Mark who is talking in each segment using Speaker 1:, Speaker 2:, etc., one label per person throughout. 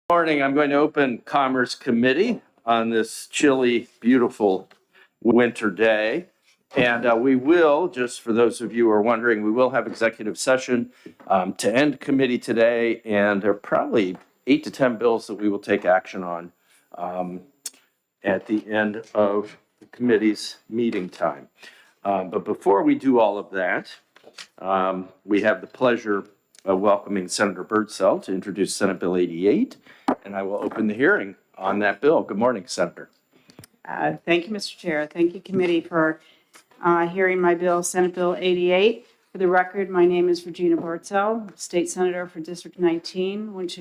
Speaker 1: Morning. I'm going to open Commerce Committee on this chilly, beautiful winter day. And we will, just for those of you who are wondering, we will have executive session to end committee today. And there are probably 8 to 10 bills that we will take action on at the end of the committee's meeting time. But before we do all of that, we have the pleasure of welcoming Senator Birdsell to introduce Senate Bill 88, and I will open the hearing on that bill. Good morning, Senator.
Speaker 2: Thank you, Mr. Chair. Thank you, committee, for hearing my bill, Senate Bill 88. For the record, my name is Regina Birdsell, State Senator for District 19, which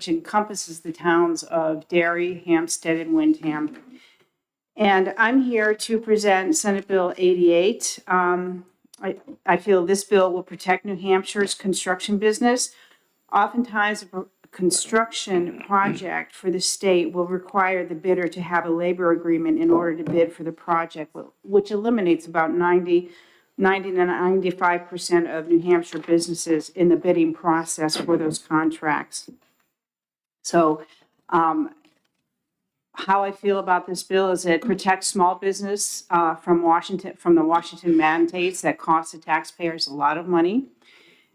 Speaker 2: encompasses the towns of Derry, Hampstead, and Windham. And I'm here to present Senate Bill 88. I feel this bill will protect New Hampshire's construction business. Oftentimes, a construction project for the state will require the bidder to have a labor agreement in order to bid for the project, which eliminates about 90 to 95% of New Hampshire businesses in the bidding process for those contracts. So, how I feel about this bill is it protects small business from the Washington mandates that cost the taxpayers a lot of money.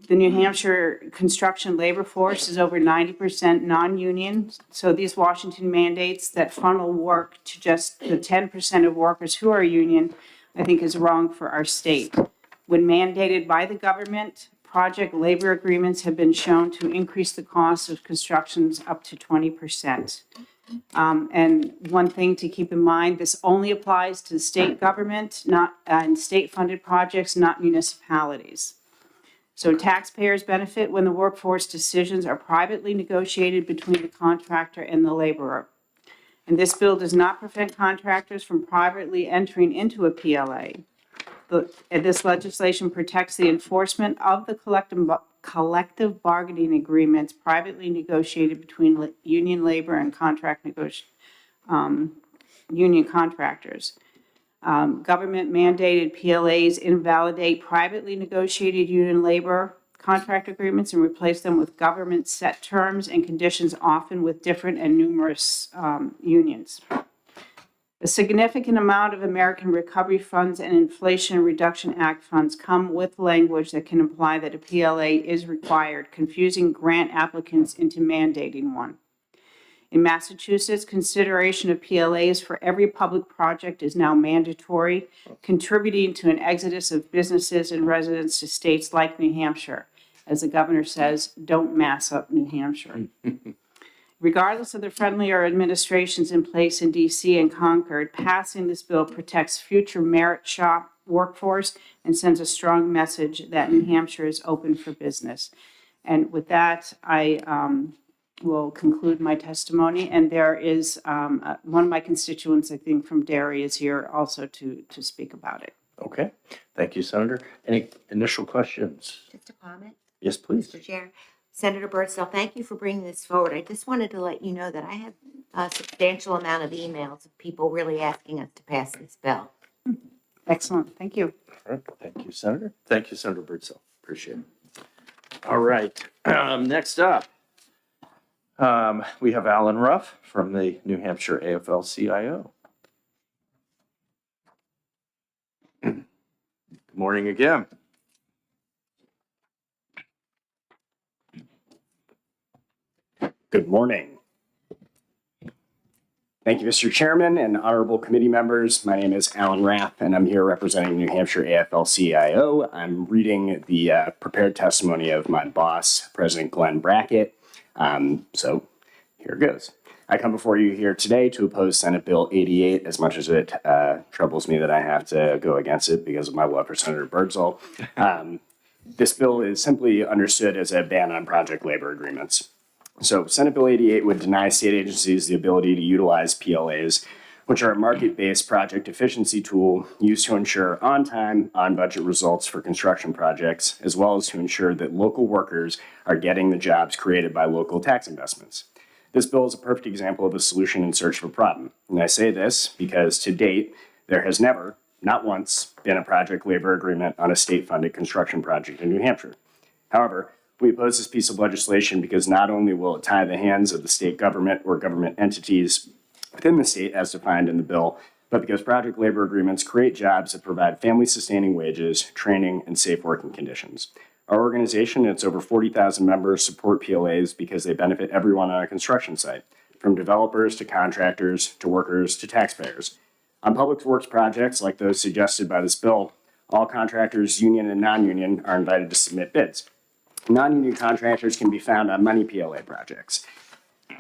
Speaker 2: The New Hampshire construction labor force is over 90% non-union. So these Washington mandates that funnel work to just the 10% of workers who are union, I think is wrong for our state. When mandated by the government, project labor agreements have been shown to increase the cost of constructions up to 20%. And one thing to keep in mind, this only applies to the state government, and state-funded projects, not municipalities. So taxpayers benefit when the workforce decisions are privately negotiated between the contractor and the laborer. And this bill does not prevent contractors from privately entering into a PLA. This legislation protects the enforcement of the collective bargaining agreements privately negotiated between union labor and union contractors. Government mandated PLAs invalidate privately negotiated union labor contract agreements and replace them with government set terms and conditions, often with different and numerous unions. A significant amount of American Recovery Funds and Inflation Reduction Act funds come with language that can imply that a PLA is required, confusing grant applicants into mandating one. In Massachusetts, consideration of PLAs for every public project is now mandatory, contributing to an exodus of businesses and residents to states like New Hampshire. As the governor says, don't mass up New Hampshire. Regardless of the friendlier administrations in place in DC and Concord, passing this bill protects future merit shop workforce and sends a strong message that New Hampshire is open for business. And with that, I will conclude my testimony. And there is one of my constituents, I think, from Derry is here also to speak about it.
Speaker 1: Okay. Thank you, Senator. Any initial questions?
Speaker 3: Just a comment,
Speaker 1: Yes, please.
Speaker 3: Mr. Chair. Senator Birdsell, thank you for bringing this forward. I just wanted to let you know that I have a substantial amount of emails of people really asking us to pass this bill.
Speaker 2: Excellent. Thank you.
Speaker 1: All right. Thank you, Senator. Thank you, Senator Birdsell. Appreciate it. All right. Next up, we have Alan Ruff from the New Hampshire AFL-CIO. Good morning again.
Speaker 4: Good morning. Thank you, Mr. Chairman and honorable committee members. My name is Alan Rath, and I'm here representing New Hampshire AFL-CIO. I'm reading the prepared testimony of my boss, President Glenn Brackett. So here goes. I come before you here today to oppose Senate Bill 88, as much as it troubles me that I have to go against it because of my love for Senator Birdsell. This bill is simply understood as a ban on project labor agreements. So Senate Bill 88 would deny state agencies the ability to utilize PLAs, which are a market-based project efficiency tool used to ensure on-time, on-budget results for construction projects, as well as to ensure that local workers are getting the jobs created by local tax investments. This bill is a perfect example of a solution in search of a problem. And I say this because to date, there has never, not once, been a project labor agreement on a state-funded construction project in New Hampshire. However, We oppose this piece of legislation because not only will it tie the hands of the state government or government entities within the state as defined in the bill, but because project labor agreements create jobs that provide family-sustaining wages, training, and safe working conditions. Our organization and its over 40,000 members support PLAs because they benefit everyone on a construction site, from developers to contractors to workers to taxpayers. On public works projects like those suggested by this bill, all contractors, union and non-union, are invited to submit bids. Non-union contractors can be found on many PLA projects.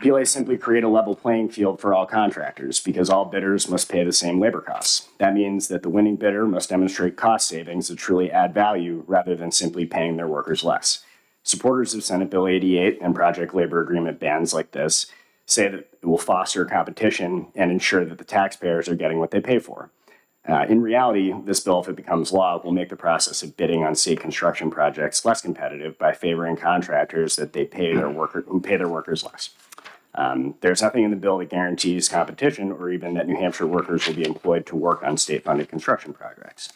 Speaker 4: PLAs simply create a level playing field for all contractors because all bidders must pay the same labor costs. That means that the winning bidder must demonstrate cost savings that truly add value rather than simply paying their workers less. Supporters of Senate Bill 88 and project labor agreement bans like this say that it will foster competition and ensure that the taxpayers are getting what they pay for. In reality, this bill, if it becomes law, will make the process of bidding on state construction projects less competitive by favoring contractors that who pay their workers less. There's nothing in the bill that guarantees competition or even that New Hampshire workers will be employed to work on state-funded construction projects.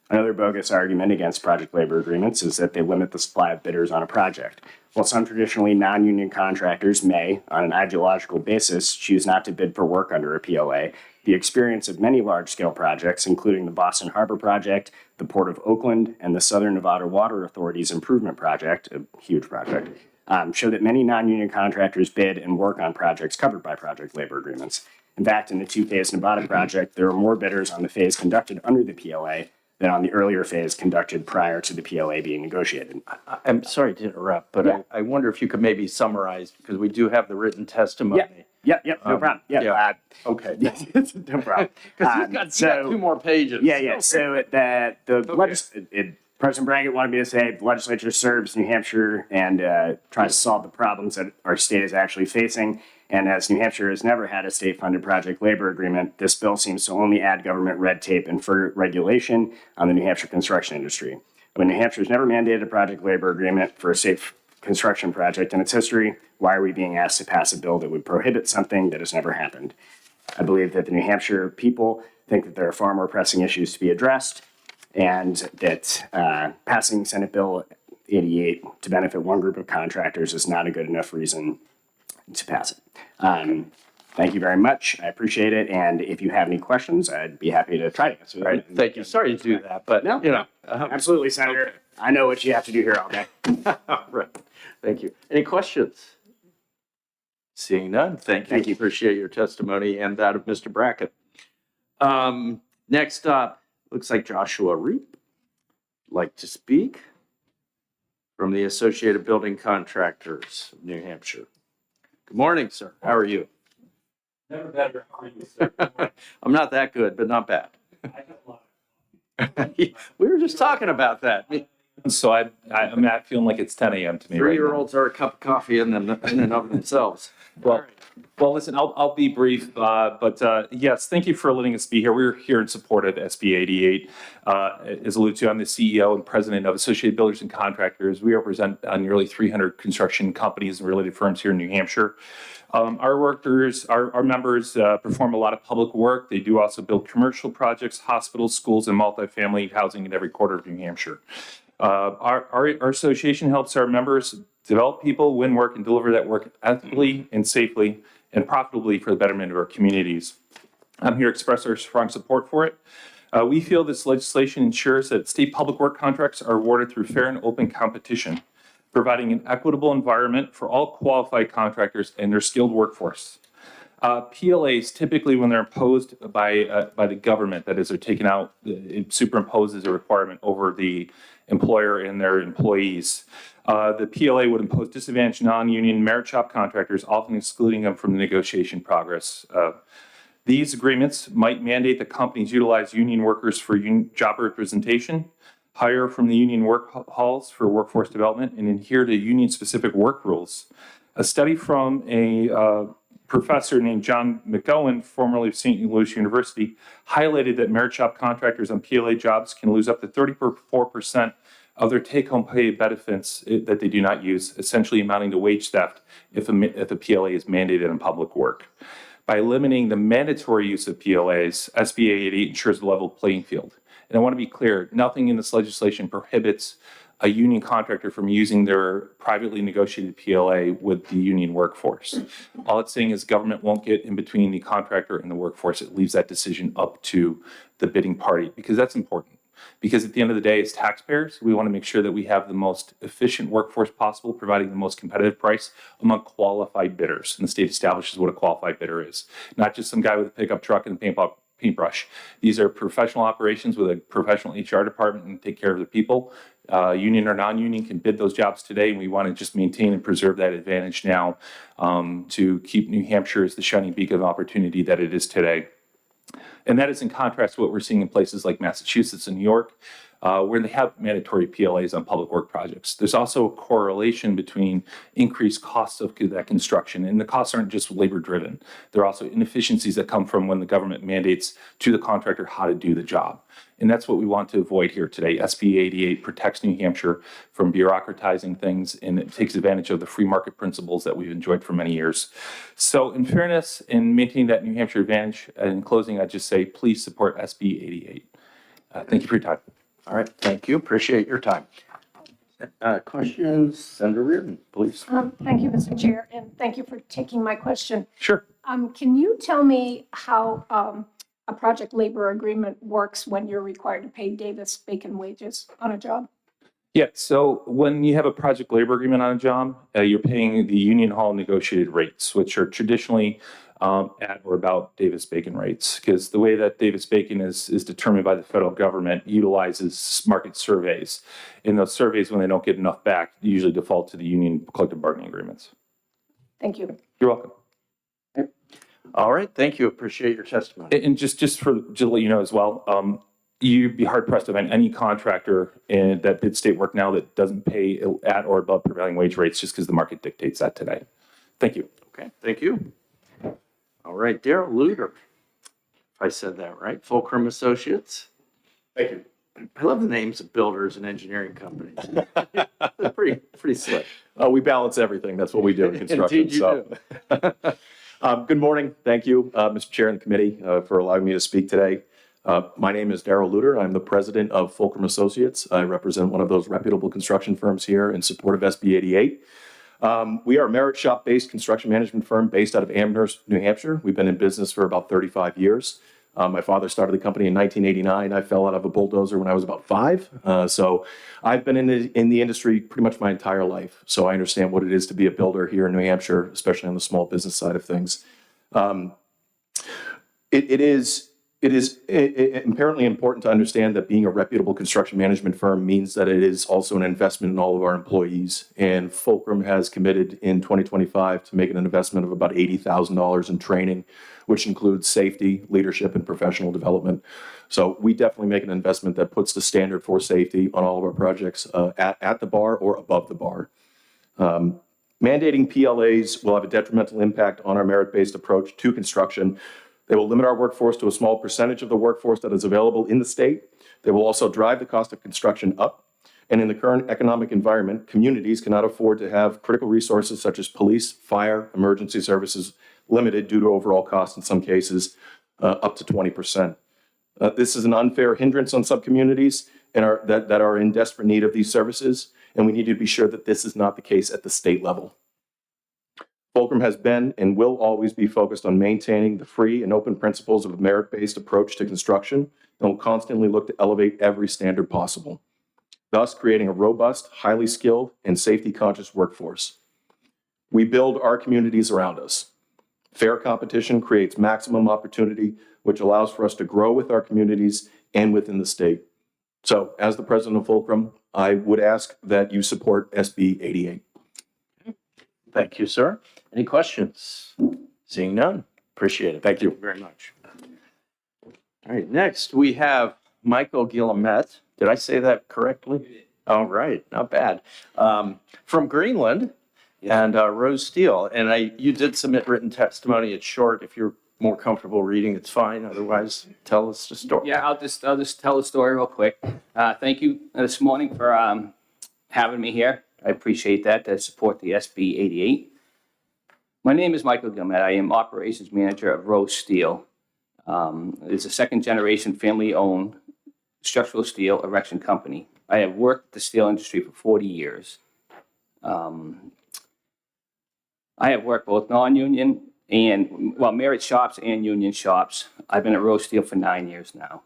Speaker 4: Another bogus argument against project labor agreements is that they limit the supply of bidders on a project. While some traditionally non-union contractors may, on an ideological basis, choose not to bid for work under a PLA, the experience of many large-scale projects, including the Boston Harbor Project, the Port of Oakland, and the Southern Nevada Water Authority's Improvement Project, a huge project, show that many non-union contractors bid and work on projects covered by project labor agreements. In fact, in the two-phase Nevada project, there were more bidders on the phase conducted under the PLA than on the earlier phase conducted prior to the PLA being negotiated.
Speaker 1: I'm sorry to interrupt, but
Speaker 4: Yeah.
Speaker 1: I wonder if you could maybe summarize, because we do have the written testimony.
Speaker 4: Yep, no problem.
Speaker 1: yeah. Okay.
Speaker 4: No problem.
Speaker 1: Because you got 2 more pages.
Speaker 4: Yeah. So President Brackett wanted me to say the legislature serves New Hampshire and tries to solve the problems that our state is actually facing. And as New Hampshire has never had a state-funded project labor agreement, this bill seems to only add government red tape and further regulation on the New Hampshire construction industry. When New Hampshire has never mandated a project labor agreement for a state construction project in its history, why are we being asked to pass a bill that would prohibit something that has never happened? I believe that the New Hampshire people think that there are far more pressing issues to be addressed, and that passing Senate Bill 88 to benefit one group of contractors is not a good enough reason to pass it. Thank you very much. I appreciate it. And if you have any questions, I'd be happy to try to answer them.
Speaker 1: All right, thank you. Sorry to do that, but,
Speaker 4: No,
Speaker 1: you know.
Speaker 4: Absolutely, Senator.
Speaker 1: Okay.
Speaker 4: I know what you have to do here all day.
Speaker 1: Right. Thank you. Any questions? Seeing none, thank you.
Speaker 4: Thank you.
Speaker 1: Appreciate your testimony and that of Mr. Brackett. Next up, looks like Joshua Reap. Like to speak from the Associated Building Contractors of New Hampshire. Good morning, sir. How are you?
Speaker 5: Never better. How are you, sir?
Speaker 1: I'm not that good, but not bad.
Speaker 5: I got a lot.
Speaker 1: We were just talking about that.
Speaker 5: So I'm not feeling like it's 10 a.m. to me right now.
Speaker 1: 3-year-olds are a cup of coffee in and of themselves.
Speaker 5: Well, listen, I'll be brief, but yes, thank you for letting us be here. We're here in support of SB 88. As alluded to, I'm the CEO and president of Associated Builders and Contractors. We represent nearly 300 construction companies and related firms here in New Hampshire. Our workers, our members perform a lot of public work. They do also build commercial projects, hospitals, schools, and multifamily housing in every quarter of New Hampshire. Our association helps our members develop people, win work, and deliver that work ethically and safely and profitably for the betterment of our communities. I'm here to express our strong support for it. We feel this legislation ensures that state public work contracts are awarded through fair and open competition, providing an equitable environment for all qualified contractors and their skilled workforce. PLAs, typically when they're imposed by the government, that is, they're taken out, it superimposes a requirement over the employer and their employees. The PLA would impose disadvantaged non-union merit shop contractors, often excluding them from the negotiation progress. These agreements might mandate that companies utilize union workers for job representation, hire from the union work halls for workforce development, and adhere to union-specific work rules. A study from a professor named John McGowan, formerly of St. Louis University, highlighted that merit shop contractors on PLA jobs can lose up to 34% of their take-home pay benefits that they do not use, essentially amounting to wage theft if a PLA is mandated in public work. By eliminating the mandatory use of PLAs, SB 88 ensures a level playing field. And I want to be clear, nothing in this legislation prohibits a union contractor from using their privately negotiated PLA with the union workforce. All it's saying is government won't get in between the contractor and the workforce. It leaves that decision up to the bidding party, because that's important. Because at the end of the day, as taxpayers, we want to make sure that we have the most efficient workforce possible, providing the most competitive price among qualified bidders. And the state establishes what a qualified bidder is, not just some guy with a pickup truck and a paintbrush. These are professional operations with a professional HR department and take care of the people. Union or non-union can bid those jobs today, and we want to just maintain and preserve that advantage now to keep New Hampshire as the shining beacon of opportunity that it is today. And that is in contrast to what we're seeing in places like Massachusetts and New York, where they have mandatory PLAs on public work projects. There's also a correlation between increased costs of that construction, and the costs aren't just labor driven. There are also inefficiencies that come from when the government mandates to the contractor how to do the job. And that's what we want to avoid here today. SB 88 protects New Hampshire from bureaucratizing things, and it takes advantage of the free market principles that we've enjoyed for many years. So in fairness, in maintaining that New Hampshire advantage, in closing, I'd just say, please support SB 88. Thank you for your time.
Speaker 1: All right, thank you. Appreciate your time. Questions? Senator Reardon, please.
Speaker 6: Thank you, Mr. Chair, and thank you for taking my question.
Speaker 5: Sure.
Speaker 6: Can you tell me how a project labor agreement works when you're required to pay Davis-Bacon wages on a job?
Speaker 5: Yeah, so when you have a project labor agreement on a job, you're paying the union hall negotiated rates, which are traditionally at or about Davis-Bacon rates, because the way that Davis-Bacon is determined by the federal government utilizes market surveys. In those surveys, when they don't get enough back, they usually default to the union collective bargaining agreements.
Speaker 6: Thank you.
Speaker 5: You're welcome.
Speaker 1: All right, thank you. Appreciate your testimony.
Speaker 5: And just to let you know as well, you'd be hard pressed to find any contractor that bids state work now that doesn't pay at or above prevailing wage rates just because the market dictates that today. Thank you.
Speaker 1: Okay, thank you. All right, Daryl Luter, if I said that right, Fulcrum Associates.
Speaker 4: Thank you.
Speaker 1: I love the names of builders and engineering companies. They're pretty slick.
Speaker 7: We balance everything. That's what we do in construction.
Speaker 1: Indeed you do.
Speaker 7: Good morning. Thank you, Mr. Chair and the committee, for allowing me to speak today. My name is Daryl Luter. I'm the president of Fulcrum Associates. I represent one of those reputable construction firms here in support of SB 88. We are a merit shop-based construction management firm based out of Amherst, New Hampshire. We've been in business for about 35 years. My father started the company in 1989. I fell out of a bulldozer when I was about 5. So I've been in the industry pretty much my entire life. So I understand what it is to be a builder here in New Hampshire, especially on the small business side of things. It is inherently important to understand that being a reputable construction management firm means that it is also an investment in all of our employees. And Fulcrum has committed in 2025 to making an investment of about $80,000 in training, which includes safety, leadership, and professional development. So we definitely make an investment that puts the standard for safety on all of our projects at the bar or above the bar. Mandating PLAs will have a detrimental impact on our merit-based approach to construction. They will limit our workforce to a small percentage of the workforce that is available in the state. They will also drive the cost of construction up. And in the current economic environment, communities cannot afford to have critical resources such as police, fire, emergency services limited due to overall costs in some cases up to 20%. This is an unfair hindrance on subcommunities that are in desperate need of these services, and we need to be sure that this is not the case at the state level. Fulcrum has been and will always be focused on maintaining the free and open principles of a merit-based approach to construction, and will constantly look to elevate every standard possible, thus creating a robust, highly skilled, and safety-conscious workforce. We build our communities around us. Fair competition creates maximum opportunity, which allows for us to grow with our communities and within the state. So, as the president of Fulcrum, I would ask that you support SB 88.
Speaker 1: Thank you, sir. Any questions? Seeing none. Appreciate it.
Speaker 7: Thank you.
Speaker 1: Very much. All right, next we have Michael Guillemette. Did I say that correctly? All right, not bad. From Greenland and Rose Steele. And you did submit written testimony. It's short. If you're more comfortable reading, it's fine. Otherwise, tell us the story.
Speaker 8: Yeah, I'll just tell the story real quick. Thank you this morning for having me here. I appreciate that, to support the SB 88. My name is Michael Guillemette. I am operations manager of Rose Steel. It's a second generation family owned Structural Steel Erection Company. I have worked the steel industry for 40 years. I have worked both non-union and, well, merit shops and union shops. I've been at Rose Steel for 9 years now.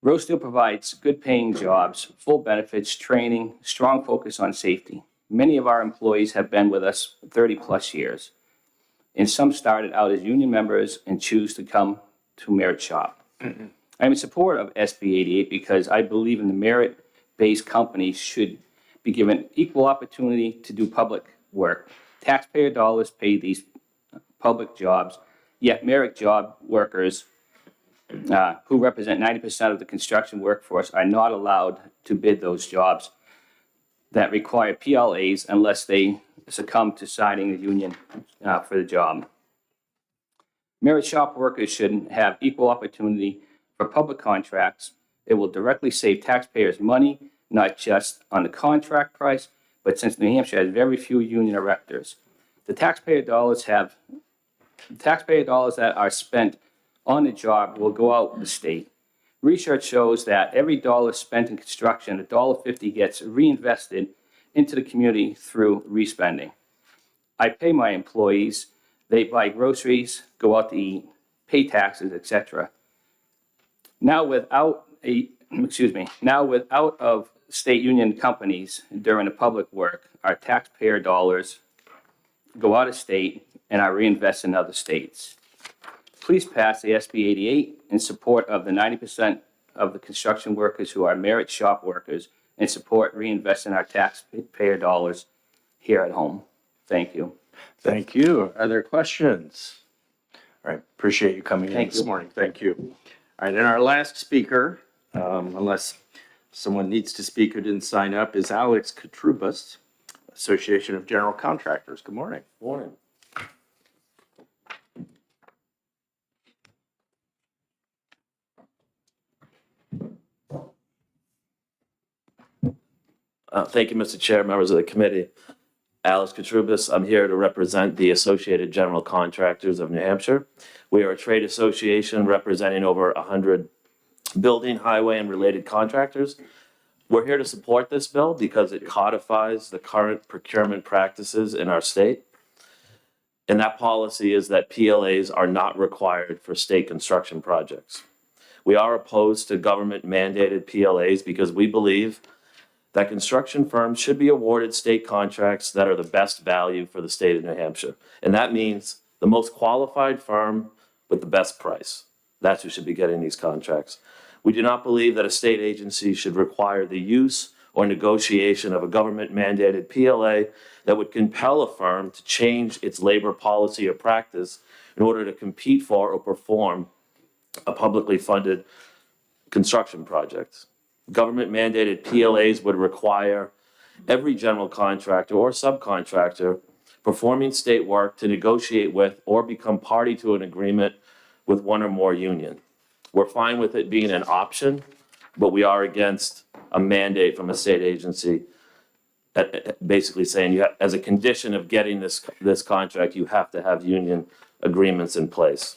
Speaker 8: Rose Steel provides good paying jobs, full benefits, training, strong focus on safety. Many of our employees have been with us 30 plus years, and some started out as union members and choose to come to merit shop. I'm in support of SB 88 because I believe in the merit-based companies should be given equal opportunity to do public work. Taxpayer dollars pay these public jobs, yet merit job workers who represent 90% of the construction workforce are not allowed to bid those jobs that require PLAs unless they succumb to signing the union for the job. Merit shop workers should have equal opportunity for public contracts. It will directly save taxpayers money, not just on the contract price, but since New Hampshire has very few union erectors. The taxpayer dollars that are spent on the job will go out the state. Research shows that every dollar spent in construction, $1.50 gets reinvested into the community through respending. I pay my employees, they buy groceries, go out to eat, pay taxes, etc. Now without of state union companies during the public work, our taxpayer dollars go out of state and are reinvested in other states. Please pass the SB 88 in support of the 90% of the construction workers who are merit shop workers and support reinvesting our taxpayer dollars here at home. Thank you.
Speaker 1: Thank you. Are there questions? All right, appreciate you coming in
Speaker 8: Thank
Speaker 1: this
Speaker 8: you.
Speaker 1: morning. Thank you. All right, and our last speaker, unless someone needs to speak who didn't sign up, is Alex Katrubas, Association of General Contractors. Good morning.
Speaker 9: Morning. Thank you, Mr. Chair, members of the committee. Alex Katrubas, I'm here to represent the Associated General Contractors of New Hampshire. We are a trade association representing over 100 building, highway, and related contractors. We're here to support this bill because it codifies the current procurement practices in our state. And that policy is that PLAs are not required for state construction projects. We are opposed to government mandated PLAs because we believe that construction firms should be awarded state contracts that are the best value for the state of New Hampshire. And that means the most qualified firm with the best price. That's who should be getting these contracts. We do not believe that a state agency should require the use or negotiation of a government mandated PLA that would compel a firm to change its labor policy or practice in order to compete for or perform a publicly funded construction project. Government mandated PLAs would require every general contractor or subcontractor performing state work to negotiate with or become party to an agreement with one or more union. We're fine with it being an option, but we are against a mandate from a state agency basically saying as a condition of getting this contract, you have to have union agreements in place.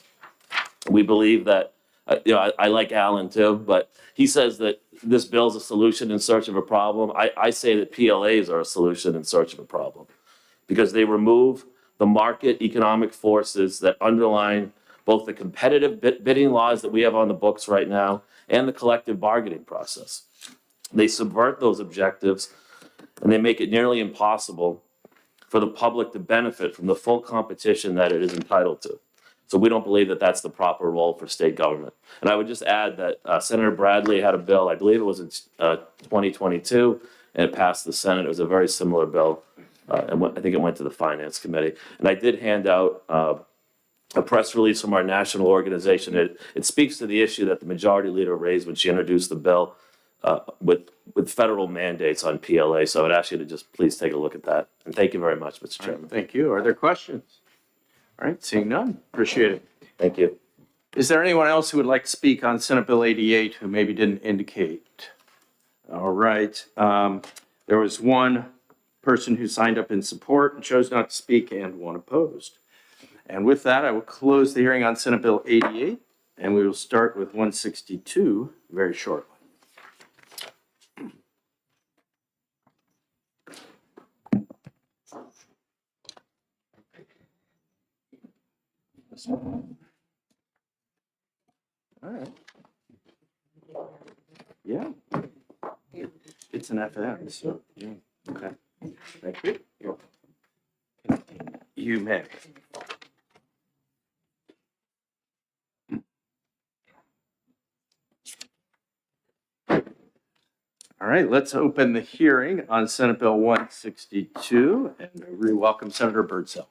Speaker 9: We believe that, I like Alan too, but he says that this bill's a solution in search of a problem. I say that PLAs are a solution in search of a problem because they remove the market economic forces that underline both the competitive bidding laws that we have on the books right now and the collective bargaining process. They subvert those objectives and they make it nearly impossible for the public to benefit from the full competition that it is entitled to. So we don't believe that that's the proper role for state government. And I would just add that Senator Bradley had a bill, I believe it was in 2022, and it passed the Senate. It was a very similar bill. And I think it went to the Finance Committee. And I did hand out a press release from our national organization. It speaks to the issue that the majority leader raised when she introduced the bill with federal mandates on PLA. So I would ask you to just please take a look at that. And thank you very much, Mr. Chairman.
Speaker 1: Thank you. Are there questions? All right, seeing none. Appreciate it.
Speaker 7: Thank you.
Speaker 1: Is there anyone else who would like to speak on Senate Bill 88 who maybe didn't indicate? All right. There was one person who signed up in support and chose not to speak and one opposed. And with that, I will close the hearing on Senate Bill 88 and we will start with 162 very shortly. All right. Yeah. It's an FM, so, yeah, okay. Thank you. You're welcome. You may. All right, let's open the hearing on Senate Bill 162 and re-welcome Senator Birdsell.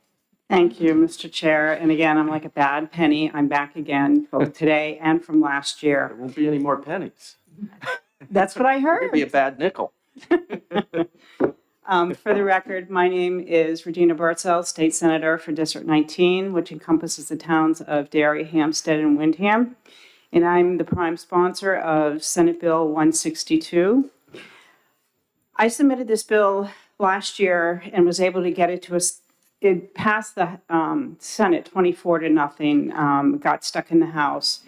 Speaker 2: Thank you, Mr. Chair. And again, I'm like a bad penny. I'm back again, both today and from last
Speaker 1: There
Speaker 2: year.
Speaker 1: won't be any more pennies.
Speaker 2: That's what I
Speaker 1: It'll be a
Speaker 2: heard.
Speaker 1: bad nickel.
Speaker 2: For the record, my name is Regina Birdsell, State Senator for District 19, which encompasses the towns of Derry, Hampstead, and Windham. And I'm the prime sponsor of Senate Bill 162. I submitted this bill last year and was able to get it to us. It passed the Senate 24-0, got stuck in the House.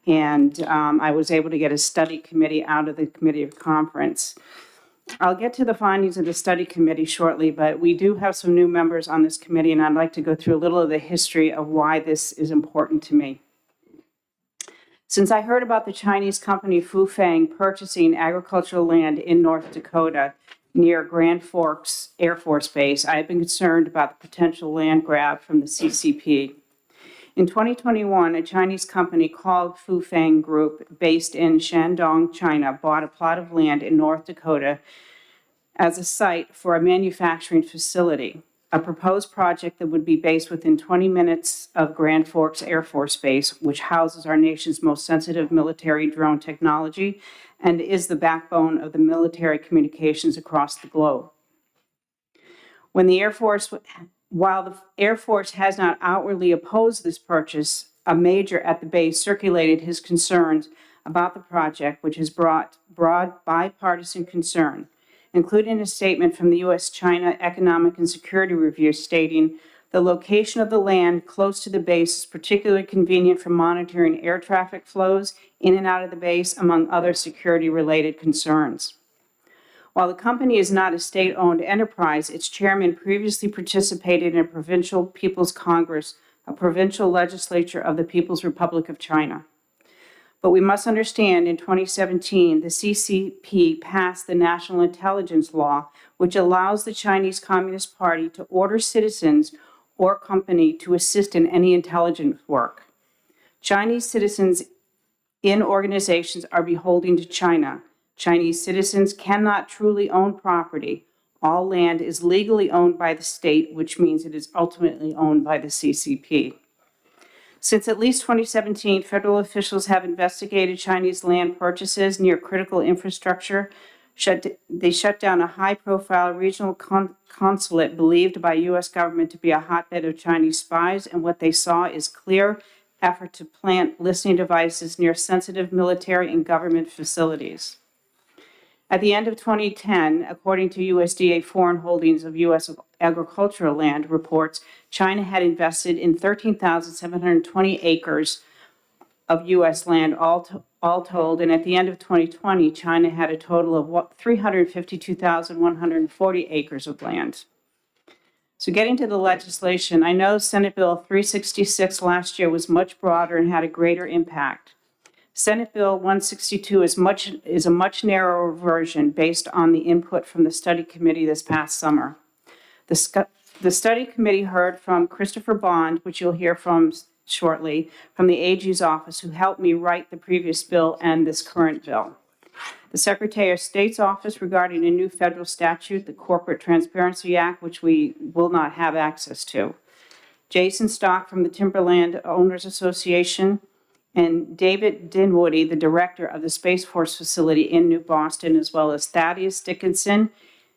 Speaker 2: And I was able to get a study committee out of the committee of conference. I'll get to the findings of the study committee shortly, but we do have some new members on this committee, and I'd like to go through a little of the history of why this is important to me. Since I heard about the Chinese company Fufeng purchasing agricultural land in North Dakota near Grand Forks Air Force Base, I have been concerned about the potential land grab from the CCP. In 2021, a Chinese company called Fufeng Group, based in Shandong, China, bought a plot of land in North Dakota as a site for a manufacturing facility, a proposed project that would be based within 20 minutes of Grand Forks Air Force Base, which houses our nation's most sensitive military drone technology and is the backbone of the military communications across the globe. While the Air Force has not outwardly opposed this purchase, a major at the base circulated his concerns about the project, which has brought broad bipartisan concern, including a statement from the U.S.-China Economic and Security Review stating, "The location of the land close to the base is particularly convenient for monitoring air traffic flows in and out of the base, among other security-related concerns." While the company is not a state-owned enterprise, its chairman previously participated in a provincial People's Congress, a provincial legislature of the People's Republic of China. But we must understand, in 2017, the CCP passed the National Intelligence Law, which allows the Chinese Communist Party to order citizens or company to assist in any intelligence work. Chinese citizens in organizations are beholden to China. Chinese citizens cannot truly own property. All land is legally owned by the state, which means it is ultimately owned by the CCP. Since at least 2017, federal officials have investigated Chinese land purchases near critical infrastructure. They shut down a high-profile regional consulate believed by U.S. government to be a hotbed of Chinese spies, and what they saw is clear effort to plant listening devices near sensitive military and government facilities. At the end of 2010, according to USDA foreign holdings of U.S. agricultural land reports, China had invested in 13,720 acres of U.S. land, all told, and at the end of 2020, China had a total of 352,140 acres of land. So getting to the legislation, I know Senate Bill 366 last year was much broader and had a greater impact. Senate Bill 162 is a much narrower version based on the input from the study committee this past summer. The study committee heard from Christopher Bond, which you'll hear from shortly, from the AG's office, who helped me write the previous bill and this current bill. The Secretary of State's office regarding a new federal statute, the Corporate Transparency Act, which we will not have access to. Jason Stock from the Timberland Owners Association, and David Dinwoody, the director of the Space Force facility in New Boston, as well as Thaddeus Dickinson.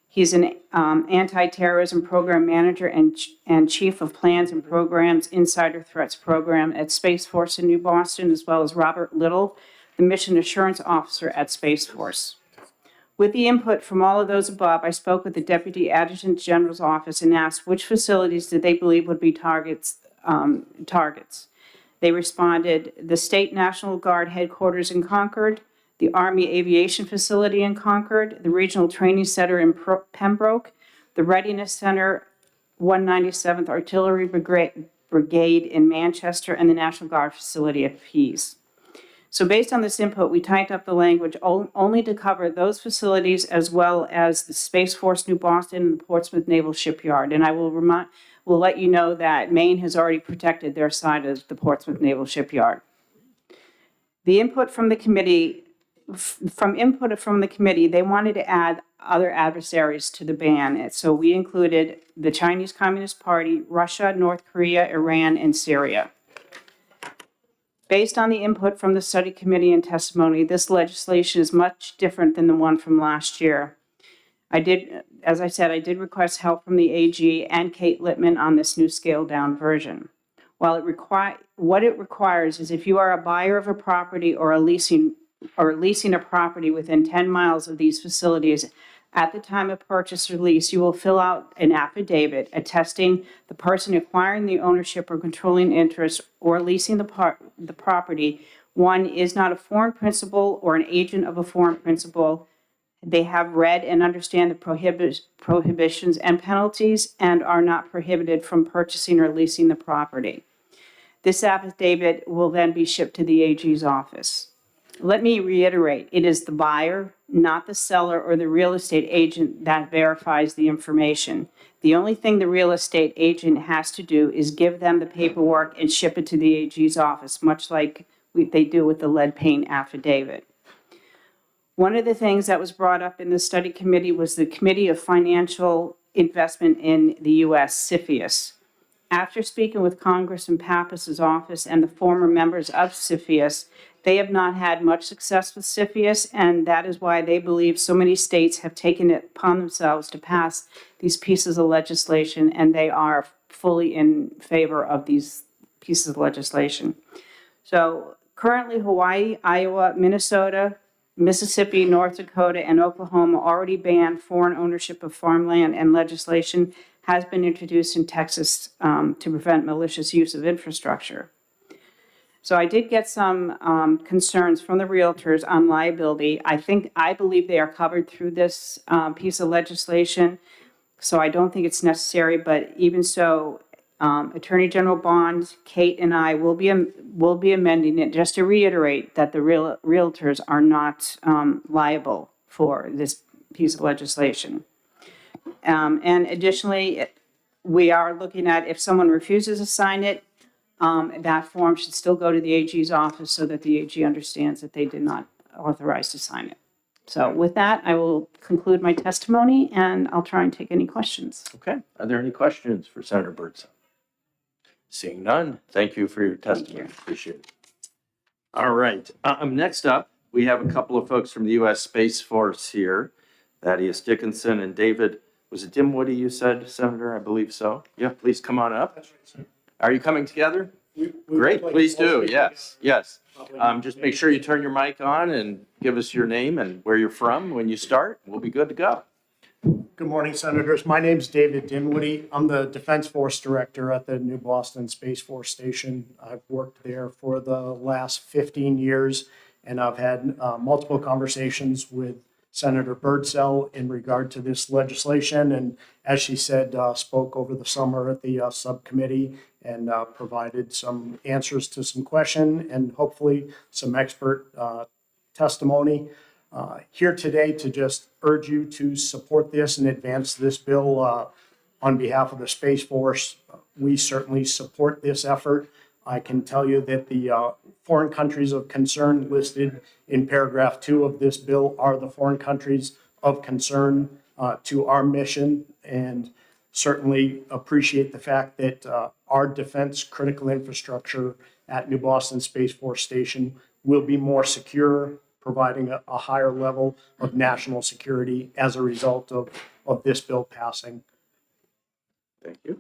Speaker 2: He's an anti-terrorism program manager and chief of plans and programs, Insider Threats program at Space Force in New Boston, as well as Robert Little, the mission assurance officer at Space Force. With the input from all of those above, I spoke with the Deputy Adjutant General's office and asked which facilities did they believe would be targets. They responded, the State National Guard headquarters in Concord, the Army Aviation Facility in Concord, the Regional Training Center in Pembroke, the Readiness Center, 197th Artillery Brigade Brigade in Manchester and the National Guard facility at Pease. So based on this input, we tightened up the language only to cover those facilities as well as the Space Force New Boston and the Portsmouth Naval Shipyard. And I will let you know that Maine has already protected their side of the Portsmouth Naval Shipyard. The input from the committee, they wanted to add other adversaries to the ban. And so we included the Chinese Communist Party, Russia, North Korea, Iran, and Syria. Based on the input from the study committee and testimony, this legislation is much different than the one from last year. As I said, I did request help from the AG and Kate Littman on this new scaled-down version. While what it requires is if you are a buyer of a property or leasing a property within 10 miles of these facilities, at the time of purchase or lease, you will fill out an affidavit attesting the person acquiring the ownership or controlling interest or leasing the property, one, is not a foreign principal or an agent of a foreign principal. They have read and understand the prohibitions and penalties and are not prohibited from purchasing or leasing the property. This affidavit will then be shipped to the AG's office. Let me reiterate, it is the buyer, not the seller or the real estate agent that verifies the information. The only thing the real estate agent has to do is give them the paperwork and ship it to the AG's office, much like they do with the lead paint affidavit. One of the things that was brought up in the study committee was the Committee of Financial Investment in the U.S., CFIUS. After speaking with Congressman Pappas's office and the former members of CFIUS, they have not had much success with CFIUS, and that is why they believe so many states have taken it upon themselves to pass these pieces of legislation, and they are fully in favor of these pieces of legislation. So currently, Hawaii, Iowa, Minnesota, Mississippi, North Dakota, and Oklahoma already ban foreign ownership of farmland, and legislation has been introduced in Texas to prevent malicious use of infrastructure. So I did get some concerns from the realtors on liability. I believe they are covered through this piece of legislation, so I don't think it's necessary. But even so, Attorney General Bond, Kate, and I will be amending it just to reiterate that the realtors are not liable for this piece of legislation. And additionally, we are looking at if someone refuses to sign it, that form should still go to the AG's office so that the AG understands that they did not authorize to sign it. So with that, I will conclude my testimony, and I'll try and take any questions.
Speaker 1: Okay, are there any questions for Senator Birdsall? Seeing none, thank you for your testimony. Appreciate it. All right, next up, we have a couple of folks from the U.S. Space Force here. Thaddeus Dickinson and David, was it Dimwitty you said, Senator? I believe so. Yeah, please come on up.
Speaker 10: That's right, sir.
Speaker 1: Are you coming together? Great, please do, yes, yes. Just make sure you turn your mic on and give us your name and where you're from when you start. We'll be good to go.
Speaker 10: Good morning, Senators. My name's David Dinwiddie. I'm the Defense Force Director at the New Boston Space Force Station. I've worked there for the last 15 years, and I've had multiple conversations with Senator Birdsall in regard to this legislation, and as she said, spoke over the summer at the subcommittee and provided some answers to some questions and hopefully some expert testimony. Here today to just urge you to support this and advance this bill on behalf of the Space Force. We certainly support this effort. I can tell you that the foreign countries of concern listed in paragraph 2 of this bill are the foreign countries of concern to our mission, and certainly appreciate the fact that our defense critical infrastructure at New Boston Space Force Station will be more secure, providing a higher level of national security as a result of this bill passing.
Speaker 1: Thank you.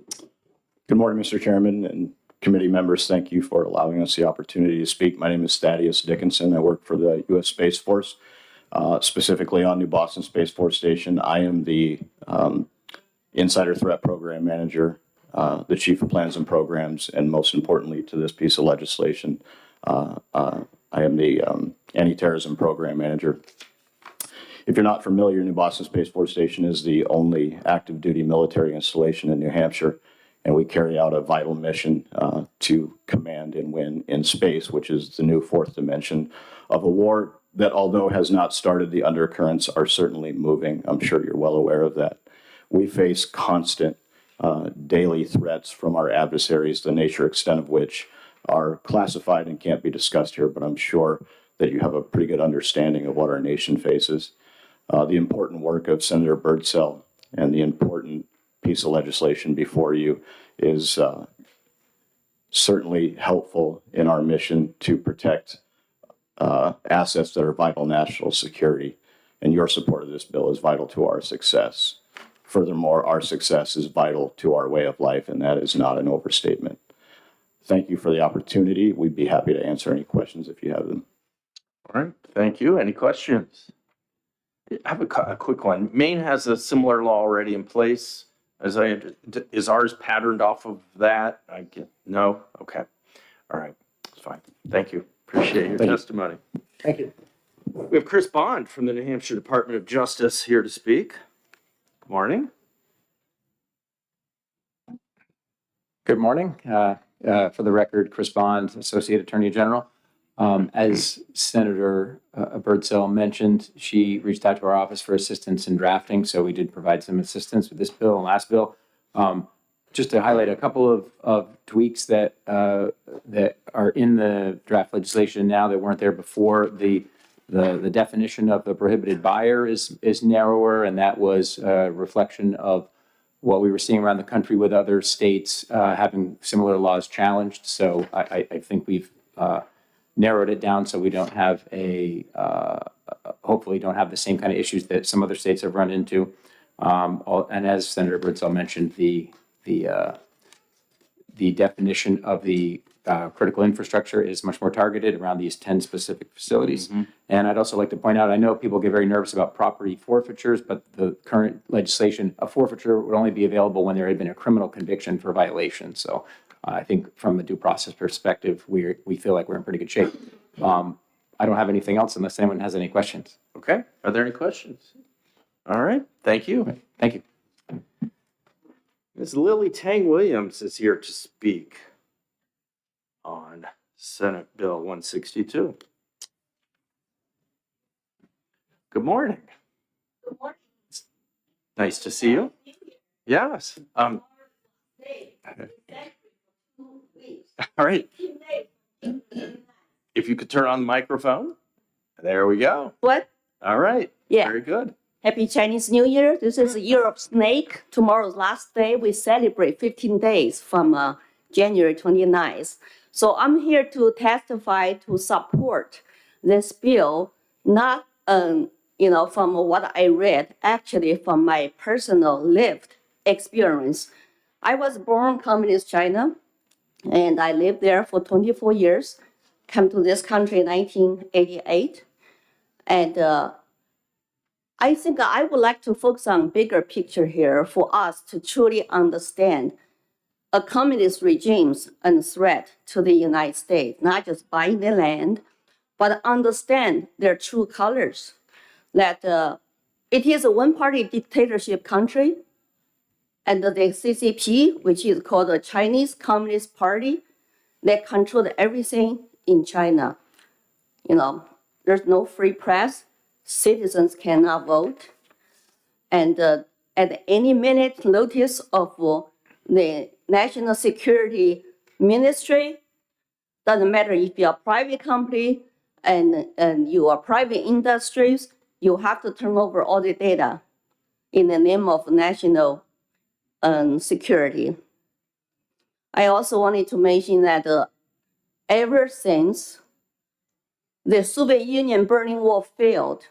Speaker 11: Good morning, Mr. Chairman and committee members. Thank you for allowing us the opportunity to speak. My name is Thaddeus Dickinson. I work for the U.S. Space Force, specifically on New Boston Space Force Station. I am the Insider Threat Program Manager, the Chief of Plans and Programs, and most importantly to this piece of legislation, I am the Anti-Terrorism Program Manager. If you're not familiar, New Boston Space Force Station is the only active duty military installation in New Hampshire. and we carry out a vital mission to command and win in space, which is the new fourth dimension of a war that, although has not started, the undercurrents are certainly moving. I'm sure you're well aware of that. We face constant daily threats from our adversaries, the nature extent of which are classified and can't be discussed here, but I'm sure that you have a pretty good understanding of what our nation faces. The important work of Senator Birdsell and the important piece of legislation before you is certainly helpful in our mission to protect assets that are vital national security. And your support of this bill is vital to our success. Furthermore, our success is vital to our way of life, and that is not an overstatement. Thank you for the opportunity. We'd be happy to answer any questions if you have them.
Speaker 1: All right, thank you. Any questions? I have a quick one. Maine has a similar law already in place. Is ours patterned off of that? No? Okay. All right, that's fine. Thank you. Appreciate your testimony.
Speaker 10: Thank you.
Speaker 1: We have Chris Bond from the New Hampshire Department of Justice here to speak. Good morning.
Speaker 12: Good morning. For the record, Chris Bond, Associate Attorney General. As Senator Birdsell mentioned, she reached out to our office for assistance in drafting, so we did provide some assistance with this bill and last bill. Just to highlight a couple of tweaks that are in the draft legislation now that weren't there before. The definition of the prohibited buyer is narrower, and that was a reflection of what we were seeing around the country with other states having similar laws challenged. So I think we've narrowed it down so we don't have hopefully don't have the same kind of issues that some other states have run into. And as Senator Birdsell mentioned, the definition of the critical infrastructure is much more targeted around these 10 specific facilities. And I'd also like to point out, I know people get very nervous about property forfeitures, but the current legislation, a forfeiture would only be available when there had been a criminal conviction for violation. So I think from a due process perspective, we feel like we're in pretty good shape. I don't have anything else unless anyone has any questions.
Speaker 1: Okay, are there any questions? All right, thank you.
Speaker 12: Thank you.
Speaker 1: Ms. Lily Tang Williams is here to speak on Senate Bill 162. Good morning.
Speaker 13: Good morning.
Speaker 1: Nice to see you. Yes. All right. If you could turn on the microphone. There we go.
Speaker 13: What?
Speaker 1: All right.
Speaker 13: Yeah.
Speaker 1: Very good.
Speaker 13: Happy Chinese New Year. This is the Year of Snake. Tomorrow's last day. We celebrate 15 days from January 29th. So I'm here to testify to support this bill, not from what I read, actually from my personal lived experience. I was born in Communist China, and I lived there for 24 years, came to this country in 1988. And I think I would like to focus on bigger picture here for us to truly understand a communist regime's threat to the United States, not just buying the land, but understand their true colors, that it is a one-party dictatorship country, and the CCP, which is called the Chinese Communist Party, that controlled everything in China. There's no free press, citizens cannot vote, and at any minute notice of the National Security Ministry, doesn't matter if you're a private company and you are private industries, you have to turn over all the data in the name of national security. I also wanted to mention that ever since the Soviet Union Berlin Wall failed,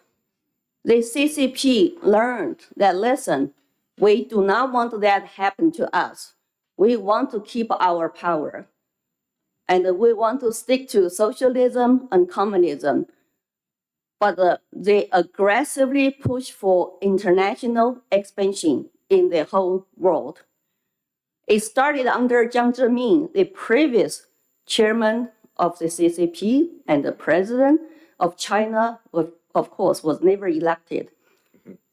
Speaker 13: the CCP learned that lesson. We do not want that happen to us. We want to keep our power. And we want to stick to socialism and communism. But they aggressively push for international expansion in the whole world. It started under Jiang Zemin, the previous chairman of the CCP, and the president of China, of course, was never elected.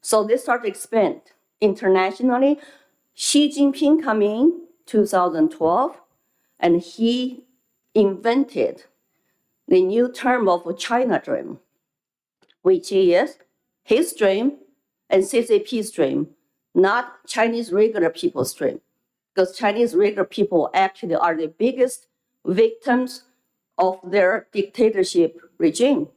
Speaker 13: So they started to expand internationally. Xi Jinping came in 2012, and he invented the new term of China Dream, which is his dream and CCP's dream, not Chinese regular people's dream. Because Chinese regular people actually are the biggest victims of their dictatorship regime.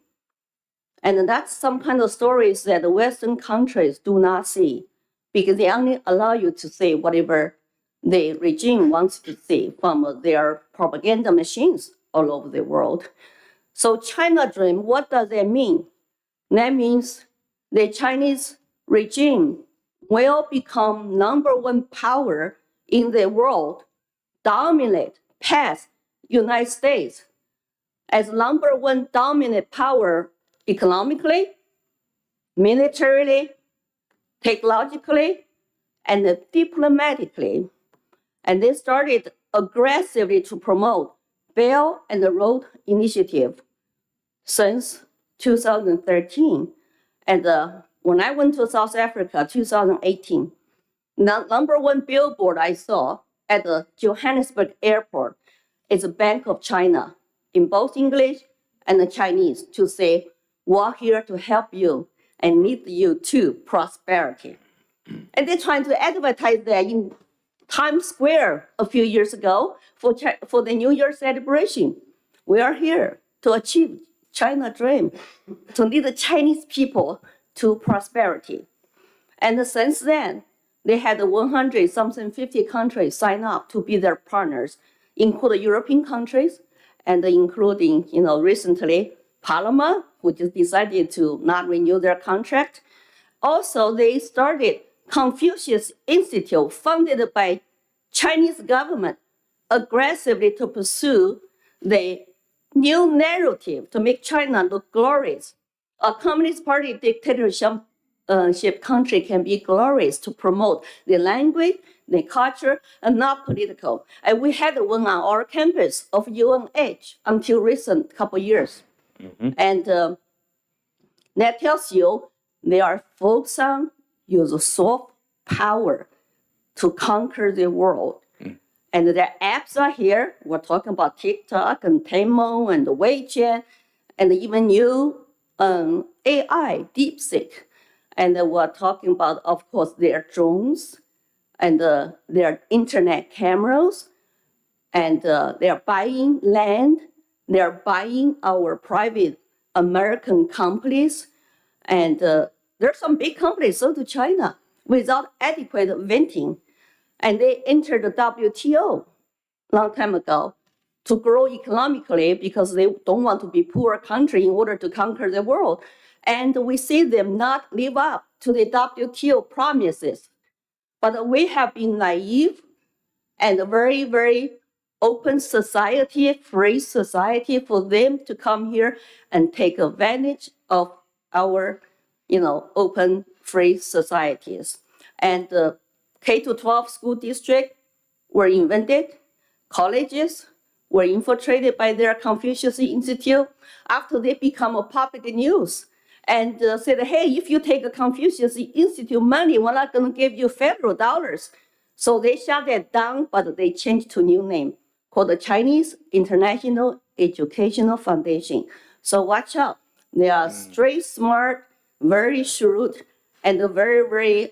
Speaker 13: And that's some kind of stories that the Western countries do not see, because they only allow you to say whatever the regime wants to see from their propaganda machines all over the world. So China Dream, what does that mean? That means the Chinese regime will become number one power in the world, dominate past United States as number one dominant power economically, militarily, technologically, and diplomatically. And they started aggressively to promote Belt and Road Initiative since 2013. And when I went to South Africa, 2018, the number one billboard I saw at the Johannesburg airport is a Bank of China in both English and Chinese to say, we're here to help you and lead you to prosperity. And they're trying to advertise that in Times Square a few years ago for the New Year celebration. We are here to achieve China Dream, to lead the Chinese people to prosperity. And since then, they had 50 countries sign up to be their partners, including European countries, and including, recently Panama, which has decided to not renew their contract. Also, they started Confucius Institute, funded by Chinese government, aggressively to pursue the new narrative to make China look glorious. A Communist Party dictatorship country can be glorious to promote the language, the culture, and not political. And we had one on our campus of UNH until recent couple years. And that tells you they are focused on use soft power to conquer the world. And their apps are here. We're talking about TikTok and Temu and WeChat, and even new AI, DeepSeek. And we're talking about, of course, their drones and their internet cameras. And they're buying land. They're buying our private American companies. And there's some big companies sold to China without adequate vetting. And they entered the WTO a long time ago to grow economically because they don't want to be a poor country in order to conquer the world. And we see them not live up to the WTO promises. But we have been naive and a very, very open society, free society for them to come here and take advantage of our, open, free societies. And the K-12 school district were invented, colleges were infiltrated by their Confucius Institute after they become a public news and said, hey, if you take a Confucius Institute money, we're not going to give you federal dollars. So they shut that down, but they changed to a new name called the Chinese International Educational Foundation. So watch out. They are straight, smart, very shrewd, and very, very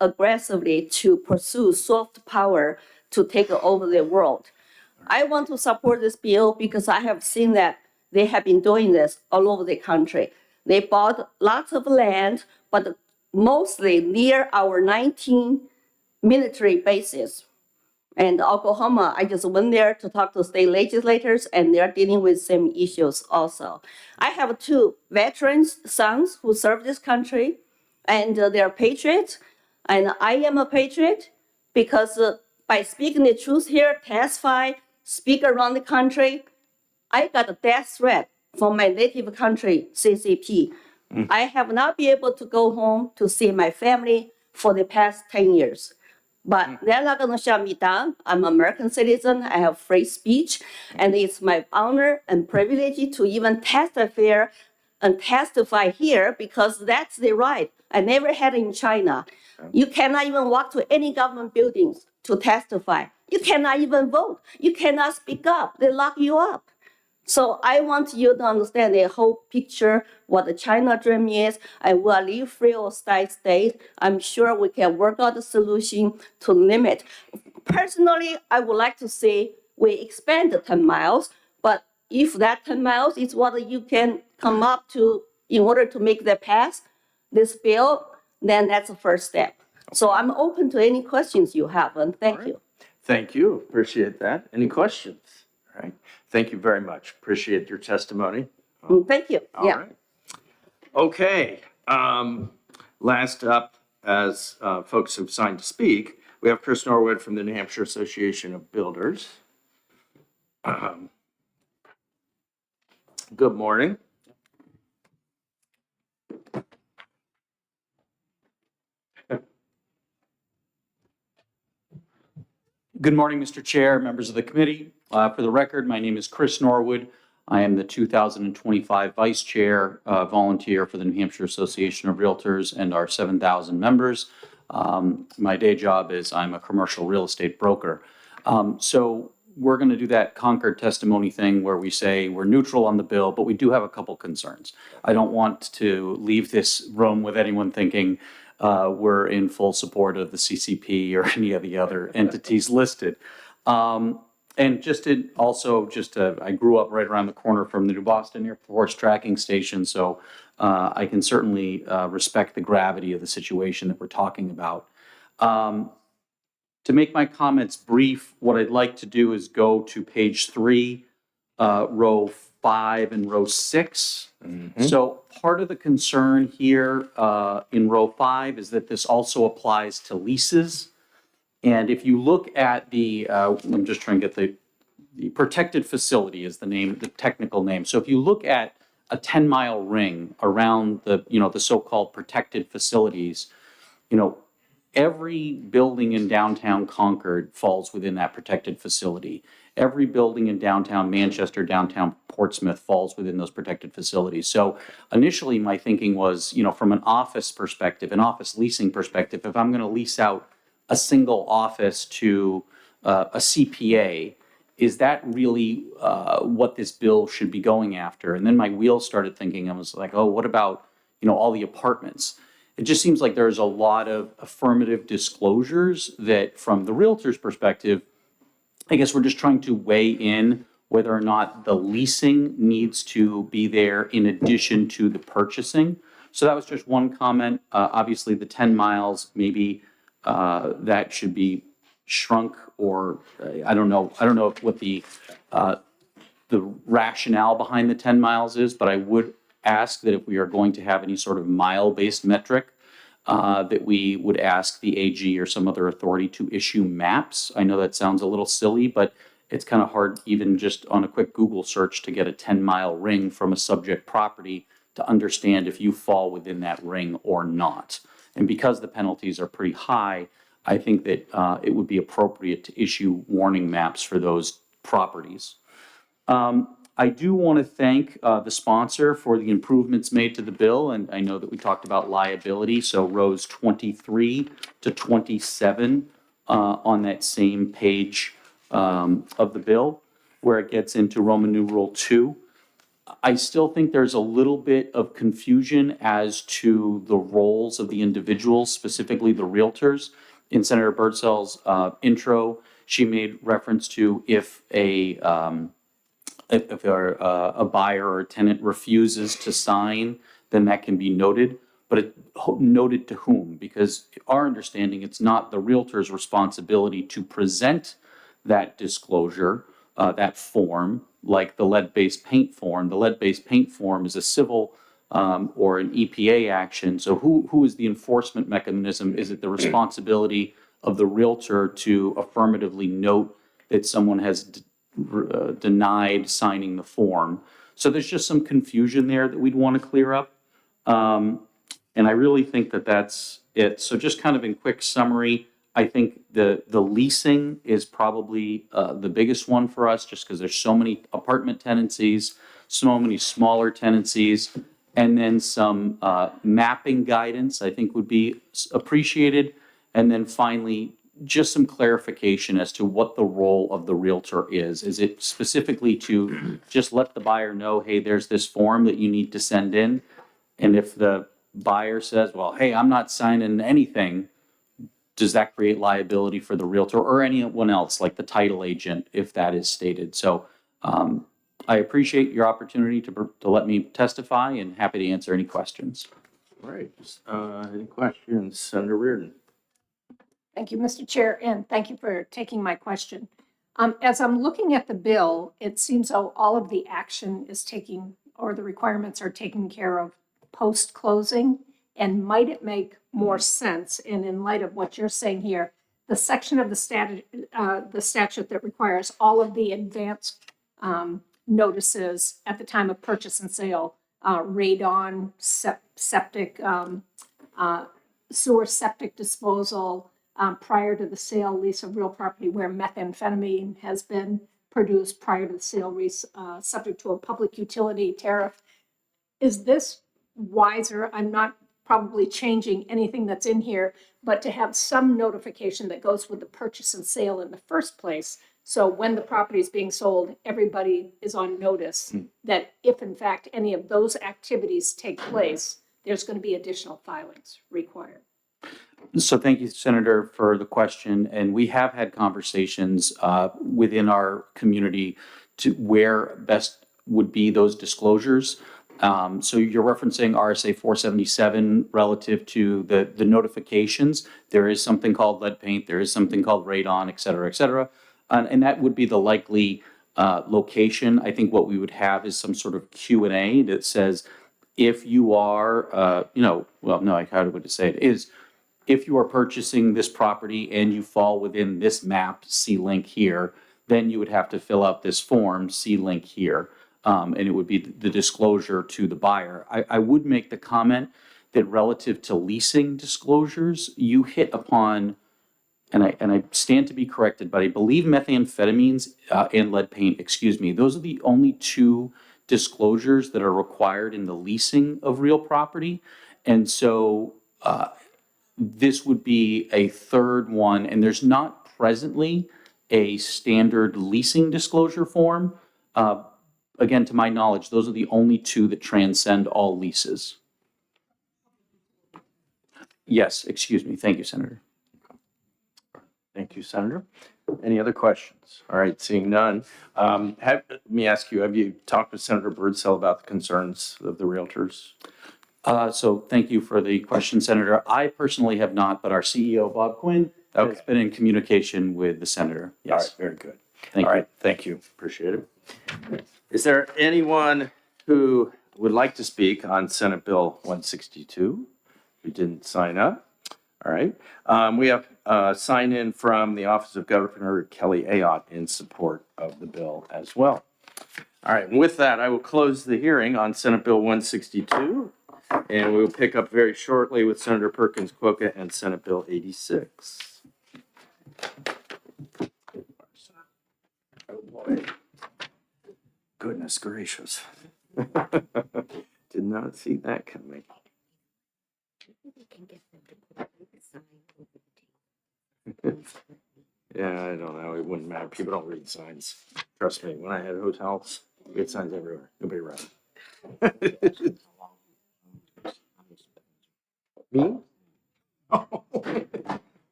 Speaker 13: aggressively to pursue soft power to take over the world. I want to support this bill because I have seen that they have been doing this all over the country. They bought lots of land, but mostly near our 19 military bases. And Oklahoma, I just went there to talk to state legislators, and they're dealing with same issues also. I have 2 veterans sons who serve this country, and they're patriots, and I am a patriot because by speaking the truth here, testify, speak around the country, I got a death threat from my native country, CCP. I have not been able to go home to see my family for the past 10 years. But they're not going to shut me down. I'm an American citizen. I have free speech. And it's my honor and privilege to even testify and testify here because that's the right. I never had in China. You cannot even walk to any government buildings to testify. You cannot even vote. You cannot speak up. They lock you up. So I want you to understand the whole picture, what the China dream is. I will leave free or state. I'm sure we can work out a solution to limit. Personally, I would like to see we expand the 10 miles, but if that 10 miles is what you can come up to in order to make that pass, this bill, then that's the first step. So I'm open to any questions you have, and thank you.
Speaker 1: Thank you. Appreciate that. Any questions? All right. Thank you very much. Appreciate your testimony.
Speaker 13: Thank you.
Speaker 1: All right. Okay. Last up, as folks have signed to speak, we have Chris Norwood from the New Hampshire Association of Builders. Good morning.
Speaker 14: Good morning, Mr. Chair, members of the committee. For the record, my name is Chris Norwood. I am the 2025 Vice Chair volunteer for the New Hampshire Association of Realtors and our 7,000 members. My day job is I'm a commercial real estate broker. So we're going to do that Concord testimony thing where we say we're neutral on the bill, but we do have a couple concerns. I don't want to leave this room with anyone thinking we're in full support of the CCP or any of the other entities listed. And I grew up right around the corner from the New Boston Air Force Tracking Station, so I can certainly respect the gravity of the situation that we're talking about. To make my comments brief, what I'd like to do is go to page 3, row 5 and row 6. So part of the concern here in row 5 is that this also applies to leases. And if you look at I'm just trying to get the protected facility is the name, the technical name. So if you look at a 10-mile ring around the so-called protected facilities, every building in downtown Concord falls within that protected facility. Every building in downtown Manchester, downtown Portsmouth falls within those protected facilities. So initially my thinking was, from an office perspective, an office leasing perspective, if I'm going to lease out a single office to a CPA, is that really what this bill should be going after? And then my wheels started thinking, I was like, oh, what about, all the apartments? It just seems like there's a lot of affirmative disclosures that from the realtor's perspective, I guess we're just trying to weigh in whether or not the leasing needs to be there in addition to the purchasing. So that was just one comment. Obviously, the 10 miles, maybe that should be shrunk, or I don't know what the rationale behind the 10 miles is, but I would ask that if we are going to have any sort of mile-based metric, that we would ask the AG or some other authority to issue maps. I know that sounds a little silly, but it's kind of hard even just on a quick Google search to get a 10-mile ring from a subject property to understand if you fall within that ring or not. And because the penalties are pretty high, I think that it would be appropriate to issue warning maps for those properties. I do want to thank the sponsor for the improvements made to the bill, and I know that we talked about liability, so rows 23 to 27 on that same page of the bill, where it gets into Roman numeral 2. I still think there's a little bit of confusion as to the roles of the individuals, specifically the realtors. In Senator Birdsell's intro, she made reference to if a buyer or a tenant refuses to sign, then that can be noted. But noted to whom? Because our understanding, it's not the realtor's responsibility to present that disclosure, that form, like the lead-based paint form. The lead-based paint form is a civil or an EPA action. So who is the enforcement mechanism? Is it the responsibility of the realtor to affirmatively note that someone has denied signing the form? So there's just some confusion there that we'd want to clear up. And I really think that that's it. So just kind of in quick summary, I think the leasing is probably the biggest one for us, just because there's so many apartment tenancies, so many smaller tenancies, and then some mapping guidance, I think would be appreciated. And then finally, just some clarification as to what the role of the Realtor is. Is it specifically to just let the buyer know, hey, there's this form that you need to send in? And if the buyer says, well, hey, I'm not signing anything, does that create liability for the Realtor or anyone else, like the title agent, if that is stated? So I appreciate your opportunity to let me testify and happy to answer any questions.
Speaker 1: All right. Any questions? Senator Reardon.
Speaker 6: Thank you, Mr. Chair, and thank you for taking my question. As I'm looking at the bill, it seems though all of the action is taking, or the requirements are taken care of post-closing. And might it make more sense, and in light of what you're saying here, the section of the statute that requires all of the advance notices at the time of purchase and sale, radon, septic, sewer septic disposal, prior to the sale, lease of real property where methamphetamine has been produced prior to the sale, subject to a public utility tariff. Is this wiser? I'm not probably changing anything that's in here, but to have some notification that goes with the purchase and sale in the first place. So when the property is being sold, everybody is on notice that if in fact any of those activities take place, there's going to be additional filings required.
Speaker 14: So thank you, Senator, for the question. And we have had conversations within our community to where best would be those disclosures. So you're referencing RSA 477 relative to the notifications. There is something called lead paint. There is something called radon, et cetera, et cetera. And that would be the likely location. I think what we would have is some sort of Q&A that says, if you are, how would I say it is, if you are purchasing this property and you fall within this map, see link here, then you would have to fill out this form, see link here. And it would be the disclosure to the buyer. I would make the comment that relative to leasing disclosures, you hit upon, and I stand to be corrected, but I believe methamphetamines and lead paint, those are the only two disclosures that are required in the leasing of real property. And so this would be a third one, and there's not presently a standard leasing disclosure form. Again, to my knowledge, those are the only two that transcend all leases. Yes, thank you, Senator.
Speaker 1: Thank you, Senator. Any other questions? All right, seeing none. Let me ask you, have you talked with Senator Birdsell about the concerns of the Realtors?
Speaker 14: So thank you for the question, Senator. I personally have not, but our CEO, Bob Quinn, has been in communication with the Senator. Yes.
Speaker 1: All right, very good.
Speaker 14: Thank you.
Speaker 1: All right, thank you. Appreciate it. Is there anyone who would like to speak on Senate Bill 162 who didn't sign up? All right. We have a sign in from the Office of Governor Kelly Ayotte in support of the bill as well. All right. And with that, I will close the hearing on Senate Bill 162, and we will pick up very shortly with Senator Perkins Quokka and Senate Bill 86. Oh boy. Goodness gracious. Did not see that coming. Yeah, I don't know. It wouldn't matter. People don't read signs. Trust me, when I had hotels, we had signs everywhere. Nobody read. Me? Oh.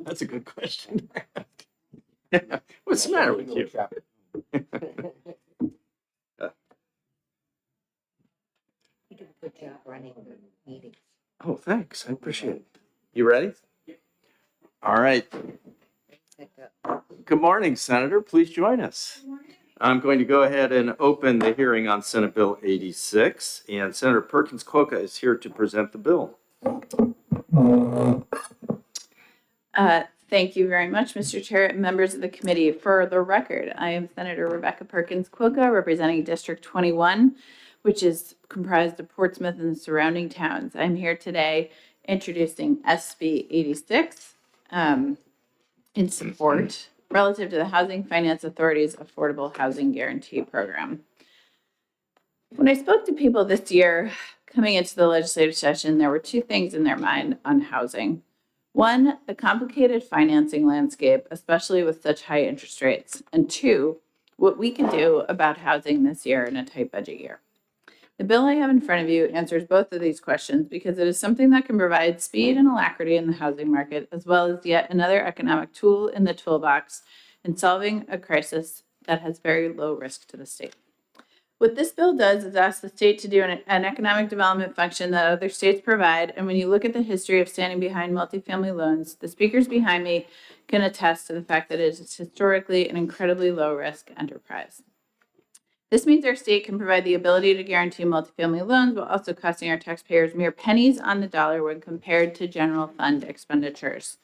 Speaker 1: That's a good question. What's the matter with you?
Speaker 3: You do a good job running the meetings.
Speaker 1: Oh, thanks. I appreciate it. You ready? All right. Good morning, Senator. Please join us. I'm going to go ahead and open the hearing on Senate Bill 86, and Senator Perkins Quokka is here to present the bill.
Speaker 15: Thank you very much, Mr. Chair and members of the committee. For the record, I am Senator Rebecca Perkins Quokka, representing District 21, which is comprised of Portsmouth and the surrounding towns. I'm here today introducing SB 86 in support relative to the Housing Finance Authority's Affordable Housing Guarantee Program. When I spoke to people this year coming into the legislative session, there were two things in their mind on housing. One, the complicated financing landscape, especially with such high interest rates. And two, what we can do about housing this year in a tight budget year. The bill I have in front of you answers both of these questions because it is something that can provide speed and alacrity in the housing market, as well as yet another economic tool in the toolbox in solving a crisis that has very low risk to the state. What this bill does is ask the state to do an economic development function that other states provide. And when you look at the history of standing behind multifamily loans, the speakers behind me can attest to the fact that it is historically an incredibly low risk enterprise. This means our state can provide the ability to guarantee multifamily loans while also costing our taxpayers mere pennies on the dollar when compared to general fund expenditures.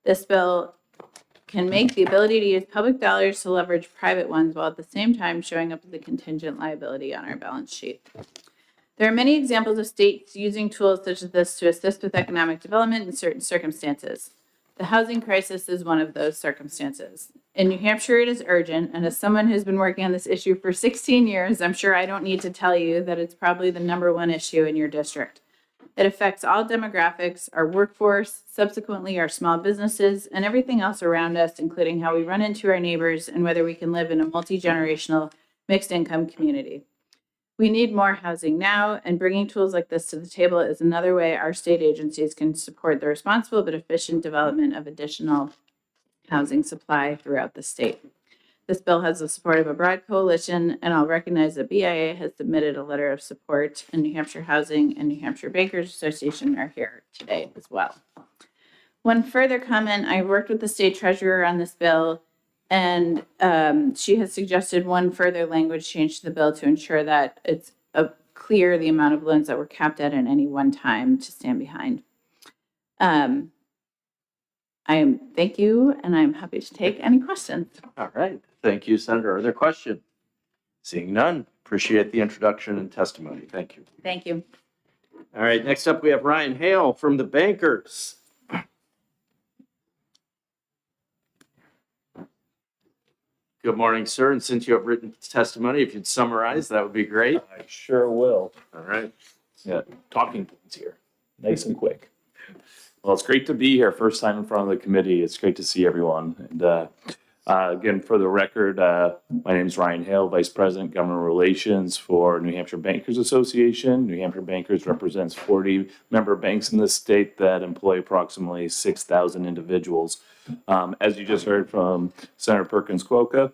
Speaker 15: This bill can make the ability to use public dollars to leverage private ones while at the same time showing up as a contingent liability on our balance sheet. There are many examples of states using tools such as this to assist with economic development in certain circumstances. The housing crisis is one of those circumstances. In New Hampshire, it is urgent, and as someone who's been working on this issue for 16 years, I'm sure I don't need to tell you that it's probably the #1 issue in your district. It affects all demographics, our workforce, subsequently our small businesses, and everything else around us, including how we run into our neighbors and whether we can live in a multi-generational, mixed-income community. We need more housing now, and bringing tools like this to the table is another way our state agencies can support the responsible but efficient development of additional housing supply throughout the state. This bill has the support of a broad coalition, and I'll recognize that BIA has submitted a letter of support, and New Hampshire Housing and New Hampshire Bankers Association are here today as well. One further comment, I worked with the state treasurer on this bill, and she has suggested one further language change to the bill to ensure that it's clear the amount of loans that were capped at any one time to stand behind. Thank you, and I'm happy to take any questions.
Speaker 1: All right. Thank you, Senator. Are there questions? Seeing none, appreciate the introduction and testimony. Thank you.
Speaker 15: Thank you.
Speaker 1: All right, next up we have Ryan Hale from the Bankers. Good morning, sir. And since you have written testimony, if you'd summarize, that would be great.
Speaker 5: I sure will.
Speaker 1: All right.
Speaker 5: Yeah, talking points here, nice and quick. Well, it's great to be here. First time in front of the committee. It's great to see everyone. And again, for the record, my name is Ryan Hale, Vice President, Government Relations for New Hampshire Bankers Association. New Hampshire Bankers represents 40 member banks in the state that employ approximately 6,000 individuals. As you just heard from Senator Perkins Quokka,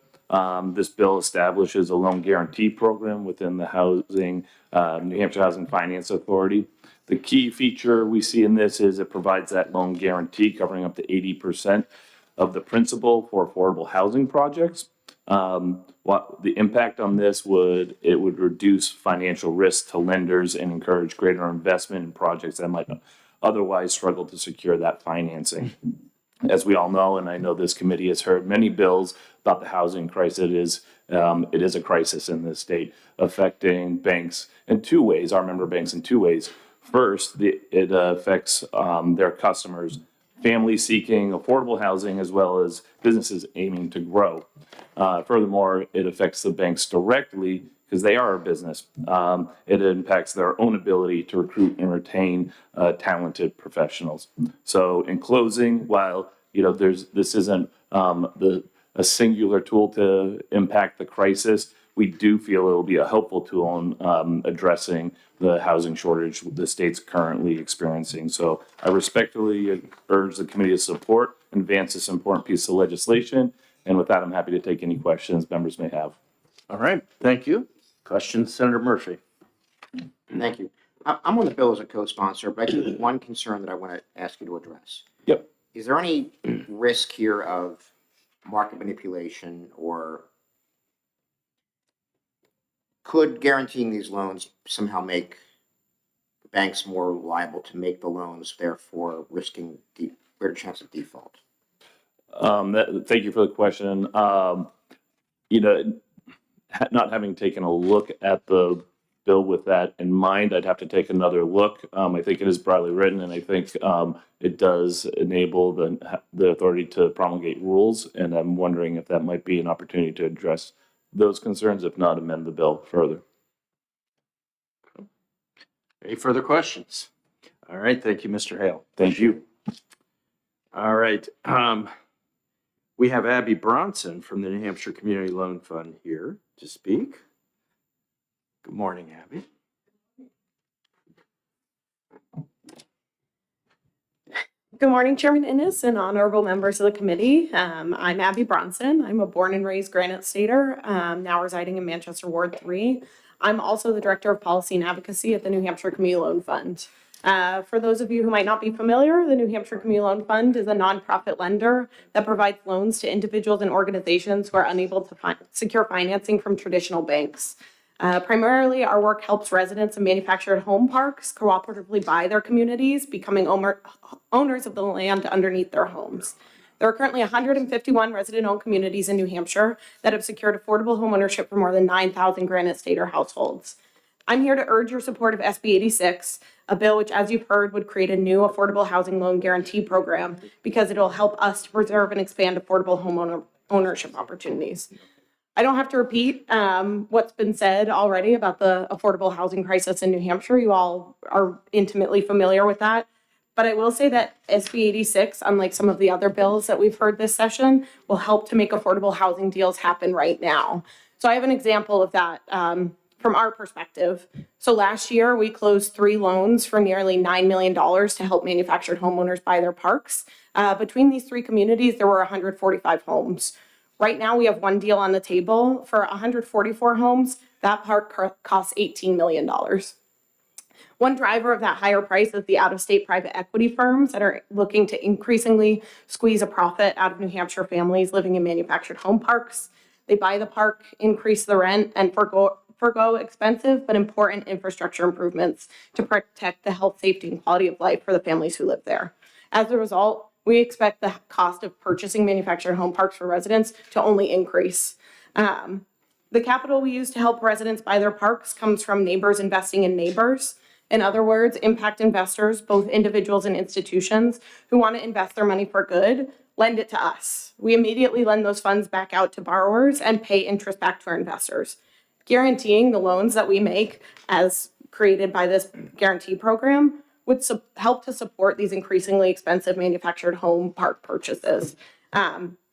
Speaker 5: this bill establishes a loan guarantee program within the New Hampshire Housing Finance Authority. The key feature we see in this is it provides that loan guarantee covering up to 80% of the principal for affordable housing projects. What the impact on this would reduce financial risk to lenders and encourage greater investment in projects that might otherwise struggle to secure that financing. As we all know, and I know this committee has heard many bills about the housing crisis, it is a crisis in this state affecting banks in two ways, our member banks in two ways. First, it affects their customers, families seeking affordable housing, as well as businesses aiming to grow. Furthermore, it affects the banks directly because they are a business. It impacts their own ability to recruit and retain talented professionals. So in closing, while this isn't a singular tool to impact the crisis, we do feel it will be a helpful tool in addressing the housing shortage the state's currently experiencing. So I respectfully urge the committee to support and advance this important piece of legislation. And with that, I'm happy to take any questions members may have.
Speaker 1: All right, thank you. Questions, Senator Murphy?
Speaker 16: Thank you. I'm on the bill as a co-sponsor, but I think there's one concern that I want to ask you to address.
Speaker 5: Yep.
Speaker 16: Is there any risk here of market manipulation, or could guaranteeing these loans somehow make banks more liable to make the loans, therefore risking greater chance of default?
Speaker 5: Thank you for the question. Not having taken a look at the bill with that in mind, I'd have to take another look. I think it is broadly written, and I think it does enable the authority to promulgate rules, and I'm wondering if that might be an opportunity to address those concerns, if not amend the bill further.
Speaker 1: Any further questions? All right, thank you, Mr. Hale.
Speaker 7: Thank you.
Speaker 1: All right, we have Abby Bronson from the New Hampshire Community Loan Fund here to speak. Good morning, Abby.
Speaker 17: Good morning, Chairman Innes and honorable members of the committee. I'm Abby Bronson. I'm a born and raised Granite Stater, now residing in Manchester Ward 3. I'm also the Director of Policy and Advocacy at the New Hampshire Community Loan Fund. For those of you who might not be familiar, the New Hampshire Community Loan Fund is a nonprofit lender that provides loans to individuals and organizations who are unable to secure financing from traditional banks. Primarily, our work helps residents of manufactured home parks cooperatively buy their communities, becoming owners of the land underneath their homes. There are currently 151 resident-owned communities in New Hampshire that have secured affordable homeownership for more than 9,000 Granite Stater households. I'm here to urge your support of SB 86, a bill which, as you've heard, would create a new affordable housing loan guarantee program because it'll help us to preserve and expand affordable home ownership opportunities. I don't have to repeat what's been said already about the affordable housing crisis in New Hampshire. You all are intimately familiar with that. But I will say that SB 86, unlike some of the other bills that we've heard this session, will help to make affordable housing deals happen right now. So I have an example of that from our perspective. So last year, we closed 3 loans for nearly $9 million to help manufactured homeowners buy their parks. Between these 3 communities, there were 145 homes. Right now, we have 1 deal on the table. For 144 homes, that park costs $18 million. One driver of that higher price is the out-of-state private equity firms that are looking to increasingly squeeze a profit out of New Hampshire families living in manufactured home parks. They buy the park, increase the rent, and forgo expensive but important infrastructure improvements to protect the health, safety, and quality of life for the families who live there. As a result, we expect the cost of purchasing manufactured home parks for residents to only increase. The capital we use to help residents buy their parks comes from neighbors investing in neighbors. In other words, impact investors, both individuals and institutions, who want to invest their money for good, lend it to us. We immediately lend those funds back out to borrowers and pay interest back to our investors. Guaranteeing the loans that we make, as created by this guarantee program, would help to support these increasingly expensive manufactured home park purchases.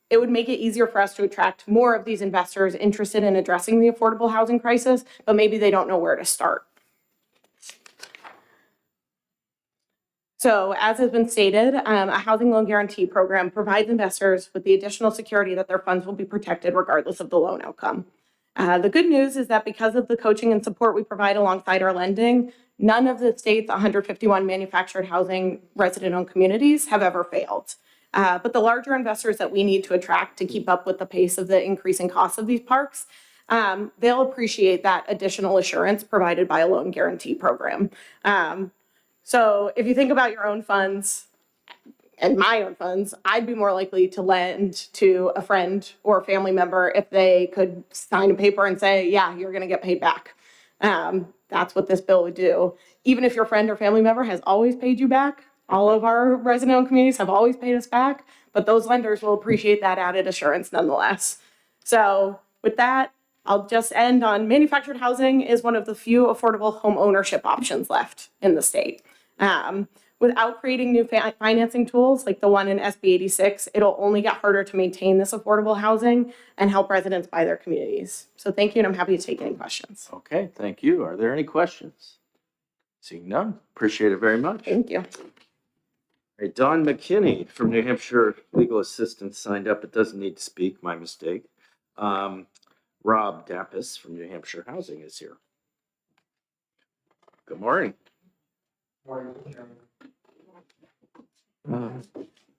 Speaker 17: It would make it easier for us to attract more of these investors interested in addressing the affordable housing crisis, but maybe they don't know where to start. So, as has been stated, a housing loan guarantee program provides investors with the additional security that their funds will be protected regardless of the loan outcome. The good news is that because of the coaching and support we provide alongside our lending, none of the state's 151 manufactured housing resident-owned communities have ever failed. But the larger investors that we need to attract to keep up with the pace of the increasing costs of these parks, they'll appreciate that additional assurance provided by a loan guarantee program. So if you think about your own funds and my own funds, I'd be more likely to lend to a friend or a family member if they could sign a paper and say, yeah, you're going to get paid back. That's what this bill would do. Even if your friend or family member has always paid you back, all of our resident-owned communities have always paid us back, but those lenders will appreciate that added assurance nonetheless. So with that, I'll just end on manufactured housing is one of the few affordable home ownership options left in the state. Without creating new financing tools like the one in SB 86, it'll only get harder to maintain this affordable housing and help residents buy their communities. So thank you, and I'm happy to take any questions.
Speaker 1: Okay, thank you. Are there any questions? Seeing none, appreciate it very much.
Speaker 17: Thank you.
Speaker 1: All right, Don McKinney from New Hampshire Legal Assistance signed up, but doesn't need to speak, my mistake. Rob Dappis from New Hampshire Housing is here. Good morning.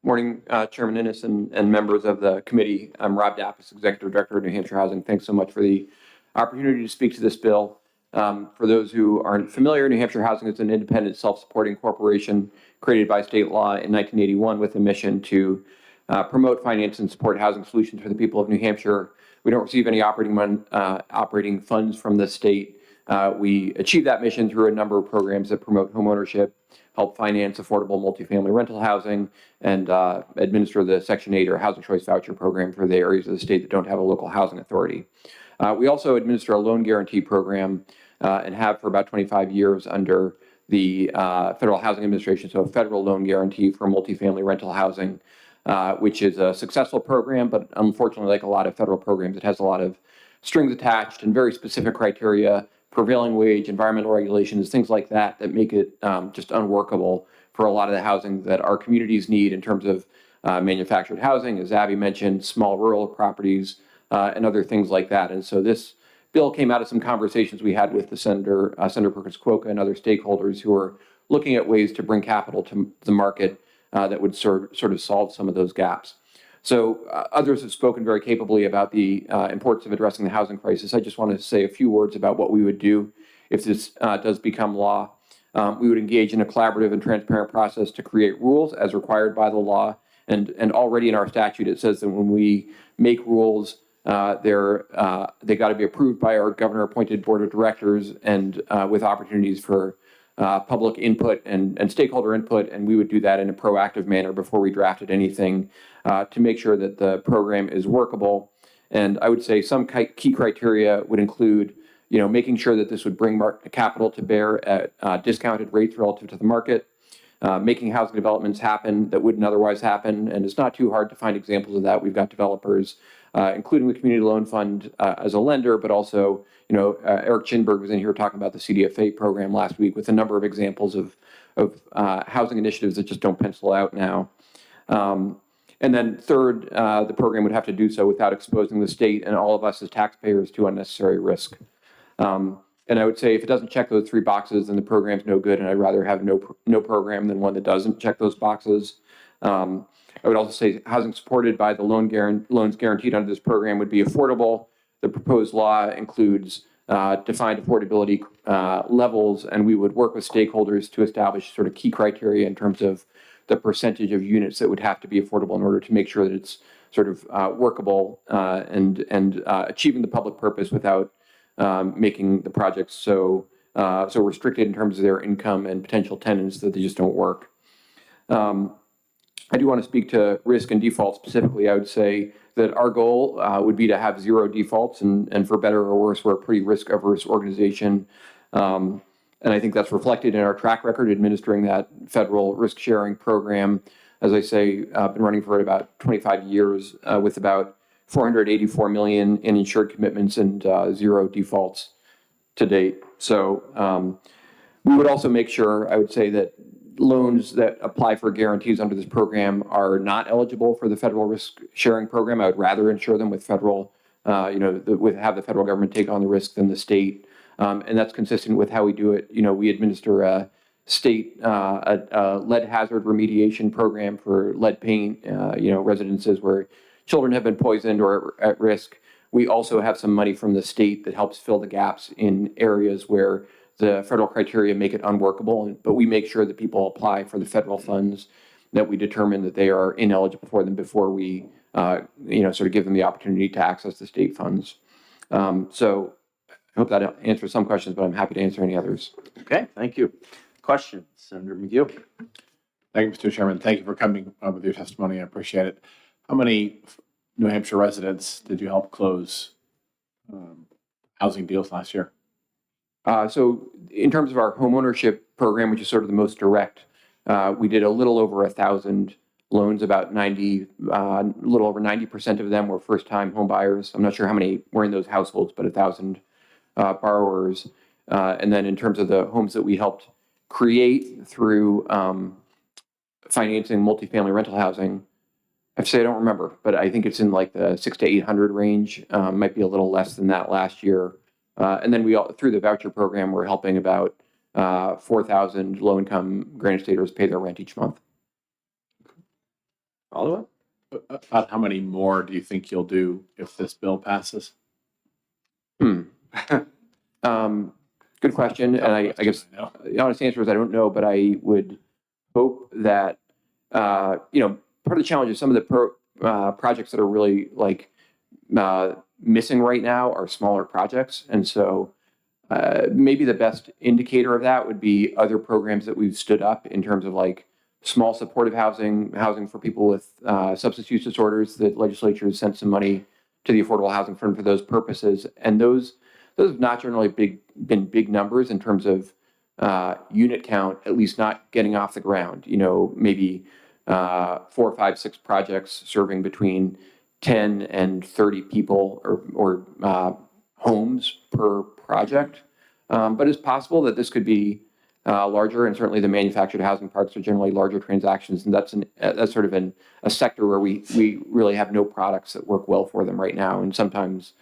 Speaker 18: Morning, Chairman Innes and members of the committee. I'm Rob Dappis, Executive Director of New Hampshire Housing. Thanks so much for the opportunity to speak to this bill. For those who aren't familiar, New Hampshire Housing is an independent, self-supporting corporation created by state law in 1981 with a mission to promote, finance, and support housing solutions for the people of New Hampshire. We don't receive any operating funds from the state. We achieve that mission through a number of programs that promote homeownership, help finance affordable multifamily rental housing, and administer the Section 8 or Housing Choice Voucher Program for the areas of the state that don't have a local housing authority. We also administer a loan guarantee program and have for about 25 years under the Federal Housing Administration, so a federal loan guarantee for multifamily rental housing, which is a successful program, but unfortunately, like a lot of federal programs, it has a lot of strings attached and very specific criteria, prevailing wage, environmental regulations, things like that, that make it just unworkable for a lot of the housing that our communities need in terms of manufactured housing, as Abby mentioned, small rural properties, and other things like that. And so this bill came out of some conversations we had with the Senator Perkins Cuoca and other stakeholders who are looking at ways to bring capital to the market that would sort of solve some of those gaps. So others have spoken very capably about the importance of addressing the housing crisis. I just want to say a few words about what we would do if this does become law. We would engage in a collaborative and transparent process to create rules as required by the law. And already in our statute, it says that when we make rules, they got to be approved by our governor-appointed board of directors and with opportunities for public input and stakeholder input. And we would do that in a proactive manner before we drafted anything to make sure that the program is workable. And I would say some key criteria would include, making sure that this would bring capital to bear at discounted rates relative to the market, making housing developments happen that wouldn't otherwise happen. And it's not too hard to find examples of that. We've got developers, including the Community Loan Fund as a lender, but also, Eric Chinberg was in here talking about the CDFA program last week with a number of examples of housing initiatives that just don't pencil out now. And then third, the program would have to do so without exposing the state and all of us as taxpayers to unnecessary risk. And I would say if it doesn't check those three boxes, then the program's no good, and I'd rather have no program than one that doesn't check those boxes. I would also say housing supported by the loans guaranteed under this program would be affordable. The proposed law includes defined affordability levels, and we would work with stakeholders to establish sort of key criteria in terms of the percentage of units that would have to be affordable in order to make sure that it's sort of workable and achieving the public purpose without making the projects so restricted in terms of their income and potential tenants that they just don't work. I do want to speak to risk and default specifically. I would say that our goal would be to have zero defaults, and for better or worse, we're a pretty risk-averse organization. And I think that's reflected in our track record administering that federal risk-sharing program. As I say, I've been running for about 25 years with about $484 million in insured commitments and zero defaults to date. So we would also make sure, I would say, that loans that apply for guarantees under this program are not eligible for the federal risk sharing program. I would rather insure them with federal, have the federal government take on the risk than the state. And that's consistent with how we do it. We administer a state lead hazard remediation program for lead paint, residences where children have been poisoned or at risk. We also have some money from the state that helps fill the gaps in areas where the federal criteria make it unworkable, but we make sure that people apply for the federal funds, that we determine that they are ineligible for them before we, sort of give them the opportunity to access the state funds. So I hope that answers some questions, but I'm happy to answer any others.
Speaker 1: Okay, thank you. Questions, Senator McGill?
Speaker 19: Thank you, Mr. Chairman. Thank you for coming with your testimony. I appreciate it. How many New Hampshire residents did you help close housing deals last year?
Speaker 18: So in terms of our homeownership program, which is sort of the most direct, we did a little over 1,000 loans, about a little over 90% of them were first-time home buyers. I'm not sure how many were in those households, but 1,000 borrowers. And then in terms of the homes that we helped create through financing multifamily rental housing, I have to say I don't remember, but I think it's in like the 600 to 800 range. Might be a little less than that last year. And then through the voucher program, we're helping about 4,000 low-income Granite Staters pay their rent each month.
Speaker 1: Follow-up?
Speaker 19: About how many more do you think you'll do if this bill passes?
Speaker 18: Good question. And I guess the honest answer is I don't know, but I would hope that, part of the challenge is some of the projects that are really missing right now are smaller projects. And so maybe the best indicator of that would be other programs that we've stood up in terms of small supportive housing for people with substance use disorders. The legislature has sent some money to the Affordable Housing Fund for those purposes. And those have not generally been big numbers in terms of unit count at least not getting off the ground. You know, maybe 4, 5, 6 projects serving between 10 and 30 people or homes per project. But it's possible that this could be larger, and certainly the manufactured housing parks are generally larger transactions, and that's sort of a sector where we really have no products that work well for them right now. And sometimes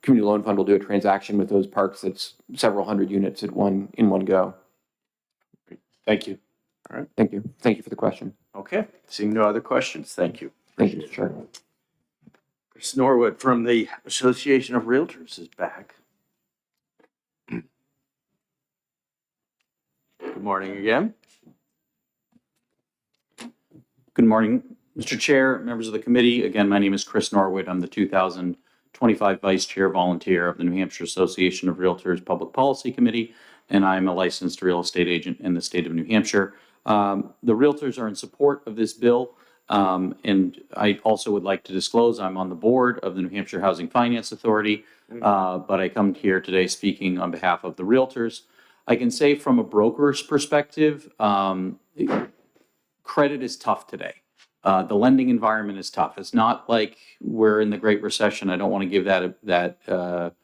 Speaker 18: Community Loan Fund will do a transaction with those parks that's several hundred units in one go.
Speaker 19: Thank you.
Speaker 1: All right.
Speaker 18: Thank you. Thank you for the question.
Speaker 1: Okay, seeing no other questions, thank you.
Speaker 18: Thank you, Mr. Chair.
Speaker 1: Chris Norwood from the Association of Realtors is back. Good morning again.
Speaker 14: Good morning, Mr. Chair, members of the committee. Again, my name is Chris Norwood. I'm the 2025 Vice Chair Volunteer of the New Hampshire Association of Realtors Public Policy Committee, and I'm a licensed real estate agent in the state of New Hampshire. The realtors are in support of this bill, and I also would like to disclose I'm on the board of the New Hampshire Housing Finance Authority, but I come here today speaking on behalf of the realtors. I can say from a broker's perspective, credit is tough today. The lending environment is tough. It's not like we're in the Great Recession. I don't want to give that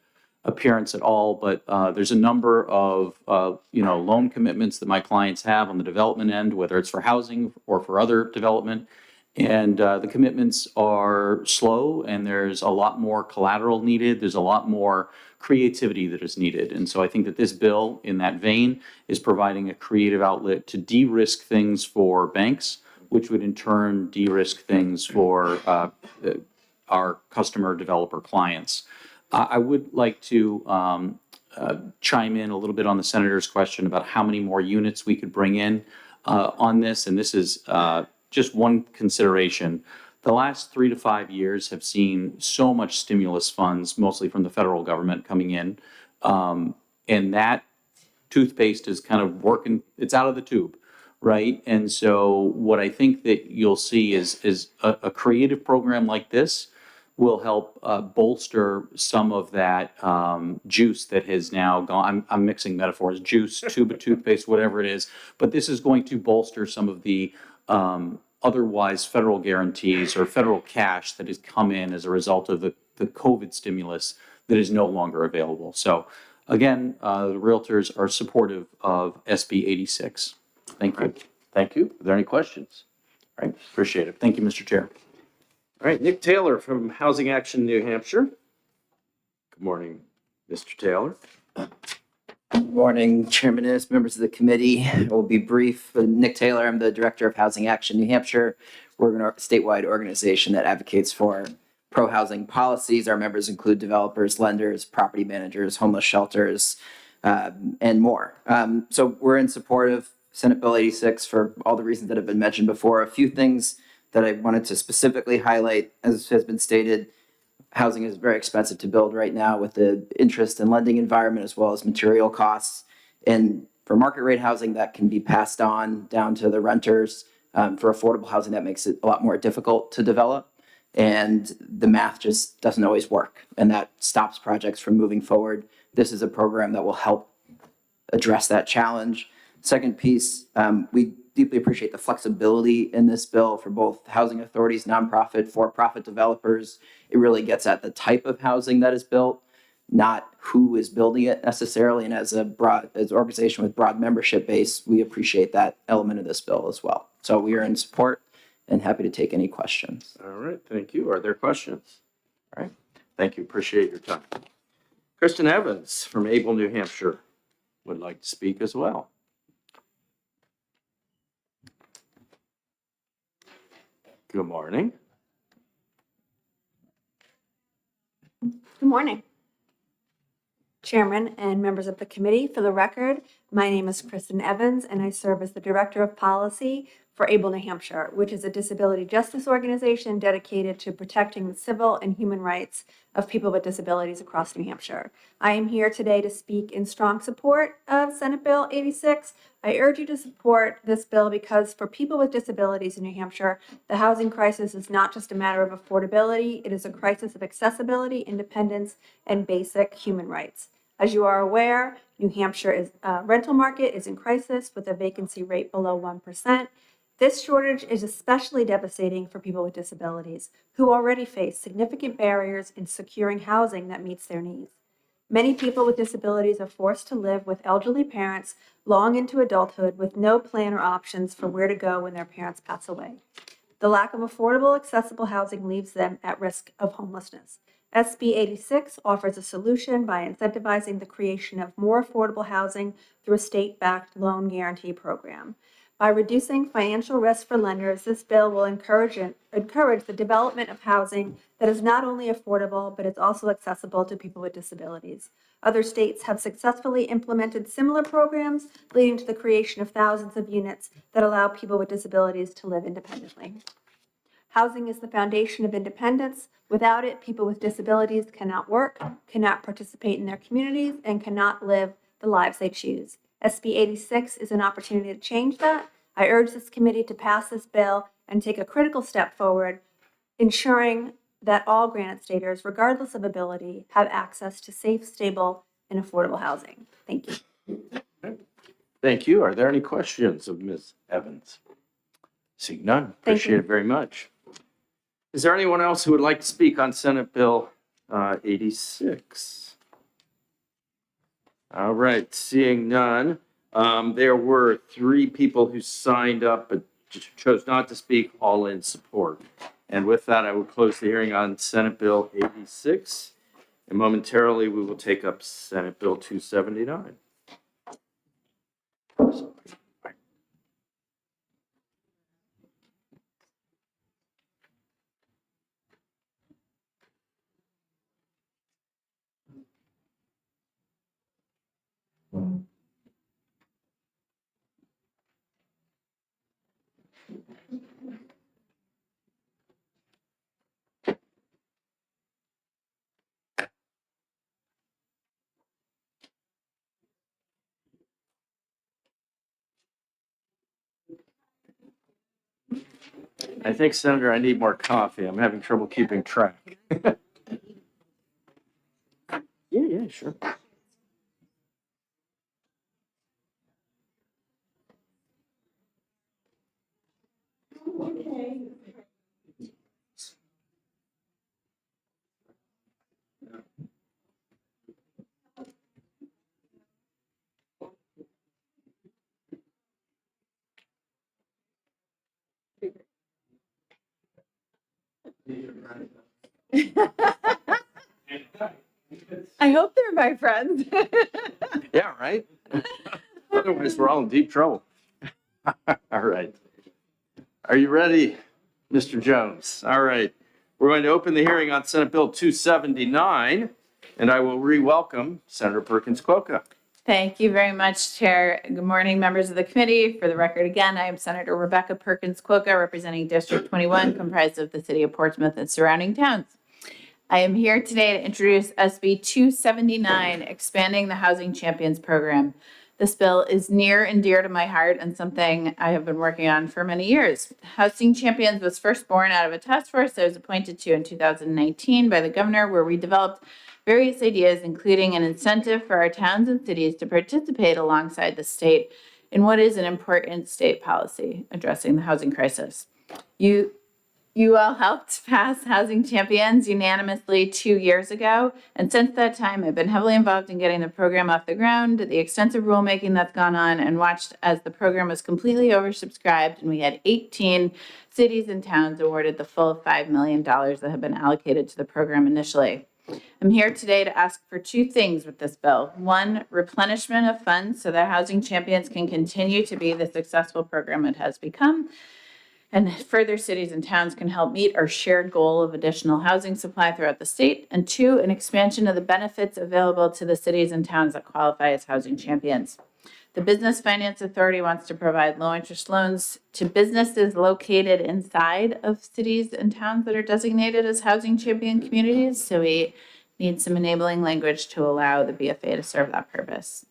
Speaker 14: appearance at all, but there's a number of loan commitments that my clients have on the development end, whether it's for housing or for other development. And the commitments are slow, and there's a lot more collateral needed. There's a lot more creativity that is needed. And so I think that this bill, in that vein, is providing a creative outlet to de-risk things for banks, which would in turn de-risk things for our customer developer clients. I would like to chime in a little bit on the senator's question about how many more units we could bring in on this. And this is just one consideration. The last 3 to 5 years have seen so much stimulus funds, mostly from the federal government, coming in. And that toothpaste is kind of working, it's out of the tube, right? And so what I think that you'll see is a creative program like this will help bolster some of that juice that has now gone. I'm mixing metaphors, juice, tube of toothpaste, whatever it is. But this is going to bolster some of the otherwise federal guarantees or federal cash that has come in as a result of the COVID stimulus that is no longer available. So again, the realtors are supportive of SB 86. Thank you.
Speaker 1: Thank you. Are there any questions? All right, appreciate it.
Speaker 14: Thank you, Mr. Chair.
Speaker 1: All right, Nick Taylor from Housing Action New Hampshire. Good morning, Mr. Taylor.
Speaker 20: Good morning, Chairman Innes, members of the committee. I will be brief. Nick Taylor, I'm the Director of Housing Action New Hampshire. We're a statewide organization that advocates for pro-housing policies. Our members include developers, lenders, property managers, homeless shelters, and more. So we're in support of Senate Bill 86 for all the reasons that have been mentioned before. A few things that I wanted to specifically highlight, as has been stated, housing is very expensive to build right now with the interest and lending environment as well as material costs. And for market rate housing, that can be passed on down to the renters. For affordable housing, that makes it a lot more difficult to develop. And the math just doesn't always work. And that stops projects from moving forward. This is a program that will help address that challenge. Second piece, we deeply appreciate the flexibility in this bill for both housing authorities, nonprofit, for-profit developers. It really gets at the type of housing that is built, not who is building it necessarily. And as an organization with broad membership base, we appreciate that element of this bill as well. So we are in support and happy to take any questions.
Speaker 1: All right, thank you. Are there questions? All right, thank you. Appreciate your time. Kristen Evans from Able, New Hampshire would like to speak as well. Good morning.
Speaker 21: Good morning, Chairman and members of the committee. For the record, my name is Kristen Evans, and I serve as the Director of Policy for Able New Hampshire, which is a disability justice organization dedicated to protecting the civil and human rights of people with disabilities across New Hampshire. I am here today to speak in strong support of Senate Bill 86. I urge you to support this bill because for people with disabilities in New Hampshire, the housing crisis is not just a matter of affordability, it is a crisis of accessibility, independence, and basic human rights. As you are aware, New Hampshire rental market is in crisis with a vacancy rate below 1%. This shortage is especially devastating for people with disabilities who already face significant barriers in securing housing that meets their needs. Many people with disabilities are forced to live with elderly parents long into adulthood with no plan or options for where to go when their parents pass away. The lack of affordable, accessible housing leaves them at risk of homelessness. SB 86 offers a solution by incentivizing the creation of more affordable housing through a state-backed loan guarantee program. By reducing financial risk for lenders, this bill will encourage the development of housing that is not only affordable, but is also accessible to people with disabilities. Other states have successfully implemented similar programs, leading to the creation of thousands of units that allow people with disabilities to live independently. Housing is the foundation of independence. Without it, people with disabilities cannot work, cannot participate in their communities, and cannot live the lives they choose. SB 86 is an opportunity to change that. I urge this committee to pass this bill and take a critical step forward, ensuring that all Granite Staters, regardless of ability, have access to safe, stable, and affordable housing. Thank you.
Speaker 1: Thank you. Are there any questions of Ms. Evans? Seeing none, appreciate it very much. Is there anyone else who would like to speak on Senate Bill 86? All right, seeing none. There were 3 people who signed up but chose not to speak, all in support. And with that, I will close the hearing on Senate Bill 86. And momentarily, we will take up Senate Bill 279. I think, Senator, I need more coffee. I'm having trouble keeping track. Yeah, sure.
Speaker 15: I hope they're my friends.
Speaker 1: Yeah, right? Otherwise, we're all in deep trouble. All right. Are you ready, Mr. Jones? All right. We're going to open the hearing on Senate Bill 279, and I will re-welcome Senator Perkins Quokka.
Speaker 15: Thank you very much, Chair. Good morning, members of the committee. For the record, again, I am Senator Rebecca Perkins Quokka, representing District 21, comprised of the city of Portsmouth and surrounding towns. I am here today to introduce SB 279, expanding the Housing Champions Program. This bill is near and dear to my heart and something I have been working on for many years. Housing Champions was first born out of a task force I was appointed to in 2019 by the governor, where we developed various ideas, including an incentive for our towns and cities to participate alongside the state in what is an important state policy addressing the housing crisis. You all helped pass Housing Champions unanimously 2 years ago, and since that time, I've been heavily involved in getting the program off the ground, the extensive rulemaking that's gone on, and watched as the program was completely oversubscribed, and we had 18 cities and towns awarded the full $5 million that have been allocated to the program initially. I'm here today to ask for 2 things with this bill. 1, replenishment of funds so that Housing Champions can continue to be the successful program it has become, and further cities and towns can help meet our shared goal of additional housing supply throughout the state. And 2, an expansion of the benefits available to the cities and towns that qualify as Housing Champions. The Business Finance Authority wants to provide low-interest loans to businesses located inside of cities and towns that are designated as Housing Champion communities. So we need some enabling language to allow the BFA to serve that purpose.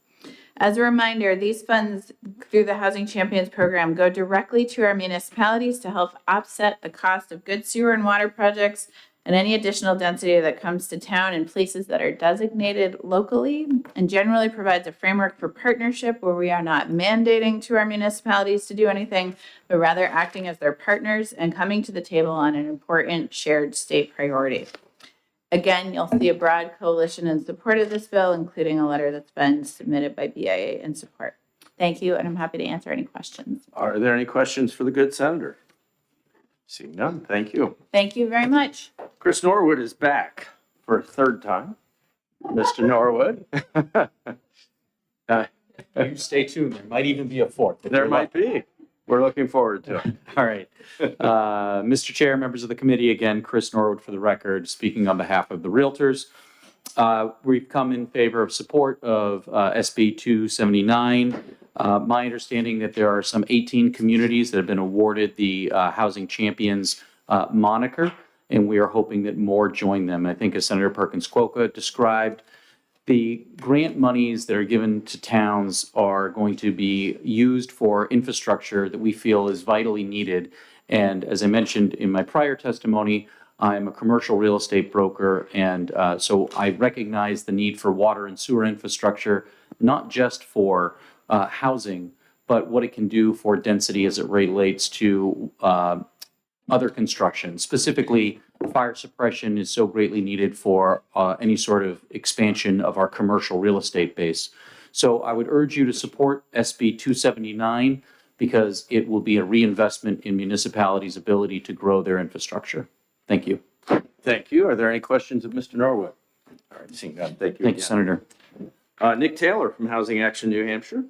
Speaker 15: As a reminder, these funds through the Housing Champions program go directly to our municipalities to help offset the cost of good sewer and water projects and any additional density that comes to town in places that are designated locally, and generally provides a framework for partnership where we are not mandating to our municipalities to do anything, but rather acting as their partners and coming to the table on an important shared state priority. Again, you'll see a broad coalition in support of this bill, including a letter that's been submitted by BIA in support. Thank you, and I'm happy to answer any questions.
Speaker 1: Are there any questions for the good senator? Seeing none, thank you.
Speaker 15: Thank you very much.
Speaker 1: Chris Norwood is back for a third time. Mr. Norwood.
Speaker 14: You stay tuned. There might even be a fourth.
Speaker 1: There might be. We're looking forward to it.
Speaker 14: All right. Mr. Chair, members of the committee, again, Chris Norwood for the record, speaking on behalf of the Realtors. We've come in favor of support of SB 279. My understanding that there are some 18 communities that have been awarded the Housing Champions moniker, and we are hoping that more join them. I think as Senator Perkins Quokka described, the grant monies that are given to towns are going to be used for infrastructure that we feel is vitally needed. And as I mentioned in my prior testimony, I'm a commercial real estate broker, and so I recognize the need for water and sewer infrastructure, not just for housing, but what it can do for density as it relates to other construction. Specifically, fire suppression is so greatly needed for any sort of expansion of our commercial real estate base. So I would urge you to support SB 279 because it will be a reinvestment in municipalities' ability to grow their infrastructure. Thank you.
Speaker 1: Thank you. Are there any questions of Mr. Norwood? All right, seeing none, thank you.
Speaker 14: Thank you,
Speaker 1: again.
Speaker 14: Senator.
Speaker 1: Nick Taylor from Housing Action New Hampshire.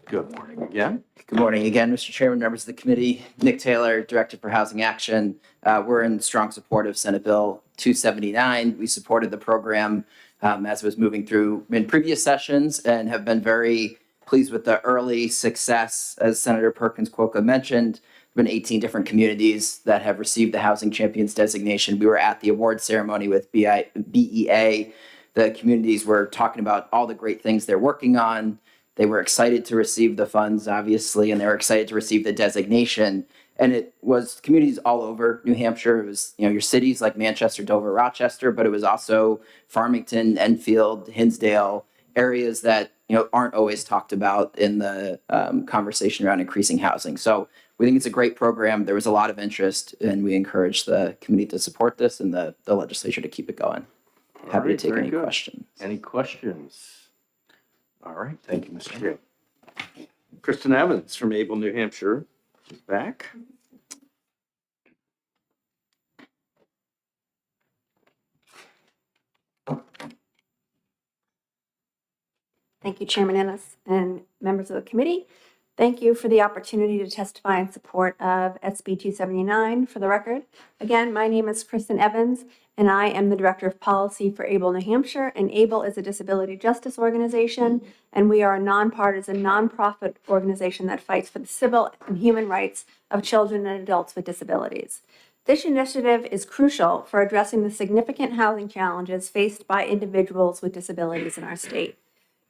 Speaker 1: Good morning again.
Speaker 20: Good morning again, Mr. Chairman, members of the committee. Nick Taylor, Director for Housing Action. We're in strong support of Senate Bill 279. We supported the program as it was moving through in previous sessions and have been very pleased with the early success. As Senator Perkins Quokka mentioned, there have been 18 different communities that have received the Housing Champions designation. We were at the award ceremony with BEA. The communities were talking about all the great things they're working on. They were excited to receive the funds, obviously, and they were excited to receive the designation. And it was communities all over New Hampshire. It was, your cities like Manchester, Dover, Rochester, but it was also Farmington, Enfield, Hinsdale, areas that, aren't always talked about in the conversation around increasing housing. So we think it's a great program. There was a lot of interest, and we encourage the committee to support this and the legislature to keep it going. Happy to take any questions.
Speaker 1: Any questions? All right, thank you, Mr. Chair. Kristen Evans from Able, New Hampshire is back.
Speaker 21: Thank you, Chairman Ennis and members of the committee. Thank you for the opportunity to testify in support of SB 279. For the record, again, my name is Kristen Evans, and I am the Director of Policy for ABLE New Hampshire. And ABLE is a disability justice organization, and we are a nonpartisan, nonprofit organization that fights for the civil and human rights of children and adults with disabilities. This initiative is crucial for addressing the significant housing challenges faced by individuals with disabilities in our state.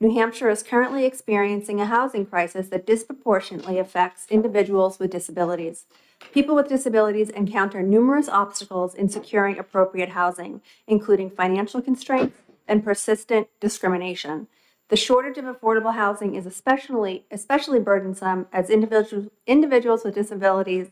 Speaker 21: New Hampshire is currently experiencing a housing crisis that disproportionately affects individuals with disabilities. People with disabilities encounter numerous obstacles in securing appropriate housing, including financial constraints and persistent discrimination. The shortage of affordable housing is especially burdensome as individuals with disabilities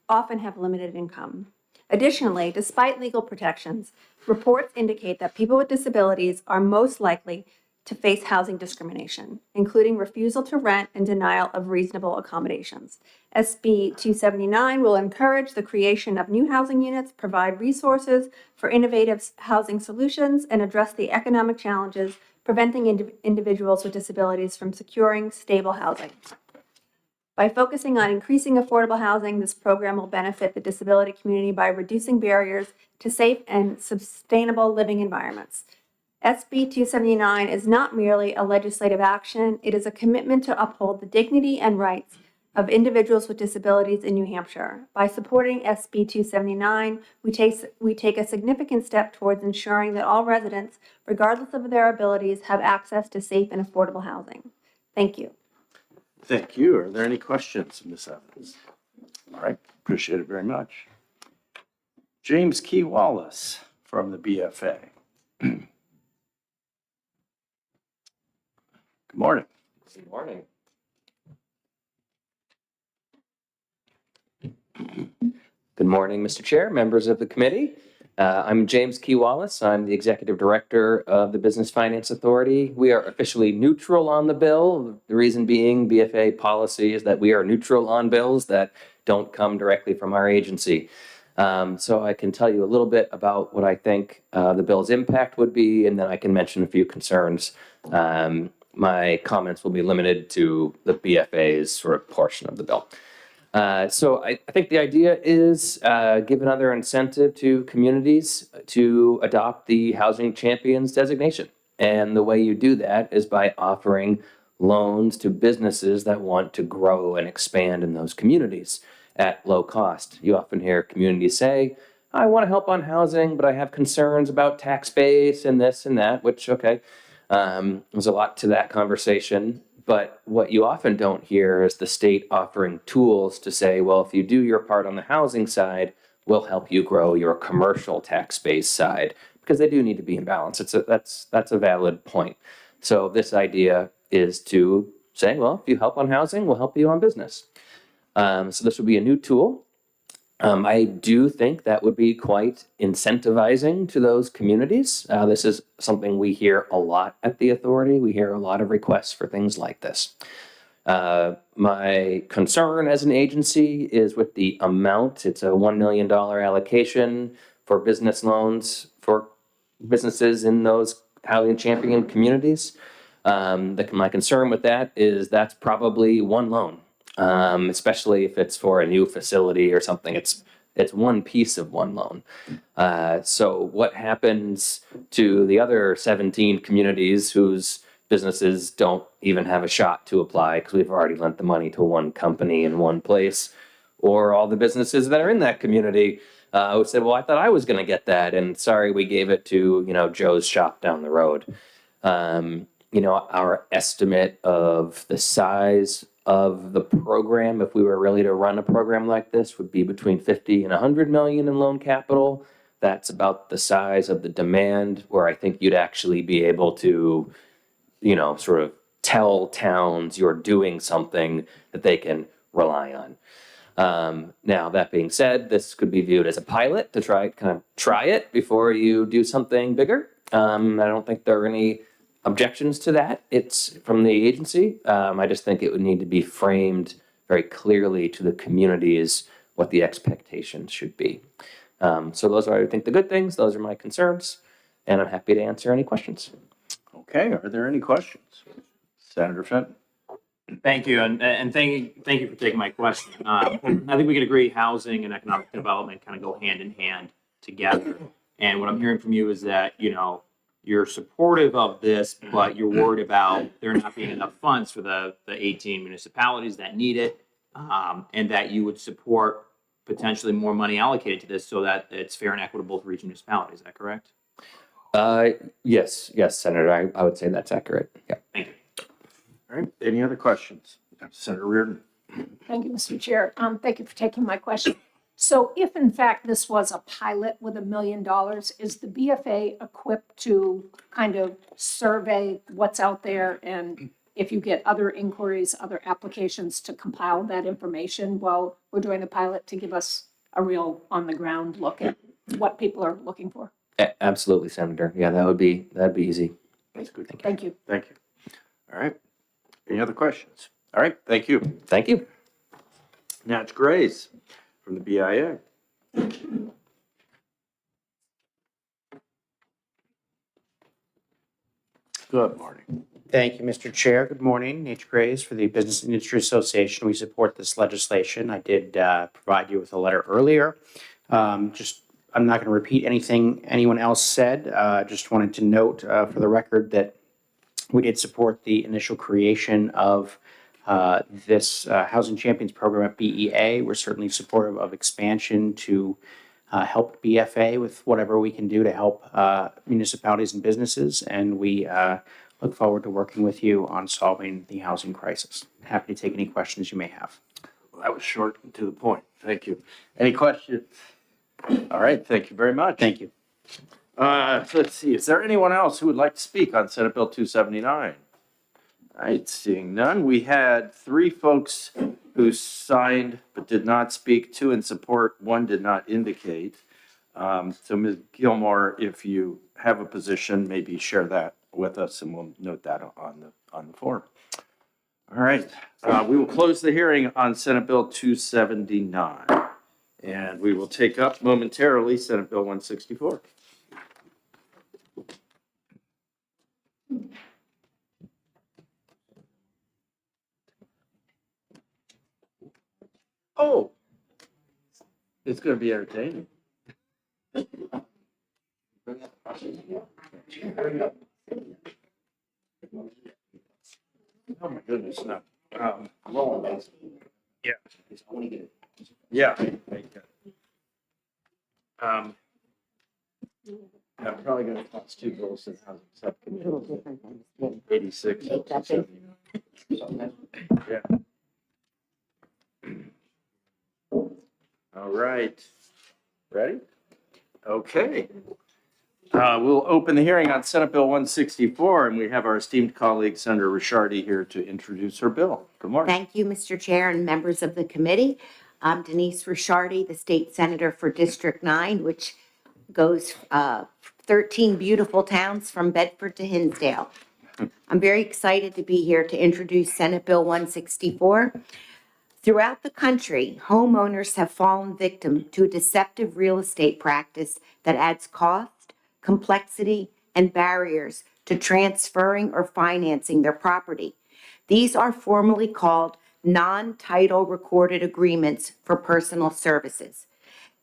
Speaker 21: often have limited income. Additionally, despite legal protections, reports indicate that people with disabilities are most likely to face housing discrimination, including refusal to rent and denial of reasonable accommodations. SB 279 will encourage the creation of new housing units, provide resources for innovative housing solutions, and address the economic challenges preventing individuals with disabilities from securing stable housing. By focusing on increasing affordable housing, this program will benefit the disability community by reducing barriers to safe and sustainable living environments. SB 279 is not merely a legislative action, it is a commitment to uphold the dignity and rights of individuals with disabilities in New Hampshire. By supporting SB 279, we take a significant step towards ensuring that all residents, regardless of their abilities, have access to safe and affordable housing. Thank you.
Speaker 1: Thank you. Are there any questions, Ms. Evans? All right, appreciate it very much. James Key Wallace from the BFA. Good morning.
Speaker 4: Good morning. Good morning, Mr. Chair, members of the committee. I'm James Key Wallace. I'm the Executive Director of the Business Finance Authority. We are officially neutral on the bill. The reason being BFA policy is that we are neutral on bills that don't come directly from our agency. So I can tell you a little bit about what I think the bill's impact would be, and then I can mention a few concerns. My comments will be limited to the BFA's sort of portion of the bill. So I think the idea is give another incentive to communities to adopt the Housing Champions designation. And the way you do that is by offering loans to businesses that want to grow and expand in those communities at low cost. You often hear communities say, I want to help on housing, but I have concerns about tax base and this and that, which, okay, there's a lot to that conversation. But what you often don't hear is the state offering tools to say, well, if you do your part on the housing side, we'll help you grow your commercial tax base side, because they do need to be in balance. That's a valid point. So this idea is to say, well, if you help on housing, we'll help you on business. So this would be a new tool. I do think that would be quite incentivizing to those communities. This is something we hear a lot at the authority. We hear a lot of requests for things like this. My concern as an agency is with the amount. It's a $1 million allocation for business loans for businesses in those Housing Champion communities. My concern with that is that's probably one loan. Especially if it's for a new facility or something, it's one piece of one loan. So what happens to the other 17 communities whose businesses don't even have a shot to apply because we've already lent the money to one company in one place, or all the businesses that are in that community who said, well, I thought I was going to get that, and sorry, we gave it to, Joe's shop down the road. Our estimate of the size of the program, if we were really to run a program like this, would be between 50 and 100 million in loan capital. That's about the size of the demand, where I think you'd actually be able to, sort of tell towns you're doing something that they can rely on. Now, that being said, this could be viewed as a pilot to try it before you do something bigger. I don't think there are any objections to that. It's from the agency. I just think it would need to be framed very clearly to the communities what the expectations should be. So those are, I think, the good things. Those are my concerns, and I'm happy to answer any questions.
Speaker 1: Okay, are there any questions? Senator Fenton?
Speaker 22: Thank you, and thank you for taking my question. I think we could agree housing and economic development kind of go hand in hand together. And what I'm hearing from you is that, you're supportive of this, but you're worried about there not being enough funds for the 18 municipalities that need it, and that you would support potentially more money allocated to this so that it's fair and equitable for each municipality. Is that correct?
Speaker 4: Yes, Senator. I would say that's accurate. Yeah.
Speaker 22: Thank you.
Speaker 1: All right, any other questions? Senator Reardon?
Speaker 6: Thank you, Mr. Chair. Thank you for taking my question. So if in fact this was a pilot with $1 million, is the BFA equipped to kind of survey what's out there, and if you get other inquiries, other applications, to compile that information while we're doing the pilot to give us a real on the ground look at what people are looking for?
Speaker 4: Absolutely, Senator. Yeah, that'd be easy.
Speaker 1: That's good.
Speaker 6: Thank you.
Speaker 1: Thank you. All right, any other questions? All right, thank you.
Speaker 4: Thank you.
Speaker 1: Natch Grace from the BIA. Good morning.
Speaker 23: Thank you, Mr. Chair. Good morning. Nate Graves for the Business Industry Association. We support this legislation. I did provide you with a letter earlier. I'm not going to repeat anything anyone else said. Just wanted to note for the record that we did support the initial creation of this Housing Champions program at BEA. We're certainly supportive of expansion to help BFA with whatever we can do to help municipalities and businesses. And we look forward to working with you on solving the housing crisis. Happy to take any questions you may have.
Speaker 1: That was short and to the point. Thank you. Any questions? All right, thank you very much.
Speaker 23: Thank you.
Speaker 1: So let's see, is there anyone else who would like to speak on Senate Bill 279? All right, seeing none, we had 3 folks who signed but did not speak, 2 in support, 1 did not indicate. So Ms. Gilmore, if you have a position, maybe share that with us and we'll note that on the form. All right, we will close the hearing on Senate Bill 279. And we will take up momentarily Senate Bill 164. Oh, it's going to be entertaining. Oh my goodness, no. Yeah. Yeah. I'm probably going to toss 2 bills in housing subcommittee. 86. Yeah. All right. Ready? Okay. We'll open the hearing on Senate Bill 164, and we have our esteemed colleague, Senator Ricciardi, here to introduce her bill. Good morning.
Speaker 3: Thank you, Mr. Chair and members of the committee. I'm Denise Ricciardi, the state senator for District 9, which goes 13 beautiful towns from Bedford to Hinsdale. I'm very excited to be here to introduce Senate Bill 164. Throughout the country, homeowners have fallen victim to a deceptive real estate practice that adds cost, complexity, and barriers to transferring or financing their property. These are formally called non-title recorded agreements for personal services.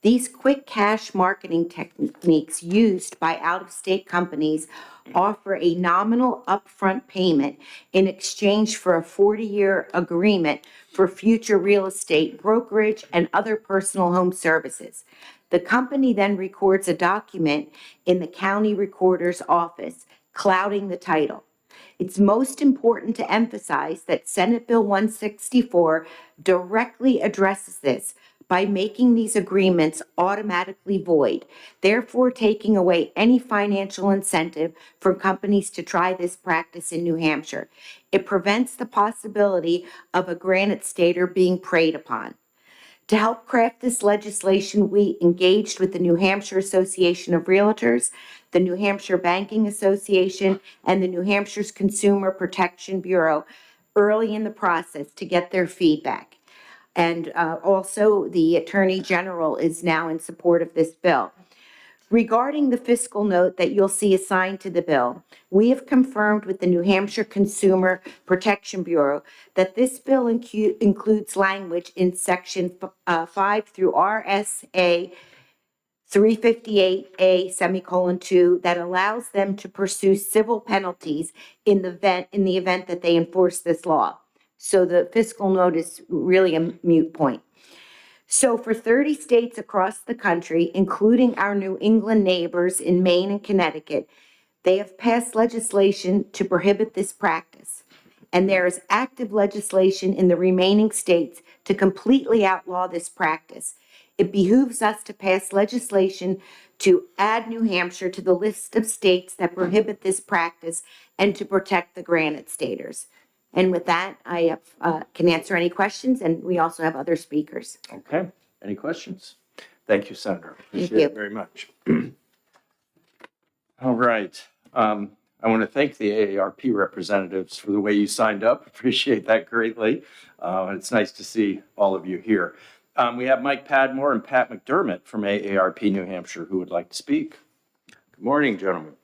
Speaker 3: These quick cash marketing techniques used by out-of-state companies offer a nominal upfront payment in exchange for a 40-year agreement for future real estate, brokerage, and other personal home services. The company then records a document in the county recorder's office, clouding the title. It's most important to emphasize that Senate Bill 164 directly addresses this by making these agreements automatically void, therefore taking away any financial incentive for companies to try this practice in New Hampshire. It prevents the possibility of a Granite Stater being preyed upon. To help craft this legislation, we engaged with the New Hampshire Association of Realtors, the New Hampshire Banking Association, and the New Hampshire's Consumer Protection Bureau early in the process to get their feedback. And also, the Attorney General is now in support of this bill. Regarding the fiscal note that you'll see assigned to the bill, we have confirmed with the New Hampshire Consumer Protection Bureau that this bill includes language in Section 5 through RSA 358A:2 that allows them to pursue civil penalties in the event that they enforce this law. So the fiscal note is really a moot point. So for 30 states across the country, including our New England neighbors in Maine and Connecticut, they have passed legislation to prohibit this practice. And there is active legislation in the remaining states to completely outlaw this practice. It behooves us to pass legislation to add New Hampshire to the list of states that prohibit this practice and to protect the Granite Staters. And with that, I can answer any questions, and we also have other speakers.
Speaker 1: Okay, any questions? Thank you, Senator.
Speaker 3: Thank
Speaker 1: Appreciate
Speaker 3: you.
Speaker 1: it very much. All right. I want to thank the AARP representatives for the way you signed up. Appreciate that greatly. It's nice to see all of you here. We have Mike Padmore and Pat McDermott from AARP New Hampshire who would like to speak. Good morning, gentlemen.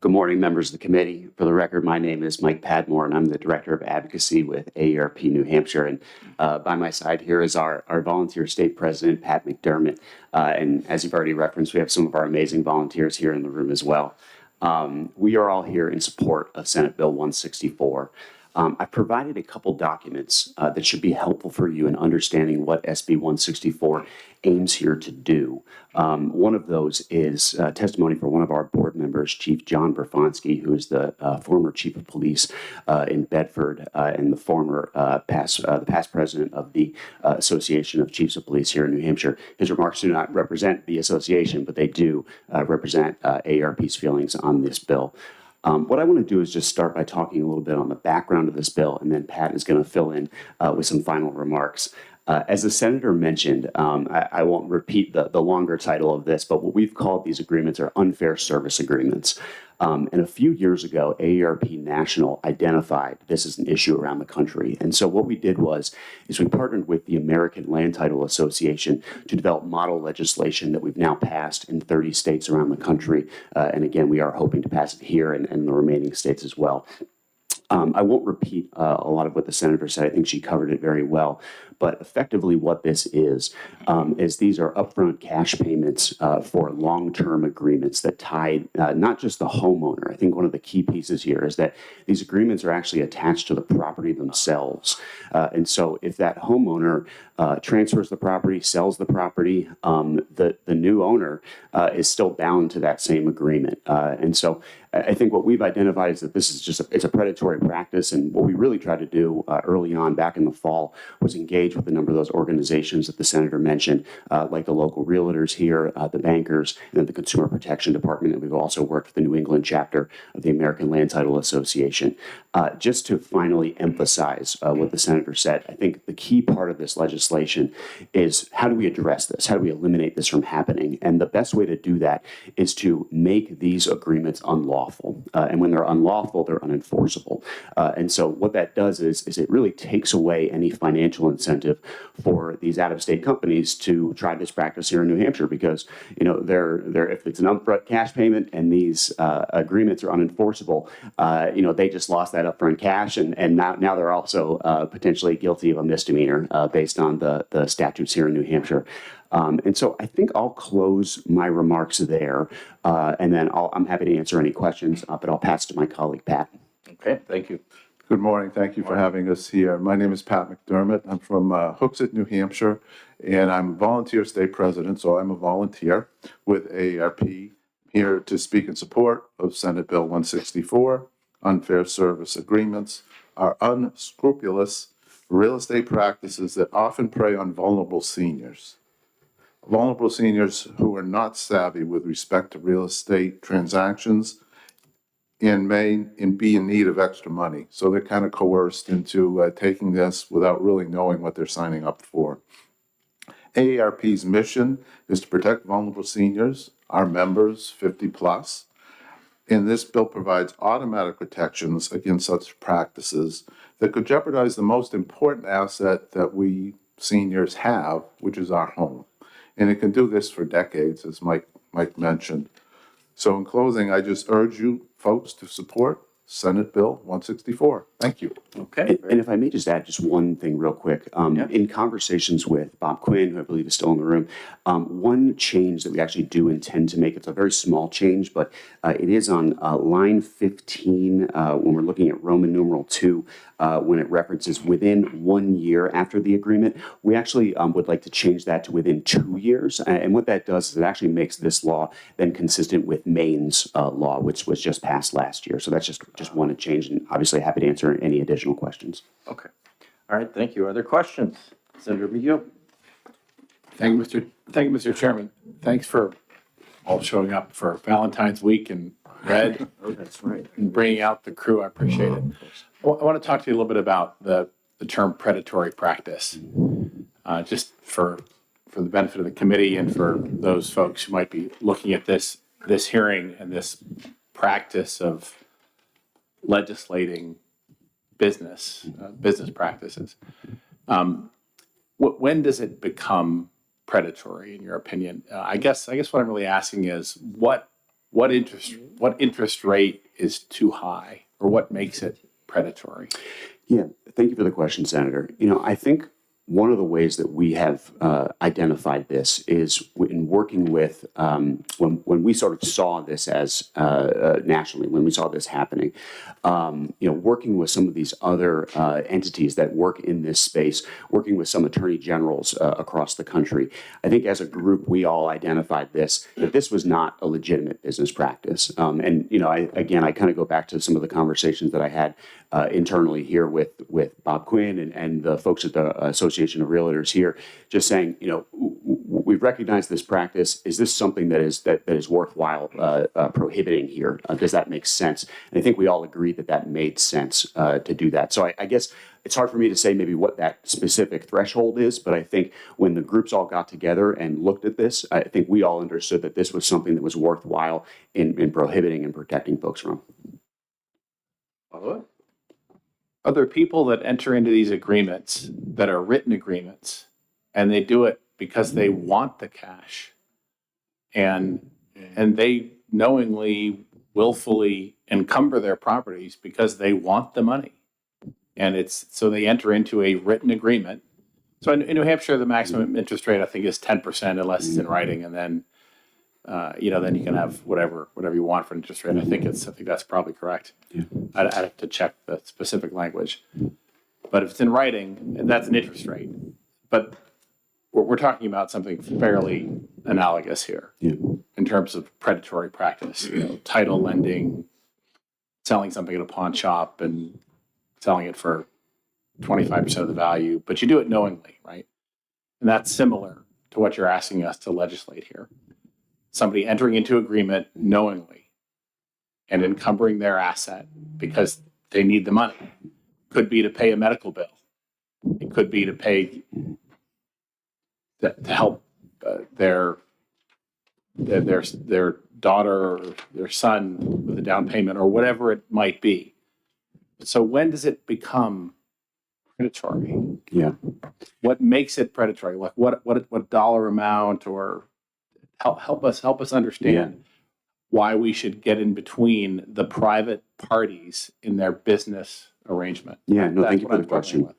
Speaker 2: Good morning, members of the committee. For the record, my name is Mike Padmore, and I'm the Director of Advocacy with AARP New Hampshire. And by my side here is our volunteer state president, Pat McDermott. And as you've already referenced, we have some of our amazing volunteers here in the room as well. We are all here in support of Senate Bill 164. I provided a couple documents that should be helpful for you in understanding what SB 164 aims here to do. One of those is testimony from one of our board members, Chief John Berfonski, who is the former chief of police in Bedford and the former past president of the Association of Chiefs of Police here in New Hampshire. His remarks do not represent the association, but they do represent AARP's feelings on this bill. What I want to do is just start by talking a little bit on the background of this bill, and then Pat is going to fill in with some final remarks. As the senator mentioned, I won't repeat the longer title of this, but what we've called these agreements are unfair service agreements. And a few years ago, AARP National identified this as an issue around the country. And so what we did is we partnered with the American Land Title Association to develop model legislation that we've now passed in 30 states around the country. And again, we are hoping to pass it here and the remaining states as well. I won't repeat a lot of what the senator said. I think she covered it very well. But effectively what this is these are upfront cash payments for long-term agreements that tie not just the homeowner. I think one of the key pieces here is that these agreements are actually attached to the property themselves. And so if that homeowner transfers the property, sells the property, the new owner is still bound to that same agreement. And so I think what we've identified is that this is it's a predatory practice. And what we really tried to do early on back in the fall was engage with a number of those organizations that the senator mentioned, like the local realtors here, the bankers, and then the Consumer Protection Department. And we've also worked with the New England chapter of the American Land Title Association. Just to finally emphasize what the senator said, I think the key part of this legislation is how do we address this? How do we eliminate this from happening? And the best way to do that is to make these agreements unlawful. And when they're unlawful, they're unenforceable. And so what that does is it really takes away any financial incentive for these out-of-state companies to try this practice here in New Hampshire, because they're if it's an upfront cash payment and these agreements are unenforceable, they just lost that upfront cash, and now they're also potentially guilty of a misdemeanor based on the statutes here in New Hampshire. And so I think I'll close my remarks there, and then I'm happy to answer any questions, but I'll pass to my colleague, Pat.
Speaker 1: Okay, thank you.
Speaker 8: Good morning. Thank you for having us here. My name is Pat McDermott. I'm from Hooksett, New Hampshire, and I'm volunteer state president, so I'm a volunteer with AARP, here to speak in support of Senate Bill 164. Unfair service agreements are unscrupulous real estate practices that often prey on vulnerable seniors. Vulnerable seniors who are not savvy with respect to real estate transactions and may be in need of extra money. So they're kind of coerced into taking this without really knowing what they're signing up for. AARP's mission is to protect vulnerable seniors, our members, 50 plus. And this bill provides automatic protections against such practices that could jeopardize the most important asset that we seniors have, which is our home. And it can do this for decades, as Mike mentioned. So in closing, I just urge you folks to support Senate Bill 164. Thank you.
Speaker 1: Okay.
Speaker 2: And if I may just add just one thing real quick. In conversations with Bob Quinn, who I believe is still in the room, one change that we actually do intend to make, it's a very small change, but it is on line 15 when we're looking at Roman numeral 2, when it references within 1 year after the agreement. We actually would like to change that to within 2 years. And what that does is it actually makes this law then consistent with Maine's law, which was just passed last year. So that's just one change, and obviously happy to answer any additional questions.
Speaker 1: Okay. All right, thank you. Other questions? Senator McGill.
Speaker 19: Thank you, Mr. Chairman. Thanks for all showing up for Valentine's week in red.
Speaker 1: Oh, that's right.
Speaker 19: And bringing out the crew. I appreciate it. I want to talk to you a little bit about the term predatory practice, just for the benefit of the committee and for those folks who might be looking at this hearing and this practice of legislating business practices. When does it become predatory, in your opinion? I guess what I'm really asking is what interest rate is too high, or what makes it predatory?
Speaker 2: Yeah, thank you for the question, Senator. I think one of the ways that we have identified this is in working with, when we sort of saw this as nationally, when we saw this happening, working with some of these other entities that work in this space, working with some attorney generals across the country. I think as a group, we all identified that this was not a legitimate business practice. I kind of go back to some of the conversations that I had internally here with Bob Quinn and the folks at the Association of Realtors here, just saying, we've recognized this practice. Is this something that is worthwhile prohibiting here? Does that make sense? And I think we all agree that made sense to do that. So I guess it's hard for me to say maybe what that specific threshold is, but I think when the groups all got together and looked at this, I think we all understood that this was something that was worthwhile in prohibiting and protecting folks from.
Speaker 19: Are there people that enter into these agreements that are written agreements and they do it because they want the cash and they knowingly, willfully encumber their properties because they want the money? And so they enter into a written agreement. So in New Hampshire, the maximum interest rate, I think, is 10% unless it's in writing. And then, then you can have whatever you want for interest rate. I think that's probably correct.
Speaker 2: Yeah.
Speaker 19: I'd have to check the specific language. But if it's in writing, that's an interest rate. But we're talking about something fairly analogous here in terms of predatory practice, title lending, selling something at a pawn shop and selling it for 25% of the value, but you do it knowingly, right? And that's similar to what you're asking us to legislate here. Somebody entering into agreement knowingly and encumbering their asset because they need the money. Could be to pay a medical bill. It could be to pay to help their daughter or their son with a down payment or whatever it might be. So when does it become predatory?
Speaker 2: Yeah.
Speaker 19: What makes it predatory? Like what dollar amount, or help us understand why we should get in between the private parties in their business arrangement.
Speaker 2: Yeah, no, thank you for the
Speaker 19: That's what I'm struggling
Speaker 2: question.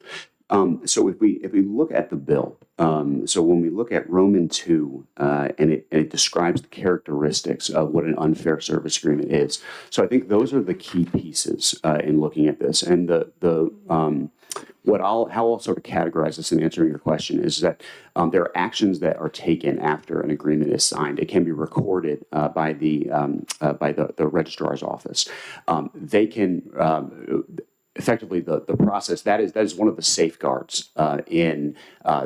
Speaker 19: with.
Speaker 2: So if we look at the bill, so when we look at Roman 2, and it describes the characteristics of what an unfair service agreement is. So I think those are the key pieces in looking at this. And how I'll sort of categorize this in answering your question is that there are actions that are taken after an agreement is signed. It can be recorded by the registrar's office. They can effectively the process that is one of the safeguards in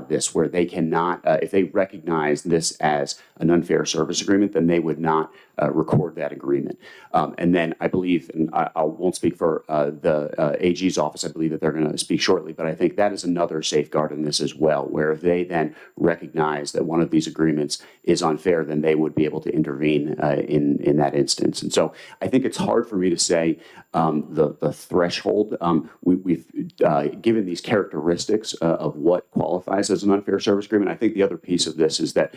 Speaker 2: this, where they cannot, if they recognize this as an unfair service agreement, then they would not record that agreement. And then I believe, and I won't speak for the AG's office, I believe that they're going to speak shortly, but I think that is another safeguard in this as well, where if they then recognize that one of these agreements is unfair, then they would be able to intervene in that instance. And so I think it's hard for me to say the threshold. We've given these characteristics of what qualifies as an unfair service agreement. I think the other piece of this is that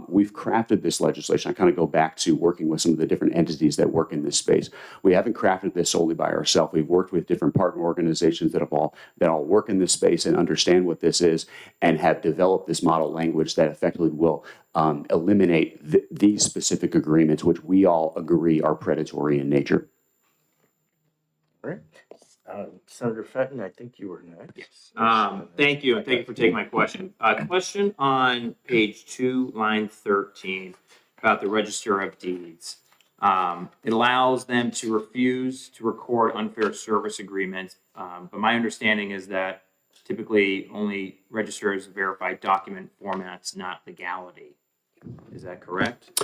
Speaker 2: we've crafted this legislation. I kind of go back to working with some of the different entities that work in this space. We haven't crafted this solely by ourselves. We've worked with different partner organizations that all work in this space and understand what this is, and have developed this model language that effectively will eliminate these specific agreements, which we all agree are predatory in nature.
Speaker 1: All right. Senator Fenton, I think you were next.
Speaker 22: Yes. Thank you, and thank you for taking my question. Question on page 2, line 13, about the Register of Deeds. It allows them to refuse to record unfair service agreements, but my understanding is that typically only registers verify document formats, not legality. Is that correct?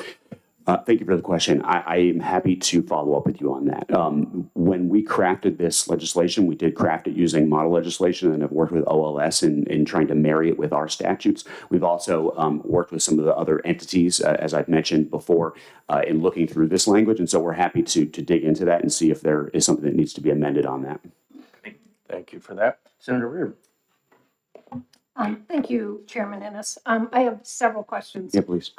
Speaker 2: Thank you for the question. I am happy to follow up with you on that. When we crafted this legislation, we did craft it using model legislation and have worked with OLS in trying to marry it with our statutes. We've also worked with some of the other entities, as I've mentioned before, in looking through this language. And so we're happy to dig into that and see if there is something that needs to be amended on that.
Speaker 1: Thank you for that. Senator Reard.
Speaker 6: Thank you, Chairman Ennis. I have several questions.
Speaker 2: Yeah, please.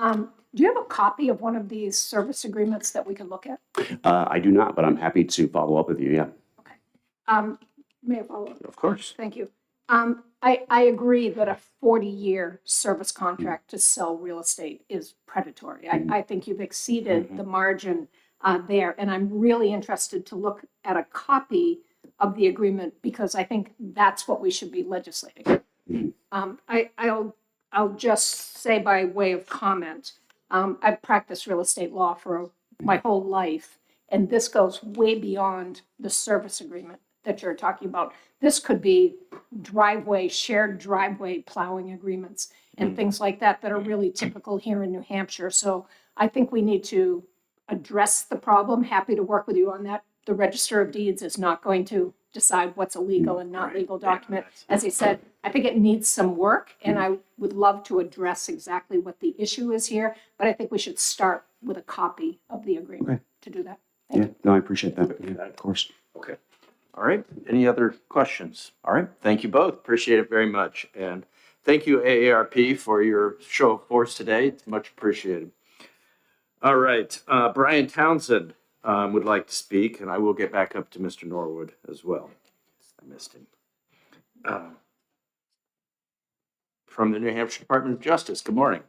Speaker 6: Do you have a copy of one of these service agreements that we could look at?
Speaker 2: I do not, but I'm happy to follow up with you. Yeah.
Speaker 6: May I follow up?
Speaker 1: Of course.
Speaker 6: Thank you. I agree that a 40-year service contract to sell real estate is predatory. I think you've exceeded the margin there, and I'm really interested to look at a copy of the agreement because I think that's what we should be legislating. I'll just say by way of comment, I've practiced real estate law for my whole life, and this goes way beyond the service agreement that you're talking about. This could be shared driveway plowing agreements and things like that that are really typical here in New Hampshire. So I think we need to address the problem. Happy to work with you on that. The Register of Deeds is not going to decide what's a legal and not legal document. As I said, I think it needs some work, and I would love to address exactly what the issue is here, but I think we should start with a copy of the agreement to do that.
Speaker 2: Yeah, no, I appreciate that. Yeah, of course.
Speaker 1: Okay. All right. Any other questions? All right. Thank you both. Appreciate it very much. And thank you, AARP, for your show of force today. It's much appreciated. All right. Brian Townsend would like to speak, and I will get back up to Mr. Norwood as well. I missed him. From the New Hampshire Department of Justice. Good morning.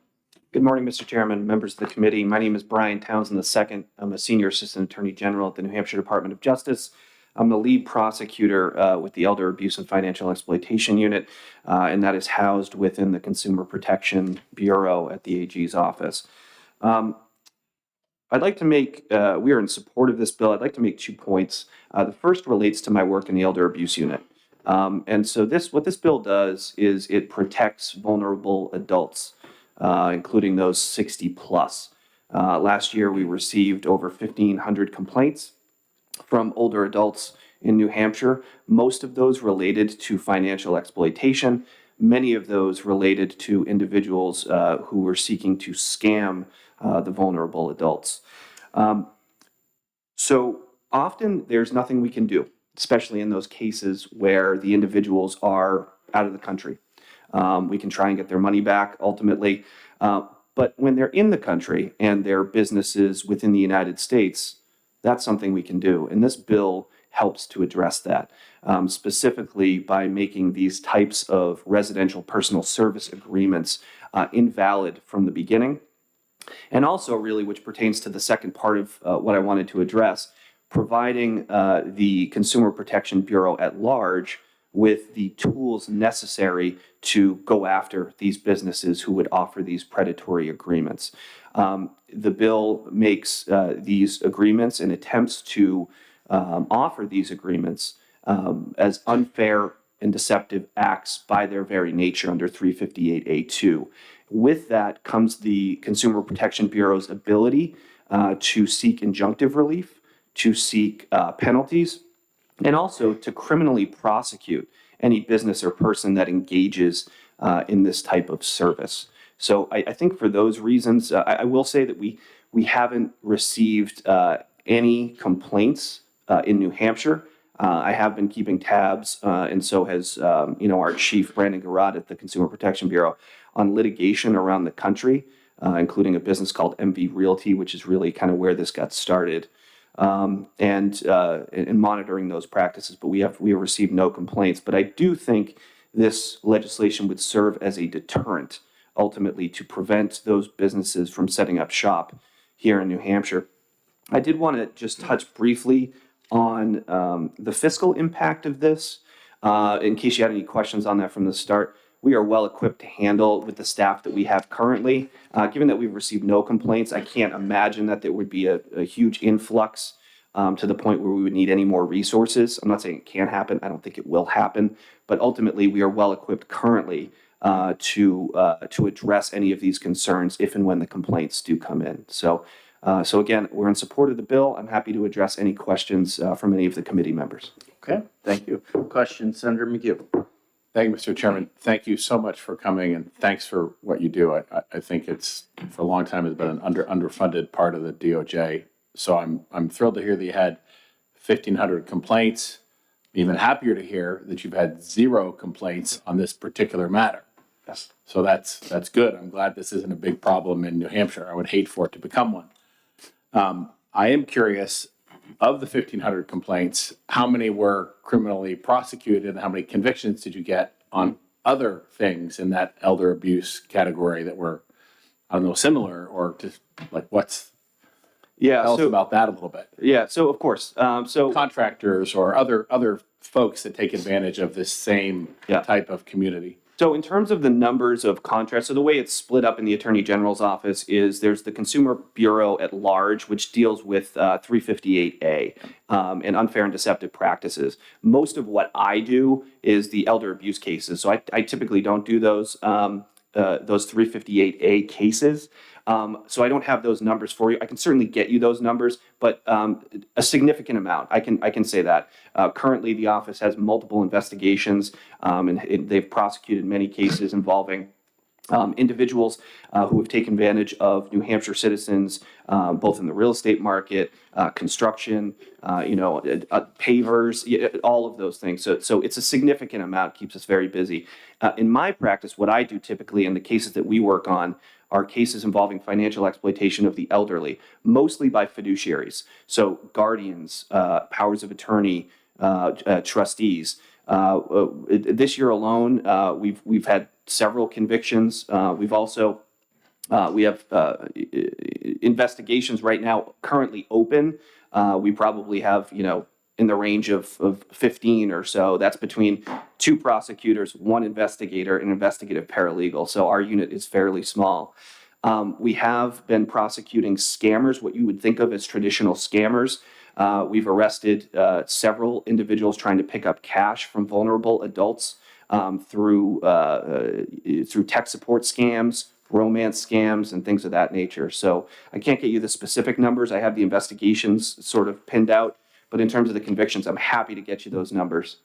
Speaker 9: Good morning, Mr. Chairman, members of the committee. My name is Brian Townsend II. I'm a Senior Assistant Attorney General at the New Hampshire Department of Justice. I'm the lead prosecutor with the Elder Abuse and Financial Exploitation Unit, and that is housed within the Consumer Protection Bureau at the AG's office. I'd like to make, we are in support of this bill. I'd like to make 2 points. The first relates to my work in the Elder Abuse Unit. And so what this bill does is it protects vulnerable adults, including those 60 plus. Last year, we received over 1,500 complaints from older adults in New Hampshire. Most of those related to financial exploitation. Many of those related to individuals who were seeking to scam the vulnerable adults. So often there's nothing we can do, especially in those cases where the individuals are out of the country. We can try and get their money back ultimately. But when they're in the country and their businesses within the United States, that's something we can do. And this bill helps to address that, specifically by making these types of residential personal service agreements invalid from the beginning. And also really, which pertains to the second part of what I wanted to address, providing the Consumer Protection Bureau at large with the tools necessary to go after these businesses who would offer these predatory agreements. The bill makes these agreements and attempts to offer these agreements as unfair and deceptive acts by their very nature under 358A2. With that comes the Consumer Protection Bureau's ability to seek injunctive relief, to seek penalties, and also to criminally prosecute any business or person that engages in this type of service. So I think for those reasons, I will say that we haven't received any complaints in New Hampshire. I have been keeping tabs, and so has our chief, Brandon Garrett at the Consumer Protection Bureau, on litigation around the country, including a business called MV Realty, which is really kind of where this got started. And monitoring those practices, but we have received no complaints. But I do think this legislation would serve as a deterrent, ultimately, to prevent those businesses from setting up shop here in New Hampshire. I did want to just touch briefly on the fiscal impact of this, in case you had any questions on that from the start. We are well equipped to handle with the staff that we have currently. Given that we've received no complaints, I can't imagine that there would be a huge influx to the point where we would need any more resources. I'm not saying it can't happen. I don't think it will happen. But ultimately, we are well equipped currently to address any of these concerns if and when the complaints do come in. So again, we're in support of the bill. I'm happy to address any questions from any of the committee members.
Speaker 1: Okay, thank you. Questions, Senator McHugh?
Speaker 19: Thank you, Mr. Chairman. Thank you so much for coming, and thanks for what you do. I think it's, for a long time, has been an underfunded part of the DOJ. So I'm thrilled to hear that you had 1,500 complaints. Even happier to hear that you've had 0 complaints on this particular matter.
Speaker 1: Yes.
Speaker 19: So that's good. I'm glad this isn't a big problem in New Hampshire. I would hate for it to become one. I am curious, of the 1,500 complaints, how many were criminally prosecuted and how many convictions did you get on other things in that elder abuse category that were, I don't know, similar, or just like tell us about that a little bit.
Speaker 9: Yeah, so of course,
Speaker 19: contractors or other folks that take advantage of this same type of community.
Speaker 9: So in terms of the numbers of contracts, so the way it's split up in the Attorney General's office is there's the Consumer Bureau at large, which deals with 358A and unfair and deceptive practices. Most of what I do is the elder abuse cases. So I typically don't do those 358A cases. So I don't have those numbers for you. I can certainly get you those numbers, but a significant amount. I can say that. Currently, the office has multiple investigations, and they've prosecuted many cases involving individuals who have taken advantage of New Hampshire citizens, both in the real estate market, construction, pavers, all of those things. So it's a significant amount, keeps us very busy. In my practice, what I do typically in the cases that we work on are cases involving financial exploitation of the elderly, mostly by fiduciaries. So guardians, powers of attorney, trustees. This year alone, we've had several convictions. We've also we have investigations right now currently open. We probably have in the range of 15 or so. That's between 2 prosecutors, 1 investigator, and investigative paralegal. So our unit is fairly small. We have been prosecuting scammers, what you would think of as traditional scammers. We've arrested several individuals trying to pick up cash from vulnerable adults through tech support scams, romance scams, and things of that nature. So I can't get you the specific numbers. I have the investigations sort of pinned out. But in terms of the convictions, I'm happy to get you those numbers.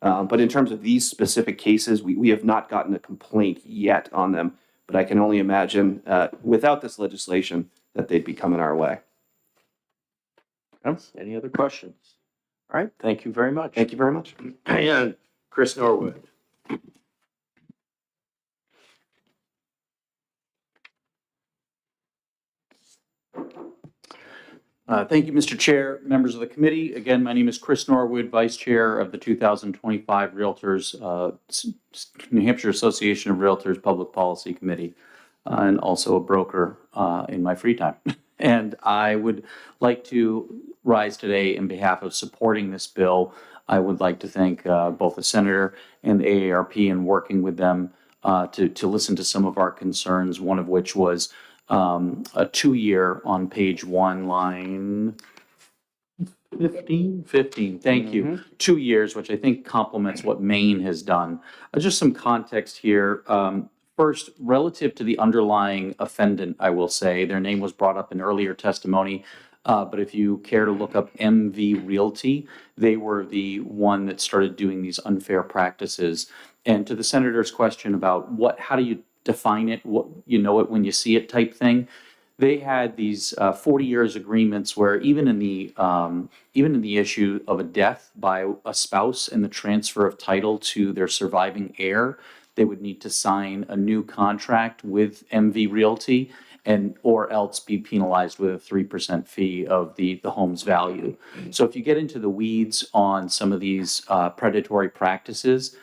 Speaker 9: But in terms of these specific cases, we have not gotten a complaint yet on them. But I can only imagine without this legislation that they'd be coming our way.
Speaker 1: Any other questions? All right, thank you very much.
Speaker 9: Thank you very much.
Speaker 1: And Chris Norwood.
Speaker 14: Thank you, Mr. Chair, members of the committee. Again, my name is Chris Norwood, Vice Chair of the 2025 Realtors, New Hampshire Association of Realtors Public Policy Committee, and also a broker in my free time. And I would like to rise today in behalf of supporting this bill. I would like to thank both the Senator and the AARP in working with them to listen to some of our concerns, one of which was a 2-year on page 1, line 15, thank you. 2 years, which I think complements what Maine has done. Just some context here. First, relative to the underlying offendant, I will say, their name was brought up in earlier testimony, but if you care to look up MV Realty, they were the one that started doing these unfair practices. And to the Senator's question about how do you define it, what you know it when you see it type thing, they had these 40 years agreements where even in the issue of a death by a spouse and the transfer of title to their surviving heir, they would need to sign a new contract with MV Realty or else be penalized with a 3% fee of the home's value. So if you get into the weeds on some of these predatory practices,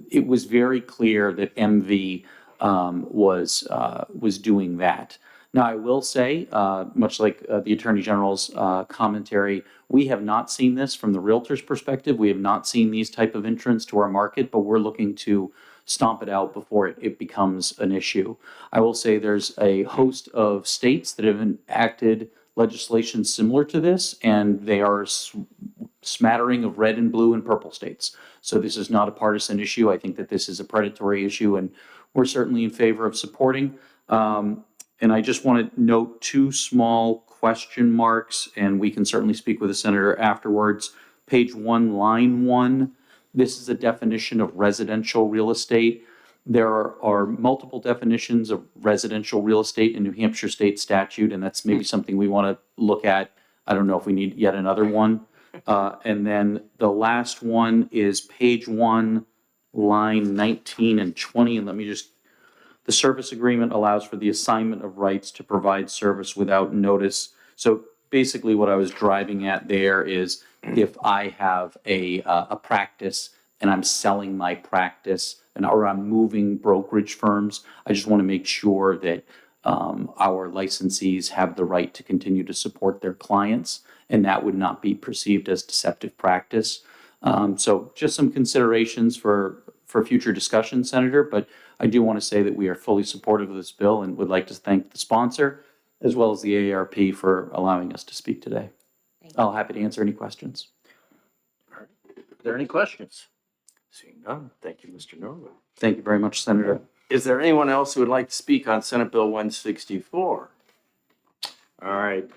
Speaker 14: it was very clear that MV was doing that. Now, I will say, much like the Attorney General's commentary, we have not seen this from the realtor's perspective. We have not seen these type of entrants to our market, but we're looking to stomp it out before it becomes an issue. I will say there's a host of states that have enacted legislation similar to this, and they are smattering of red and blue and purple states. So this is not a partisan issue. I think that this is a predatory issue, and we're certainly in favor of supporting. And I just want to note 2 small question marks, and we can certainly speak with the Senator afterwards. Page 1, line 1, this is a definition of residential real estate. There are multiple definitions of residential real estate in New Hampshire state statute, and that's maybe something we want to look at. I don't know if we need yet another one. And then the last one is page 1, line 19 and 20. And the service agreement allows for the assignment of rights to provide service without notice. So basically what I was driving at there is if I have a practice and I'm selling my practice or I'm moving brokerage firms, I just want to make sure that our licensees have the right to continue to support their clients, and that would not be perceived as deceptive practice. So just some considerations for future discussion, Senator, but I do want to say that we are fully supportive of this bill and would like to thank the sponsor as well as the AARP for allowing us to speak today. I'll happy to answer any questions.
Speaker 1: Are there any questions? Seeing none, thank you, Mr. Norwood.
Speaker 14: Thank you very much, Senator.
Speaker 1: Is there anyone else who would like to speak on Senate Bill 164? All right,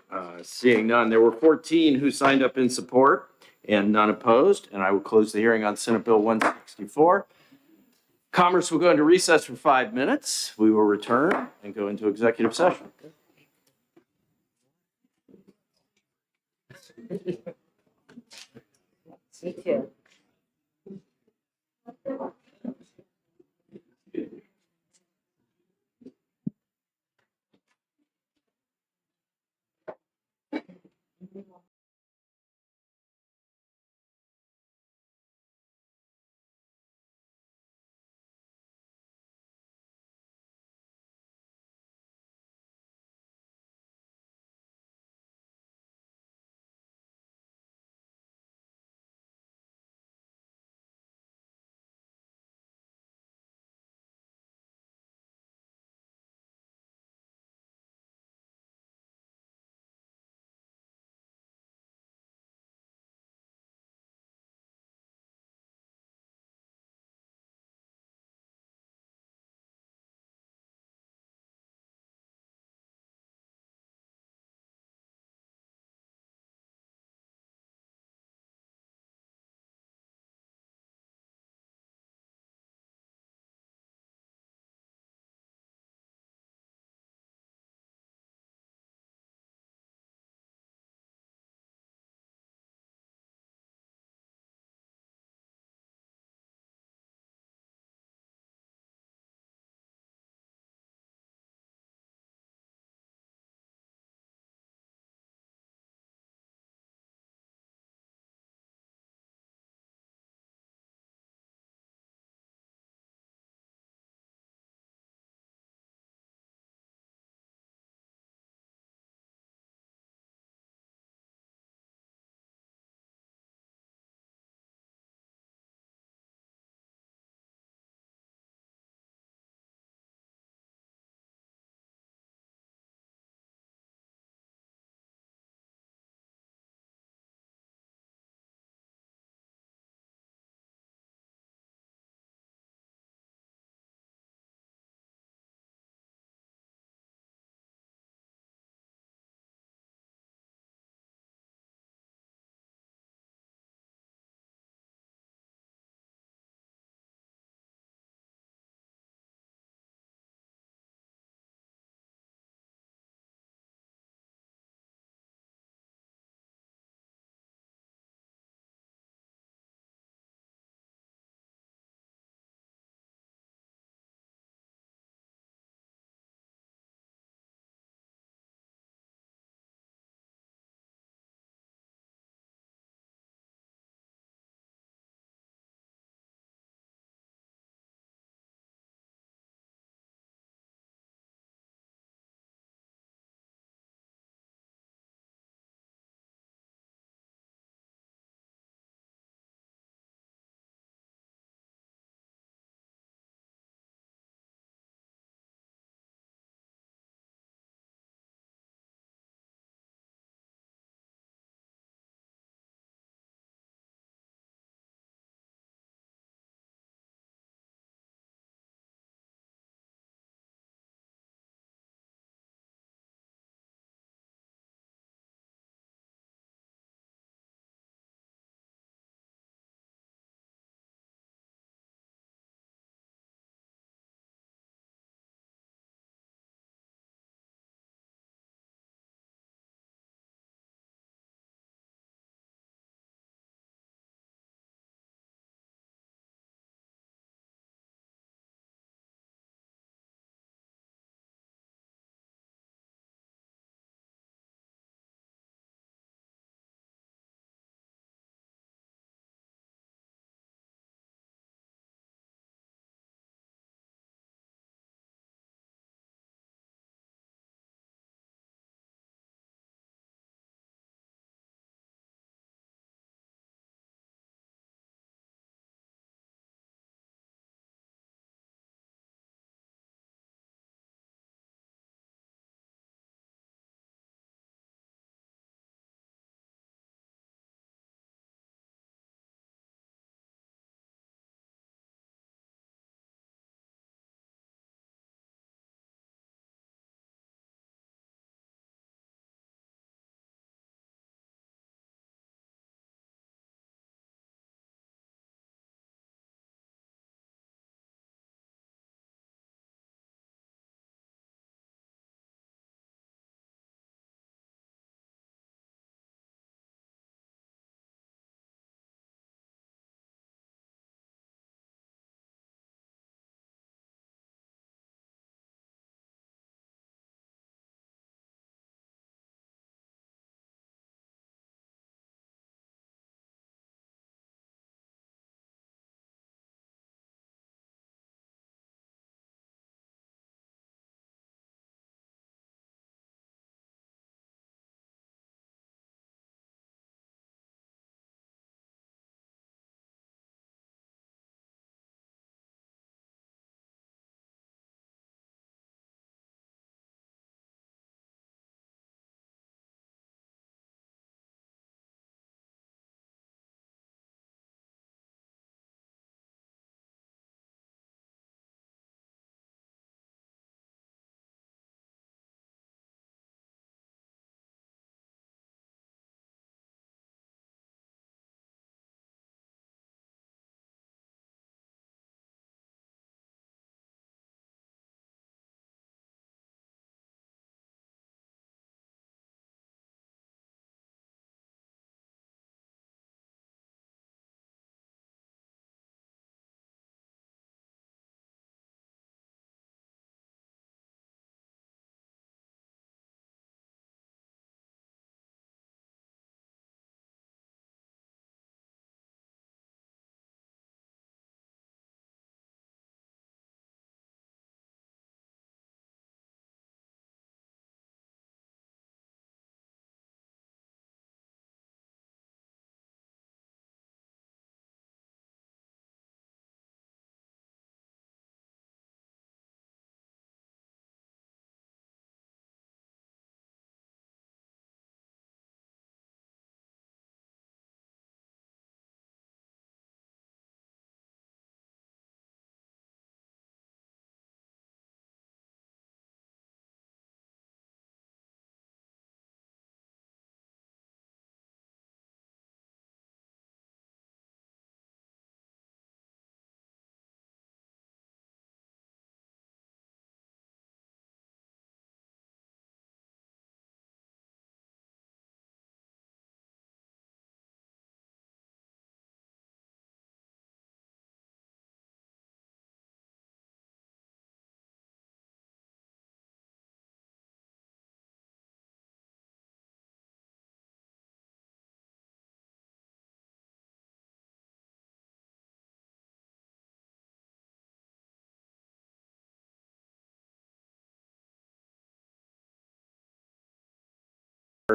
Speaker 1: seeing none, there were 14 who signed up in support and none opposed, and I will close the hearing on Senate Bill 164. Commerce will go into recess for 5 minutes. We will return and go into executive session.
Speaker 3: Me too.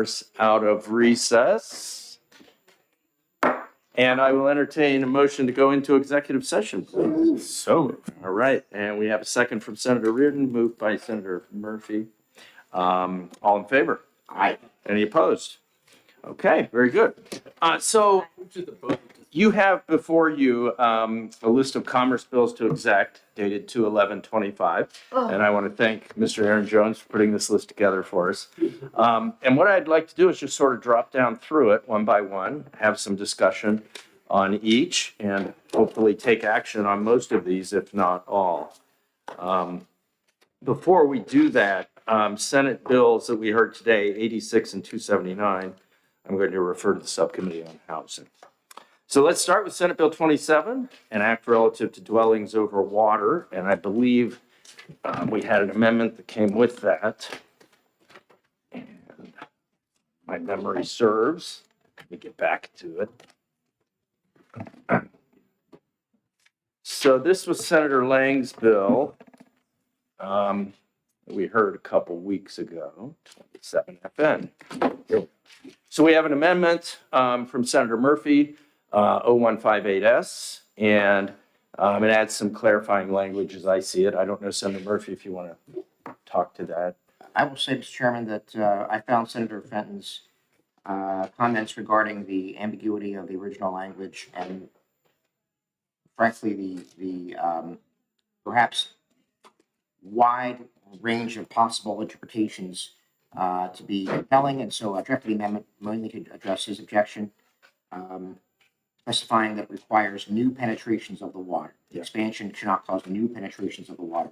Speaker 1: Commerce out of recess. And I will entertain a motion to go into executive session, please. So moved. All right, and we have a second from Senator Reardon, moved by Senator Murphy. All in favor?
Speaker 16: Aye.
Speaker 1: Any opposed? Okay, very good. So you have before you a list of commerce bills to exec dated 2/11/25. And I want to thank Mr. Aaron Jones for putting this list together for us. And what I'd like to do is just sort of drop down through it one by one, have some discussion on each, and hopefully take action on most of these, if not all. Before we do that, Senate bills that we heard today, 86 and 279, I'm going to refer to the Subcommittee on Housing. So let's start with Senate Bill 27, an act relative to dwellings over water. And I believe we had an amendment that came with that. And my memory serves. Let me get back to it. So this was Senator Lang's bill. We heard a couple weeks ago, 27 FN. So we have an amendment from Senator Murphy, 0158S, and it adds some clarifying language as I see it. I don't know, Senator Murphy, if you want to talk to that.
Speaker 16: I will say, Mr. Chairman, that I found Senator Fenton's comments regarding the ambiguity of the original language and frankly, the perhaps wide range of possible interpretations to be compelling. And so I drafted the amendment mainly to address his objection, specifying that it requires new penetrations of the water. The expansion should not cause new penetrations of the water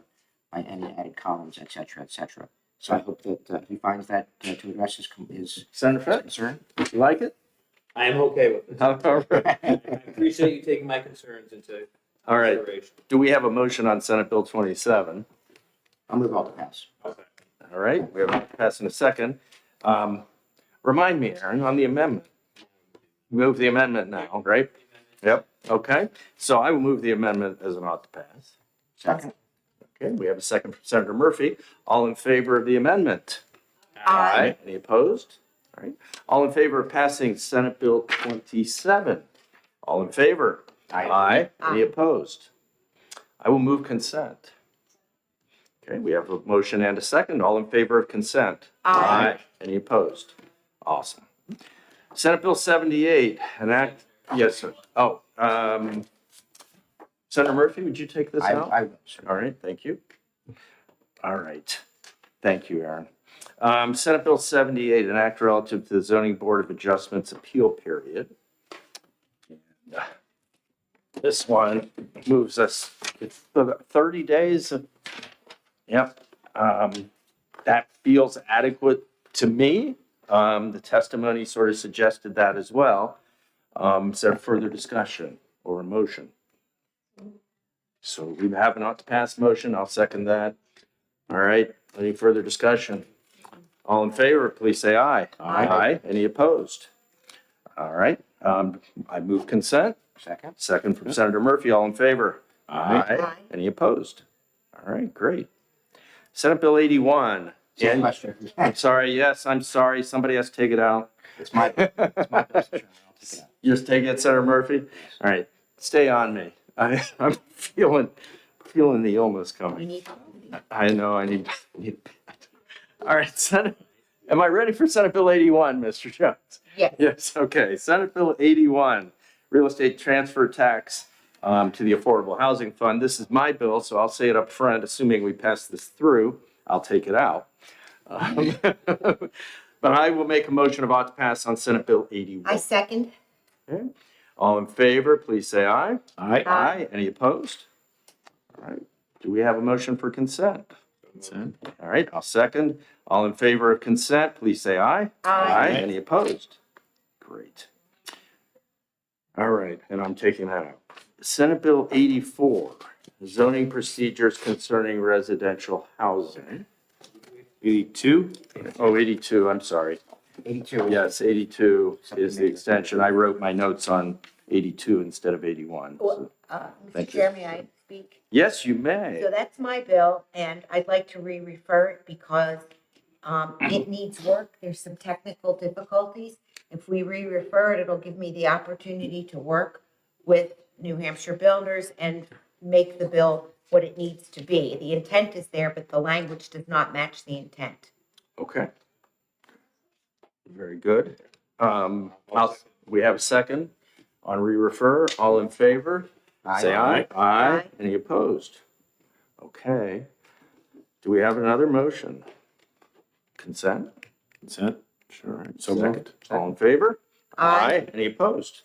Speaker 16: by any added columns, et cetera, et cetera. So I hope that he finds that to address his
Speaker 1: Senator Fenton,
Speaker 16: concern.
Speaker 1: You like it?
Speaker 22: I am okay with it.
Speaker 1: All right.
Speaker 22: I appreciate you taking my concerns into
Speaker 1: All right.
Speaker 22: consideration.
Speaker 1: Do we have a motion on Senate Bill 27?
Speaker 16: I'll move all to pass.
Speaker 22: Okay.
Speaker 1: All right, we have a pass in a second. Remind me, Aaron, on the amendment. Move the amendment now, right? Yep, okay. So I will move the amendment as an ought to pass.
Speaker 16: Second.
Speaker 1: Okay, we have a second from Senator Murphy. All in favor of the amendment?
Speaker 3: Aye.
Speaker 1: Any opposed? All right. All in favor of passing Senate Bill 27? All in favor?
Speaker 16: Aye.
Speaker 1: Any opposed? I will move consent. Okay, we have a motion and a second. All in favor of consent?
Speaker 3: Aye.
Speaker 1: Any opposed? Awesome. Senate Bill 78, an act, yes, sir. Oh, Senator Murphy, would you take this out?
Speaker 16: I will, sir.
Speaker 1: All right, thank you. All right. Thank you, Aaron. Senate Bill 78, an act relative to the Zoning Board of Adjustments appeal period. And, this one moves us 30 days. Yep. That feels adequate to me. The testimony sort of suggested that as well. Is there further discussion or a motion? So we have an ought to pass motion. I'll second that. All right. Any further discussion? All in favor, please say aye. Aye. Any opposed? All right. I move consent.
Speaker 16: Second.
Speaker 1: Second from Senator Murphy. All in favor?
Speaker 3: Aye.
Speaker 1: Any opposed? All right, great. Senate Bill 81.
Speaker 16: Same question.
Speaker 1: I'm sorry, yes, I'm sorry. Somebody has to take it out.
Speaker 16: It's my bill, Mr. Chairman. I'll take it out.
Speaker 1: You just take it, Senator Murphy? All right, stay on me. I'm feeling the illness
Speaker 3: We
Speaker 1: coming.
Speaker 3: need
Speaker 1: I know, I need. All right, Senate, am I ready for Senate Bill 81, Mr. Jones?
Speaker 3: Yes.
Speaker 1: Yes, okay. Senate Bill 81, real estate transfer tax to the Affordable Housing Fund. This is my bill, so I'll say it up front, assuming we pass this through, I'll take it out. But I will make a motion of ought to pass on Senate Bill 81.
Speaker 3: I second.
Speaker 1: Okay. All in favor, please say aye.
Speaker 3: Aye.
Speaker 1: Aye. Any opposed? All right. Do we have a motion for consent? Consent. All right, I'll second. All in favor of consent, please say aye.
Speaker 3: Aye.
Speaker 1: Any opposed? Great. All right, and I'm taking that out. Senate Bill 84, zoning procedures concerning residential housing. 82? Oh, 82, I'm sorry.
Speaker 16: 82.
Speaker 1: Yes, 82 is the extension. I wrote my notes on 82 instead of 81. so-
Speaker 3: Mr.
Speaker 1: Thank you.
Speaker 3: Chair, may I speak?
Speaker 1: Yes, you may.
Speaker 3: So that's my bill, and I'd like to re-refer it because It needs work. There's some technical difficulties. If we re-refer it, it'll give me the opportunity to work with New Hampshire builders and make the bill what it needs to be. The intent is there, but the language does not match the intent.
Speaker 1: Okay. Very good. We have a second on re-refer. All in favor? Say aye. Aye. Any opposed? Okay. Do we have another motion? Consent?
Speaker 7: Consent?
Speaker 1: Sure.
Speaker 7: So
Speaker 1: Second.
Speaker 7: moved.
Speaker 1: All in favor?
Speaker 3: Aye.
Speaker 1: Any opposed?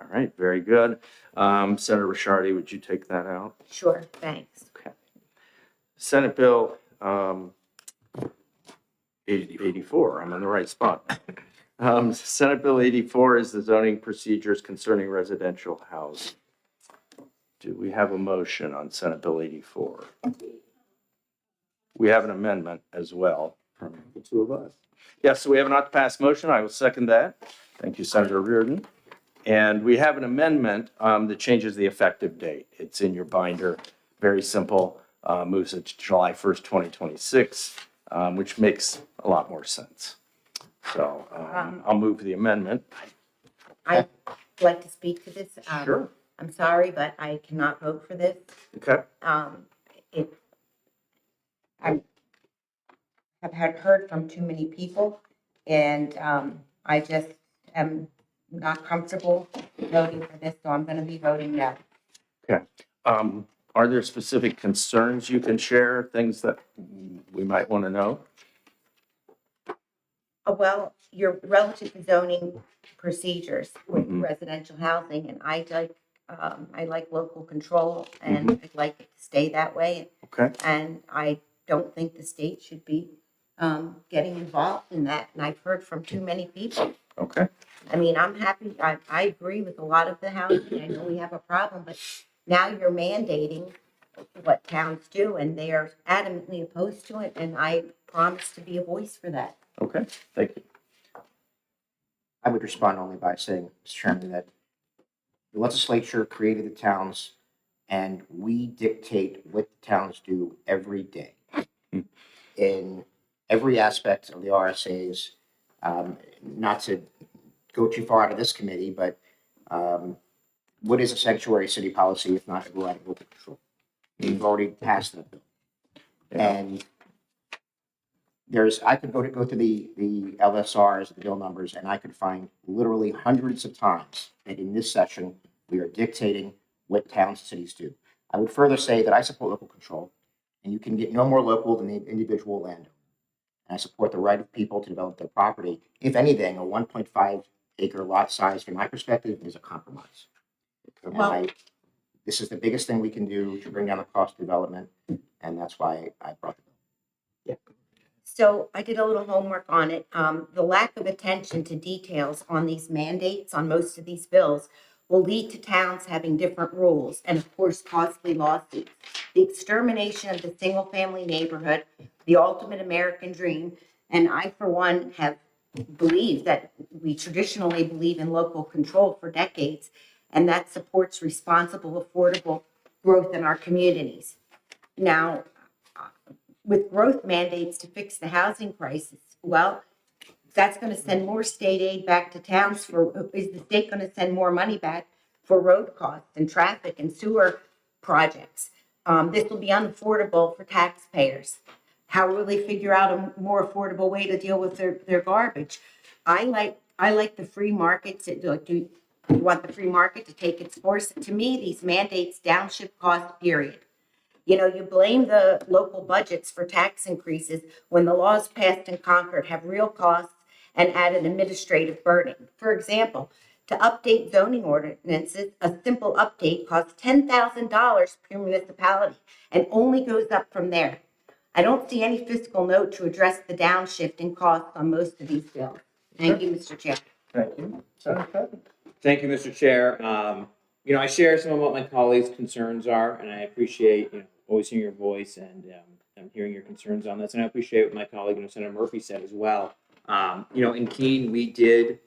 Speaker 1: All right, very good. Senator Rishardi, would you take that out?
Speaker 3: Sure, thanks.
Speaker 1: Okay. Senate Bill 84, I'm in the right spot. Senate Bill 84 is the zoning procedures concerning residential housing. Do we have a motion on Senate Bill 84? We have an amendment as well from the two of us. Yes, so we have an ought-to-pass motion. I will second that. Thank you, Senator Reardon. And we have an amendment that changes the effective date. It's in your binder. Very simple. Moves it to July 1st, 2026, which makes a lot more sense. So I'll move the amendment.
Speaker 3: I'd like to speak to this.
Speaker 1: Sure.
Speaker 3: I'm sorry, but I cannot vote for this.
Speaker 1: Okay.
Speaker 3: I have heard from too many people, and I just am not comfortable voting for this, so I'm going to be voting no.
Speaker 1: Okay. Are there specific concerns you can share, things that we might want to know?
Speaker 3: Well, you're relative to zoning procedures with residential housing, and I like local control, and I'd like it to stay that way.
Speaker 1: Okay.
Speaker 3: And I don't think the state should be getting involved in that, and I've heard from too many people.
Speaker 1: Okay.
Speaker 3: I mean, I'm happy, I agree with a lot of the housing, I know we have a problem, but now you're mandating what towns do, and they are adamantly opposed to it, and I promise to be a voice for that.
Speaker 1: Okay, thank you.
Speaker 16: I would respond only by saying, Mr. Chairman, that the legislature created the towns and we dictate what the towns do every day. In every aspect of the RSAs, not to go too far out of this committee, but what is a sanctuary city policy if not overriding local control? We've already passed that bill. And I could go to the LSRs, the bill numbers, and I could find literally hundreds of times that in this session, we are dictating what towns and cities do. I would further say that I support local control, and you can get no more local than the individual landowner. And I support the right of people to develop their property. If anything, a 1.5 acre lot size, from my perspective, is a compromise. And this is the biggest thing we can do to bring down the cost of development, and that's why I brought the bill.
Speaker 3: So I did a little homework on it. The lack of attention to details on these mandates on most of these bills will lead to towns having different rules and, of course, costly lawsuits. The extermination of the single-family neighborhood, the ultimate American dream, and I, for one, have believed that we traditionally believe in local control for decades, and that supports responsible, affordable growth in our communities. Now, with growth mandates to fix the housing crisis, well, that's going to send more state aid back to towns is the state going to send more money back for road costs and traffic and sewer projects? This will be unaffordable for taxpayers. How will they figure out a more affordable way to deal with their garbage? I like the free market do you want the free market to take its course? To me, these mandates downshift cost, period. You know, you blame the local budgets for tax increases when the laws passed in Concord have real costs and add an administrative burden. For example, to update zoning ordinances, a simple update costs $10,000 per municipality and only goes up from there. I don't see any fiscal note to address the downshift in costs on most of these bills. Thank you, Mr. Chair.
Speaker 1: Thank you. Senator Patton.
Speaker 22: Thank you, Mr. Chair. I share some of what my colleagues' concerns are, and I appreciate, always hearing your voice and hearing your concerns on this. And I appreciate what my colleague, Senator Murphy, said as well. In Keene, we did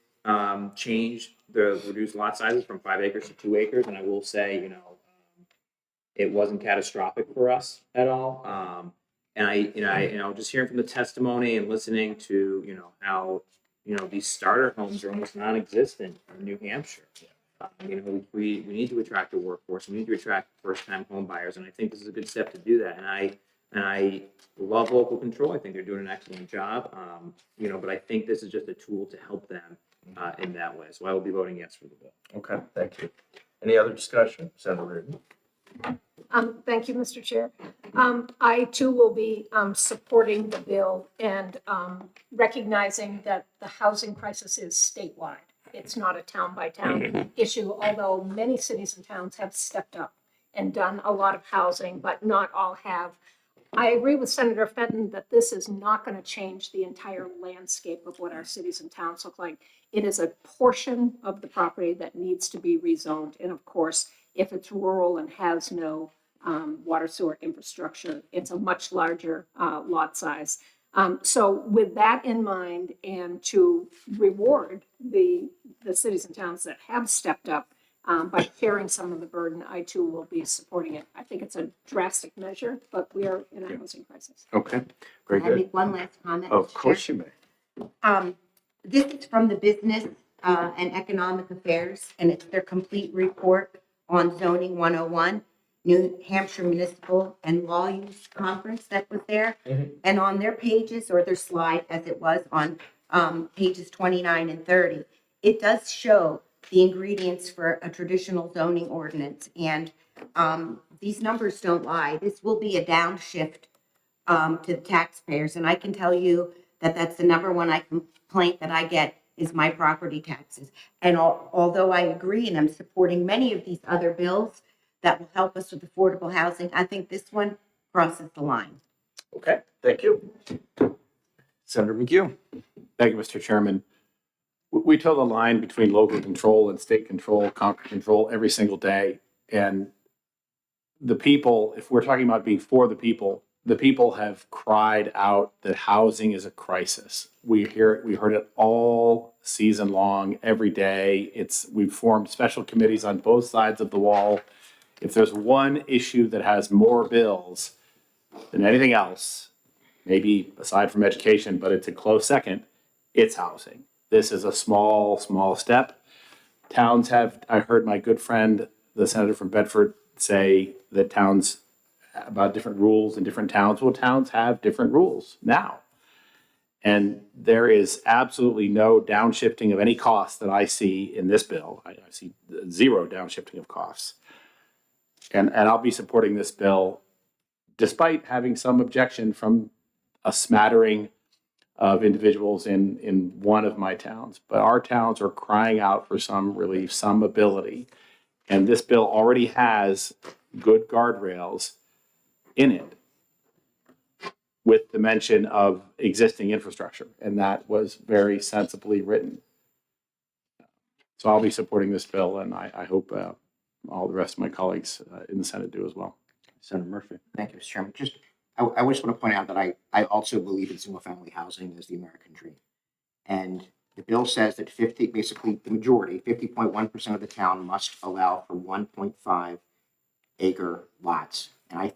Speaker 22: change the reduced lot sizes from 5 acres to 2 acres, and I will say, it wasn't catastrophic for us at all. And just hearing from the testimony and listening to, how, these starter homes are almost non-existent in New Hampshire. We need to attract a workforce. We need to attract first-time home buyers, and I think this is a good step to do that. And I love local control. I think they're doing an excellent job. But I think this is just a tool to help them in that way. So I will be voting yes for the bill.
Speaker 1: Okay, thank you. Any other discussion? Senator Reardon?
Speaker 6: Thank you, Mr. Chair. I too will be supporting the bill and recognizing that the housing crisis is statewide. It's not a town-by-town issue, although many cities and towns have stepped up and done a lot of housing, but not all have. I agree with Senator Fenton that this is not going to change the entire landscape of what our cities and towns look like. It is a portion of the property that needs to be rezoned. And of course, if it's rural and has no water sewer infrastructure, it's a much larger lot size. So with that in mind, and to reward the cities and towns that have stepped up by sharing some of the burden, I too will be supporting it. I think it's a drastic measure, but we are in a housing crisis.
Speaker 1: Okay, very
Speaker 3: Can I
Speaker 1: good.
Speaker 3: make one last comment?
Speaker 1: Of
Speaker 3: Mr.
Speaker 1: course
Speaker 3: Chair?
Speaker 1: you may.
Speaker 3: This is from the Business and Economic Affairs, and it's their complete report on Zoning 101, New Hampshire Municipal and Law Use Conference that was there. And on their pages, or their slide as it was on pages 29 and 30, it does show the ingredients for a traditional zoning ordinance. And these numbers don't lie. This will be a downshift to the taxpayers. And I can tell you that that's the number one complaint that I get is my property taxes. And although I agree and I'm supporting many of these other bills that will help us with affordable housing, I think this one crosses the line.
Speaker 1: Okay, thank you. Senator McHugh.
Speaker 19: Thank you, Mr. Chairman. We toe the line between local control and state control, Concord control every single day. And the people, if we're talking about being for the people have cried out that housing is a crisis. We heard it all season long, every day. We've formed special committees on both sides of the wall. If there's one issue that has more bills than anything else, maybe aside from education, but it's a close second, it's housing. This is a small, small step. Towns have, I heard my good friend, the senator from Bedford, say that towns about different rules in different towns. Well, towns have different rules now. And there is absolutely no downshifting of any costs that I see in this bill. I see zero downshifting of costs. And I'll be supporting this bill despite having some objection from a smattering of individuals in one of my towns. But our towns are crying out for some relief, some ability. And this bill already has good guardrails in it with the mention of existing infrastructure. And that was very sensibly written. So I'll be supporting this bill, and I hope all the rest of my colleagues in the Senate do as well.
Speaker 1: Senator Murphy.
Speaker 16: Thank you, Mr. Chairman. I just want to point out that I also believe in single-family housing as the American dream. And the bill says that basically the majority, 50.1% of the town must allow for 1.5 acre lots. And I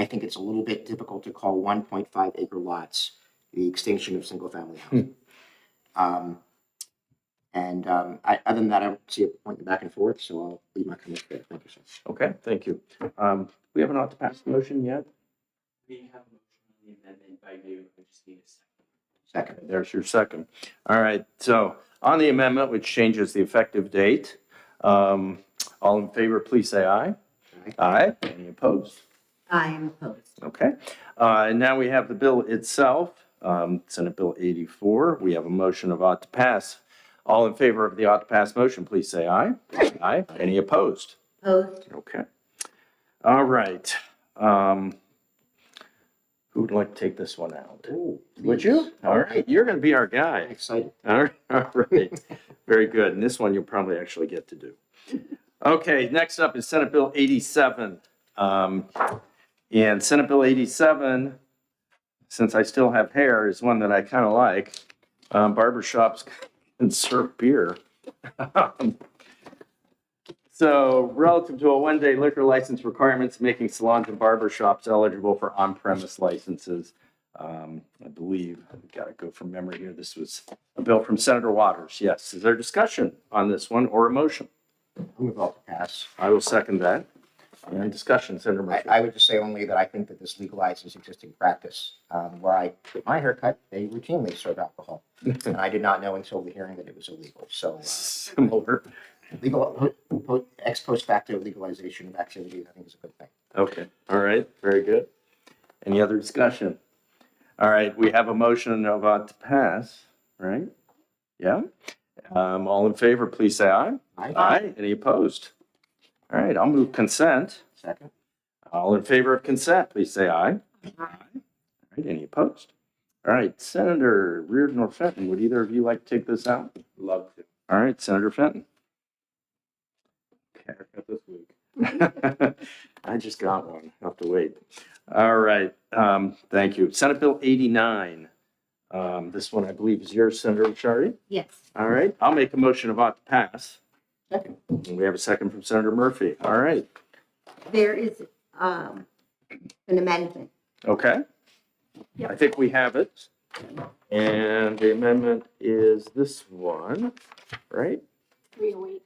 Speaker 16: think it's a little bit difficult to call 1.5 acre lots the extinction of single-family housing. Other than that, I don't see a point in back and forth, so I'll leave my comments there. Thank you, sir.
Speaker 1: Okay, thank you. We haven't ought to pass the motion yet.
Speaker 2: We have a motion on the amendment by you. I just need a second.
Speaker 16: Second.
Speaker 1: There's your second. All right, so on the amendment, which changes the effective date, all in favor, please say aye. Aye. Any opposed?
Speaker 3: I am opposed.
Speaker 1: Okay. And now we have the bill itself, Senate Bill 84. We have a motion of ought to pass. All in favor of the ought to pass motion, please say aye. Aye. Any opposed?
Speaker 3: Opposed.
Speaker 1: Okay. All right. Who would like to take this one out? Would you? All right. You're going to be our guy.
Speaker 16: Excited.
Speaker 1: All right. Very good. And this one you'll probably actually get to do. Okay. Next up is Senate Bill 87. And Senate Bill 87, since I still have hair, is one that I kind of like. Barbershops can serve beer. So relative to a one-day liquor license requirements, making salons and barber shops eligible for on-premise licenses. I believe, I've got to go from memory here. This was a bill from Senator Waters. Yes. Is there discussion on this one or a motion?
Speaker 16: Move all to pass.
Speaker 1: I will second that. And discussion, Senator Murphy.
Speaker 16: I would just say only that I think that this legalizes existing practice. Where I get my haircut, they routinely serve alcohol. And I did not know until the hearing that it was illegal. So
Speaker 1: Similar.
Speaker 16: legal, ex post facto legalization of activities, I think is a good thing.
Speaker 1: Okay. All right. Very good. Any other discussion? All right. We have a motion of to pass, right? Yeah. All in favor, please say aye.
Speaker 16: Aye.
Speaker 1: Aye. Any opposed? All right. I'll move consent.
Speaker 16: Second.
Speaker 1: All in favor of consent, please say aye. Aye. All right. Any opposed? All right. Senator Reardon or Fenton, would either of you like to take this out?
Speaker 5: Love to.
Speaker 1: All right. Senator Fenton.
Speaker 5: Haircut this week.
Speaker 1: I just got one. I'll have to wait. All right. Thank you. Senate Bill 89. This one, I believe, is yours, Senator Ricciardi.
Speaker 3: Yes.
Speaker 1: All right. I'll make a motion of ought to pass.
Speaker 16: Second.
Speaker 1: And we have a second from Senator Murphy. All right.
Speaker 3: There is an amendment.
Speaker 1: Okay. I think we have it. And the amendment is this one, right?
Speaker 6: 308S.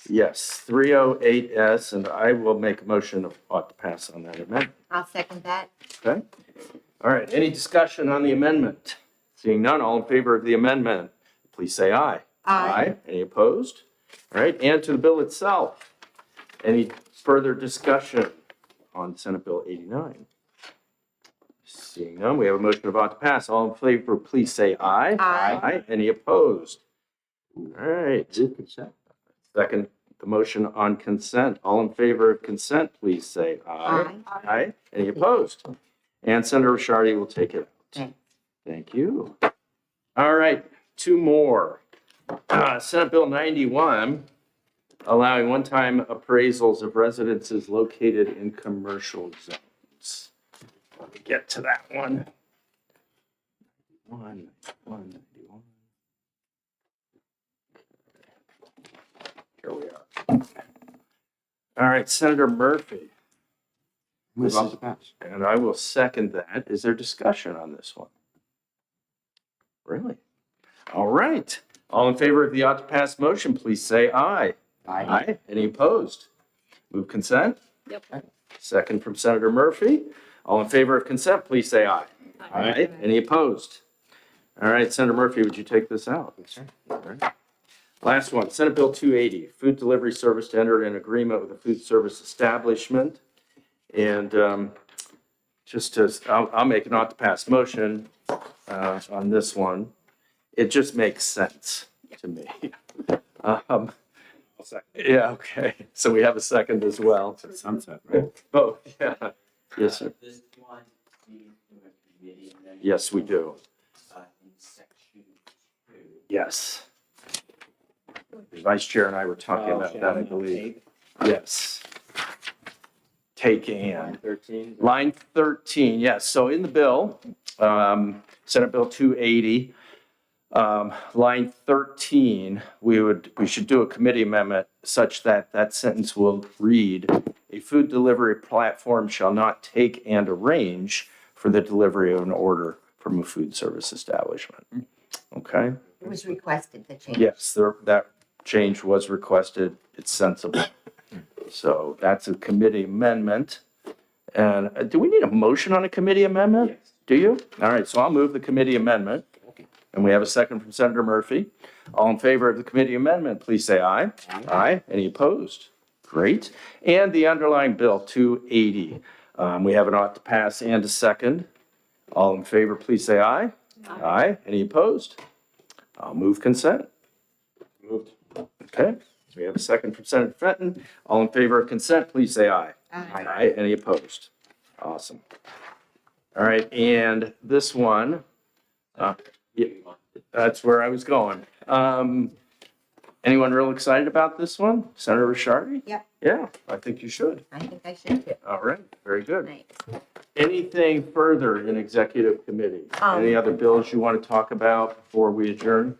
Speaker 1: Yes, 308S, and I will make a motion of ought to pass on that amendment.
Speaker 3: I'll second that.
Speaker 1: Okay. All right. Any discussion on the amendment? Seeing none, all in favor of the amendment, please say aye.
Speaker 3: Aye.
Speaker 1: Any opposed? All right. And to the bill itself. Any further discussion on Senate Bill 89? Seeing none, we have a motion of ought to pass. All in favor, please say aye.
Speaker 3: Aye.
Speaker 1: Any opposed? All right.
Speaker 16: Consent.
Speaker 1: Second, the motion on consent. All in favor of consent, please say aye. Aye. Any opposed? And Senator Ricciardi will take it out.
Speaker 3: Thanks.
Speaker 1: Thank you. All right, two more. Senate Bill 91, allowing one-time appraisals of residences located in commercial zones. Let me get to that one. 91. Here we are. All right, Senator Murphy.
Speaker 16: Move
Speaker 1: This
Speaker 16: all
Speaker 1: is-
Speaker 16: to pass.
Speaker 1: And I will second that. Is there discussion on this one? Really? All right. All in favor of the ought to pass motion, please say aye.
Speaker 16: Aye.
Speaker 1: Any opposed? Move consent?
Speaker 6: Yep.
Speaker 1: Second from Senator Murphy. All in favor of consent, please say aye. Aye. Any opposed? All right, Senator Murphy, would you take this out?
Speaker 16: Yes, sir.
Speaker 1: All right. Last one, Senate Bill 280, food delivery service to enter an agreement with a food service establishment. And I'll make an ought to pass motion on this one. It just makes sense to me. Yeah, okay. So we have a second as well.
Speaker 5: Sunset, right?
Speaker 1: Both, yeah. Yes, sir. Yes, we do. Yes. The Vice Chair and I were talking about that, I believe. Yes. Take and.
Speaker 4: 13.
Speaker 1: Line 13, yes. So in the bill, Senate Bill 280, line 13, we should do a committee amendment such that that sentence will read, a food delivery platform shall not take and arrange for the delivery of an order from a food service establishment. Okay?
Speaker 3: It was requested, the change.
Speaker 1: Yes, that change was requested. It's sensible. So that's a committee amendment. And do we need a motion on a committee amendment?
Speaker 4: Yes.
Speaker 1: Do you? All right, so I'll move the committee amendment. And we have a second from Senator Murphy. All in favor of the committee amendment, please say aye. Aye. Any opposed? Great. And the underlying bill, 280. We have an ought to pass and a second. All in favor, please say aye. Aye. Any opposed? I'll move consent.
Speaker 5: Moved.
Speaker 1: Okay. So we have a second from Senator Fenton. All in favor of consent, please say aye.
Speaker 3: Aye.
Speaker 1: Any opposed? Awesome. All right, and this one, yeah, that's where I was going. Anyone real excited about this one? Senator Ricciardi?
Speaker 3: Yep.
Speaker 1: Yeah, I think you should.
Speaker 3: I think I should too.
Speaker 1: All right, very good.
Speaker 3: Thanks.
Speaker 1: Anything further in executive committee? Any other bills you want to talk about before we adjourn?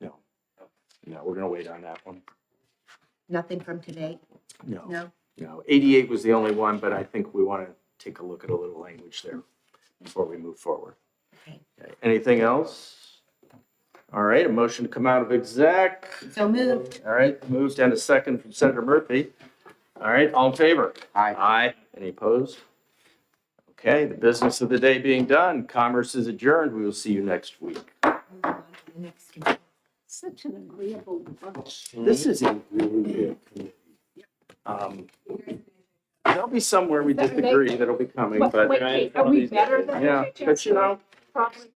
Speaker 1: No. No, we're going to wait on that one.
Speaker 3: Nothing from today?
Speaker 1: No.
Speaker 3: No?
Speaker 1: No, 88 was the only one, but I think we want to take a look at a little language there before we move forward.
Speaker 3: Okay.
Speaker 1: Okay, anything else? All right, a motion to come out of exec.
Speaker 3: So moved.
Speaker 1: All right, moved and a second from Senator Murphy. All right, all in favor?
Speaker 16: Aye.
Speaker 1: Aye. Any opposed? Okay, the business of the day being done. Commerce is adjourned. We will see you next week.
Speaker 6: Such an agreeable bunch.
Speaker 1: This is a really good committee. There'll be somewhere we disagree that'll be coming, but.
Speaker 6: Wait, are we better than?
Speaker 1: Yeah, but you know,
Speaker 6: Probably.